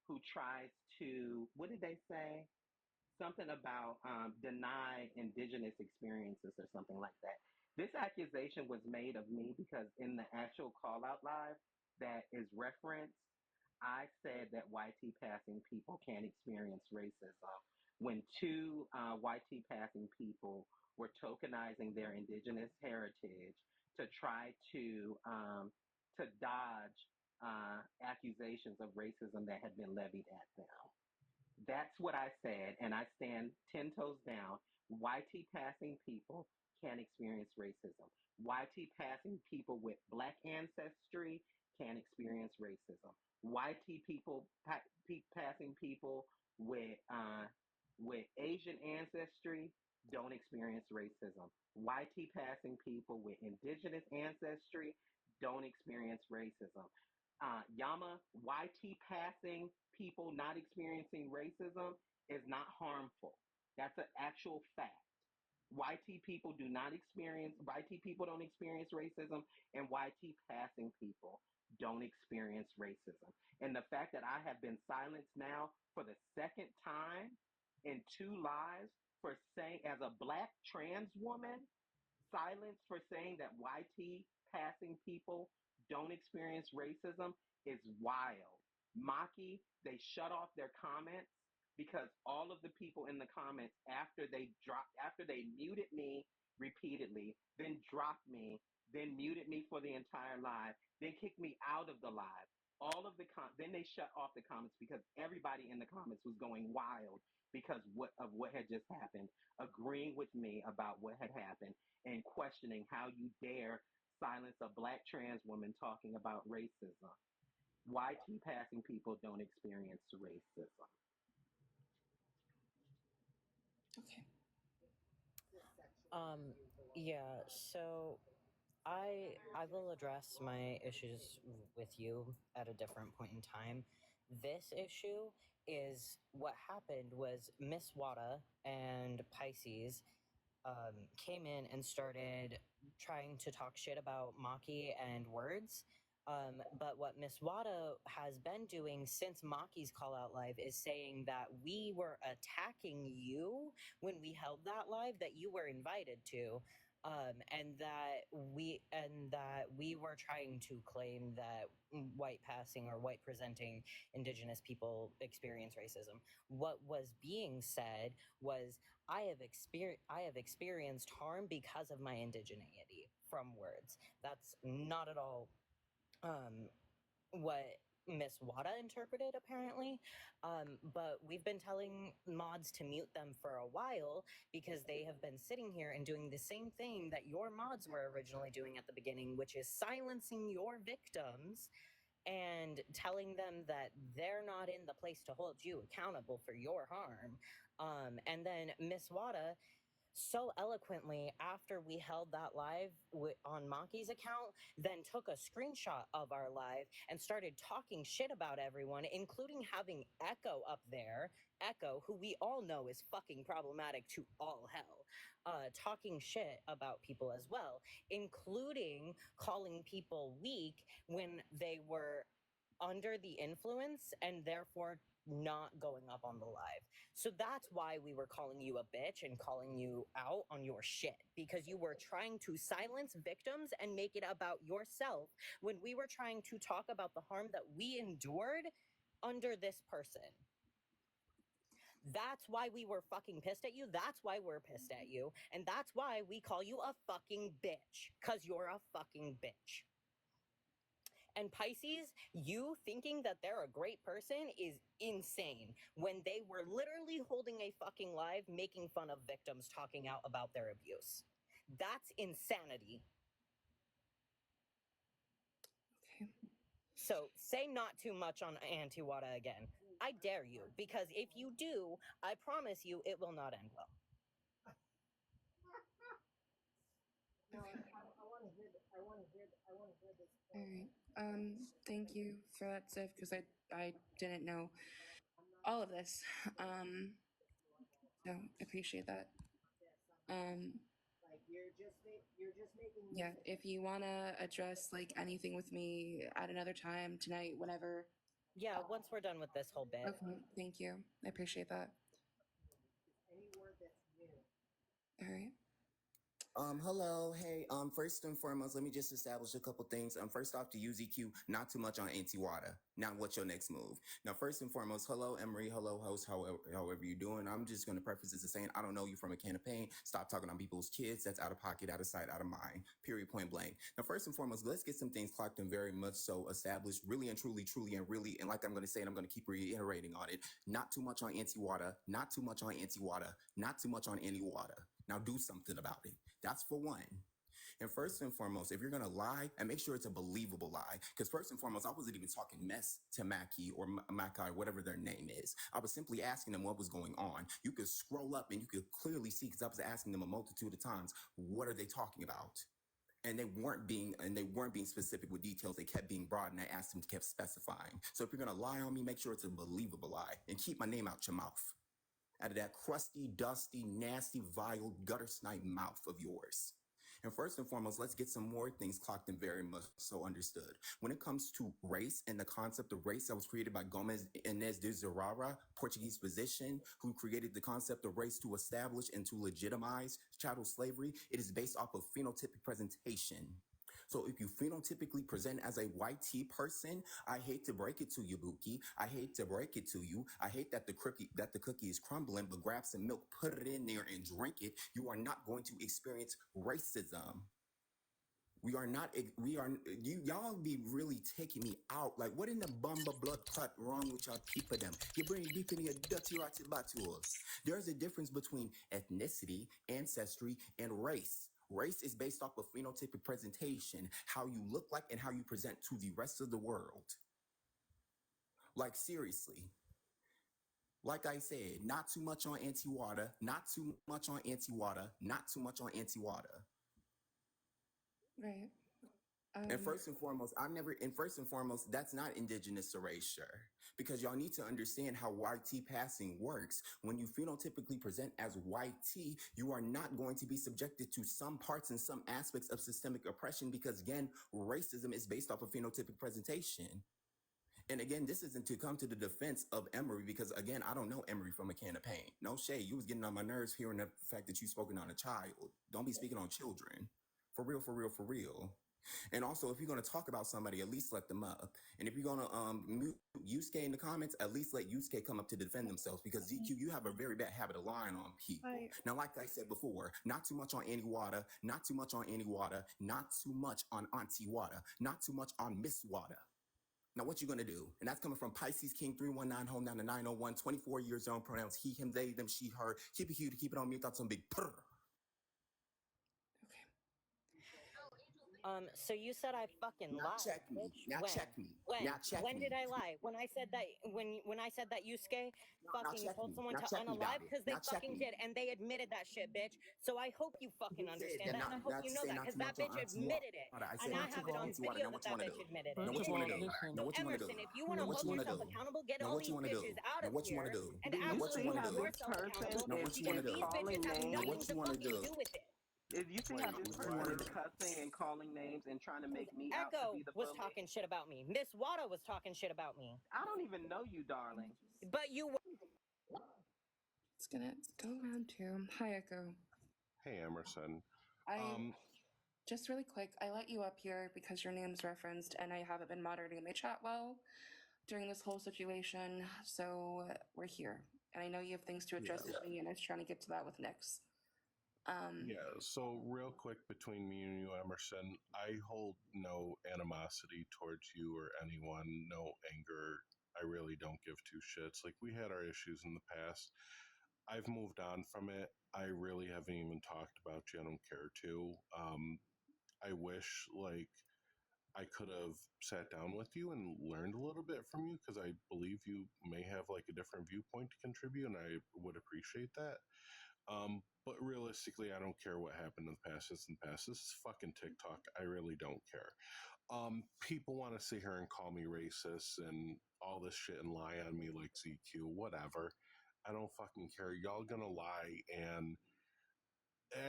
who tries to, what did they say? Something about deny indigenous experiences or something like that. This accusation was made of me because in the actual call out live that is referenced, I said that YT passing people can't experience racism when two YT passing people were tokenizing their indigenous heritage to try to dodge accusations of racism that had been levied at them. That's what I said, and I stand 10 toes down. YT passing people can't experience racism. YT passing people with black ancestry can't experience racism. YT passing people with Asian ancestry don't experience racism. YT passing people with indigenous ancestry don't experience racism. Yama, YT passing people not experiencing racism is not harmful. That's an actual fact. YT people don't experience racism, and YT passing people don't experience racism. And the fact that I have been silenced now for the second time in 2 lives for saying, as a black trans woman, silence for saying that YT passing people don't experience racism is wild. Maki, they shut off their comments because all of the people in the comments after they muted me repeatedly, then dropped me, then muted me for the entire live, then kicked me out of the live. Then they shut off the comments because everybody in the comments was going wild because of what had just happened, agreeing with me about what had happened and questioning how you dare silence a black trans woman talking about racism. YT passing people don't experience racism. okay. Yeah, so I will address my issues with you at a different point in time. This issue is what happened was Miss Wada and Pisces came in and started trying to talk shit about Maki and words. But what Miss Wada has been doing since Maki's call out live is saying that we were attacking you when we held that live that you were invited to. And that we were trying to claim that white passing or white presenting indigenous people experience racism. What was being said was I have experienced harm because of my indigeneity from words. That's not at all what Miss Wada interpreted, apparently. But we've been telling mods to mute them for a while because they have been sitting here and doing the same thing that your mods were originally doing at the beginning, which is silencing your victims and telling them that they're not in the place to hold you accountable for your harm. And then Miss Wada so eloquently, after we held that live on Maki's account, then took a screenshot of our live and started talking shit about everyone, including having Echo up there. Echo, who we all know is fucking problematic to all hell, talking shit about people as well, including calling people weak when they were under the influence and therefore not going up on the live. So that's why we were calling you a bitch and calling you out on your shit, because you were trying to silence victims and make it about yourself when we were trying to talk about the harm that we endured under this person. That's why we were fucking pissed at you. That's why we're pissed at you. And that's why we call you a fucking bitch, because you're a fucking bitch. And Pisces, you thinking that they're a great person is insane when they were literally holding a fucking live making fun of victims talking out about their abuse. That's insanity. Okay. So say not too much on Auntie Wada again. I dare you, because if you do, I promise you it will not end well. All right. Thank you for that, Sif, because I didn't know all of this. So I appreciate that. Yeah, if you want to address like anything with me at another time, tonight, whenever. Yeah, once we're done with this whole bit. Okay, thank you. I appreciate that. All right. Hello, hey, first and foremost, let me just establish a couple things. First off, to use EQ, not too much on Auntie Wada. Now, what's your next move? Now, first and foremost, hello, Emery, hello, host, however you're doing. I'm just going to preface this as saying, I don't know you from a can of paint. Stop talking on people's kids. That's out of pocket, out of sight, out of mind, period, point blank. Now, first and foremost, let's get some things clocked and very much so established, really and truly, and really, and like I'm going to say, and I'm going to keep reiterating on it, not too much on Auntie Wada, not too much on Auntie Wada, not too much on Auntie Wada. Now, do something about it. That's for one. And first and foremost, if you're going to lie, and make sure it's a believable lie, because first and foremost, I wasn't even talking mess to Mackie or Makai, whatever their name is. I was simply asking them what was going on. You could scroll up and you could clearly see, because I was asking them a multitude of times, what are they talking about? And they weren't being specific with details. They kept being broad, and I asked them to keep specifying. So if you're going to lie on me, make sure it's a believable lie, and keep my name out your mouth. Out of that crusty, dusty, nasty, vile, gutter snipe mouth of yours. And first and foremost, let's get some more things clocked and very much so understood. When it comes to race and the concept of race that was created by Gomes Inês de Zurara, Portuguese physician, who created the concept of race to establish and to legitimize chattel slavery, it is based off of phenotypic presentation. So if you phenotypically present as a white tea person, I hate to break it to you, Buki. I hate to break it to you. I hate that the cookie is crumbling, but grab some milk, put it in there, and drink it. You are not going to experience racism. Y'all be really taking me out. Like, what in the bumba blood clot wrong with y'all people them? You bring deep in your dirty ratty battles. There's a difference between ethnicity, ancestry, and race. Race is based off of phenotypic presentation, how you look like and how you present to the rest of the world. Like, seriously. Like I said, not too much on Auntie Wada, not too much on Auntie Wada, not too much on Auntie Wada. Right. And first and foremost, that's not indigenous erasure, because y'all need to understand how white tea passing works. When you phenotypically present as white tea, you are not going to be subjected to some parts and some aspects of systemic oppression, because again, racism is based off of phenotypic presentation. And again, this isn't to come to the defense of Emery, because again, I don't know Emery from a can of paint. No shade. You was getting on my nerves hearing the fact that you spoken on a child. Don't be speaking on children. For real, for real, for real. And also, if you're going to talk about somebody, at least let them up. And if you're going to mute Yusuke in the comments, at least let Yusuke come up to defend themselves, because ZQ, you have a very bad habit of lying on people. Now, like I said before, not too much on Annie Wada, not too much on Annie Wada, not too much on Auntie Wada, not too much on Miss Wada. Now, what you going to do? And that's coming from Pisces King 319 home down to 901, 24 years old, pronouns he, him, they, them, she, her. Keep it cute, keep it on mute, that's some big purr. So you said I fucking Now lied, check me. bitch. Now When? check me. When? Now check When me. did I lie? When I said that Yusuke Now fucking check told me. someone Now to check me, unalive? Dottie. Because they Now check fucking me. did, and they admitted that shit, bitch. So I hope you fucking understand that, and I hope you know that, because that bitch admitted it, and I have it on video that that bitch admitted it. Now what you want to do? Now So what you want to do? Emerson, if you want Now to what hold you want to yourself do? accountable, get Now all what you these want to do? bitches out Now of what you want to here do? and Do Now you what you actually see want to how hold do? this yourself person accountable? Now is what you want Because to do? these bitches calling have Now names? nothing what to you want to fucking do? do with it. You see how this person What? is cussing and calling names and trying to make me out to Echo be the was bully? talking shit about me. Miss Wada was talking shit about me. I don't even know you, darling. But you It's gonna go around to Hi Echo. Hey, Emerson. I just really quick, I let you up here because your name's referenced, and I haven't been moderating my chat well during this whole situation, so we're here. And I know you have things to address with me, and I was trying to get to that with Nyx. Yeah, so real quick between me and you, Emerson, I hold no animosity towards you or anyone, no anger. I really don't give two shits. Like, we had our issues in the past. I've moved on from it. I really haven't even talked about you. I don't care to. I wish, like, I could have sat down with you and learned a little bit from you, because I believe you may have like a different viewpoint to contribute, and I would appreciate that. But realistically, I don't care what happened in the past. It's in the past. This is fucking TikTok. I really don't care. People want to sit here and call me racist and all this shit and lie on me like ZQ, whatever. I don't fucking care. Y'all gonna lie, and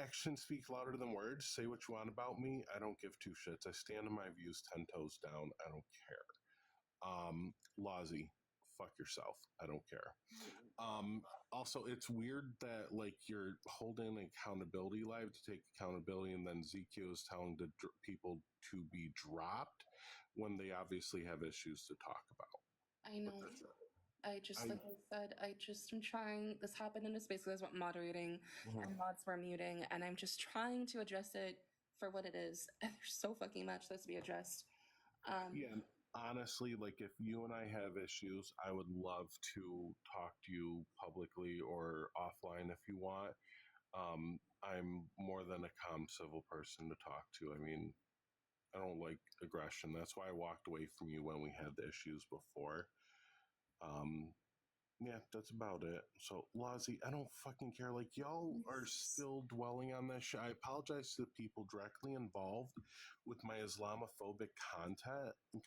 actions speak louder than words. Say what you want about me. I don't give two shits. I stand on my views 10 toes down. I don't care. Lozzie, fuck yourself. I don't care. Also, it's weird that like you're holding accountability live to take accountability, and then ZQ is telling the people to be dropped when they obviously have issues to talk about. I know. I just, like I said, I just am trying. This happened in a space where I was moderating, and mods were muting, and I'm just trying to address it for what it is. And there's so fucking much that's to be addressed. Yeah, and honestly, like if you and I have issues, I would love to talk to you publicly or offline if you want. I'm more than a calm, civil person to talk to. I mean, I don't like aggression. That's why I walked away from you when we had the issues before. Yeah, that's about it. So, Lozzie, I don't fucking care. Like, y'all are still dwelling on that shit. I apologize to the people directly involved with my Islamophobic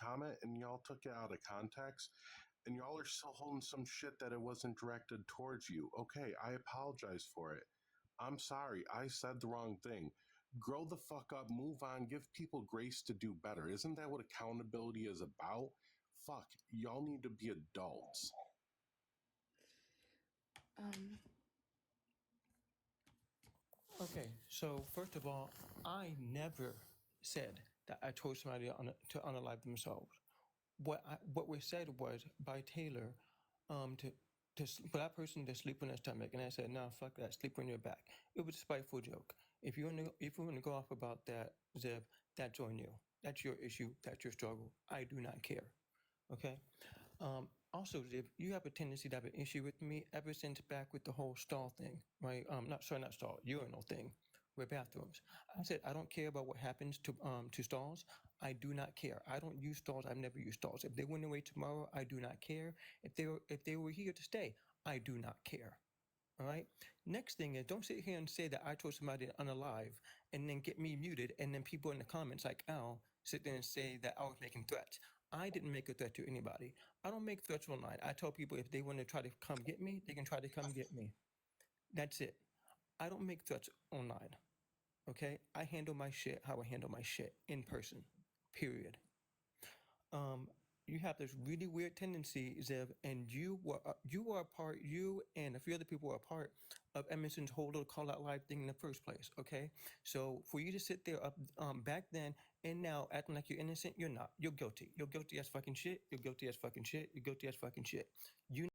comment, and y'all took it out of context, and y'all are still holding some shit that it wasn't directed towards you. Okay, I apologize for it. I'm sorry. I said the wrong thing. Grow the fuck up, move on, give people grace to do better. Isn't that what accountability is about? Fuck, y'all need to be adults. Okay, so first of all, I never said that I told somebody to unalive themselves. What was said was by Taylor, for that person to sleep on their stomach, and I said, "No, fuck that, sleep on your back." It was a spiteful joke. If you want to go off about that, Zev, that's on you. That's your issue. That's your struggle. I do not care. Okay. Also, Ziv, you have a tendency to have an issue with me ever since back with the whole stall thing, right? Not stall, urinal thing, with bathrooms. I said I don't care about what happens to stalls. I do not care. I don't use stalls. I've never used stalls. If they went away tomorrow, I do not care. If they were here to stay, I do not care. All right. Next thing is, don't sit here and say that I told somebody to unalive and then get me muted, and then people in the comments like Al sit there and say that I was making threats. I didn't make a threat to anybody. I don't make threats online. I tell people if they want to try to come get me, they can try to come get me. That's it. I don't make threats online. Okay? I handle my shit how I handle my shit in person. Period. You have this really weird tendency, Zev, and you and a few other people were a part of Emerson's whole little call out live thing in the first place. Okay, so for you to sit there up back then and now acting like you're innocent, you're not. You're guilty. You're guilty as fucking shit. You're guilty as fucking shit. You're guilty as fucking shit. You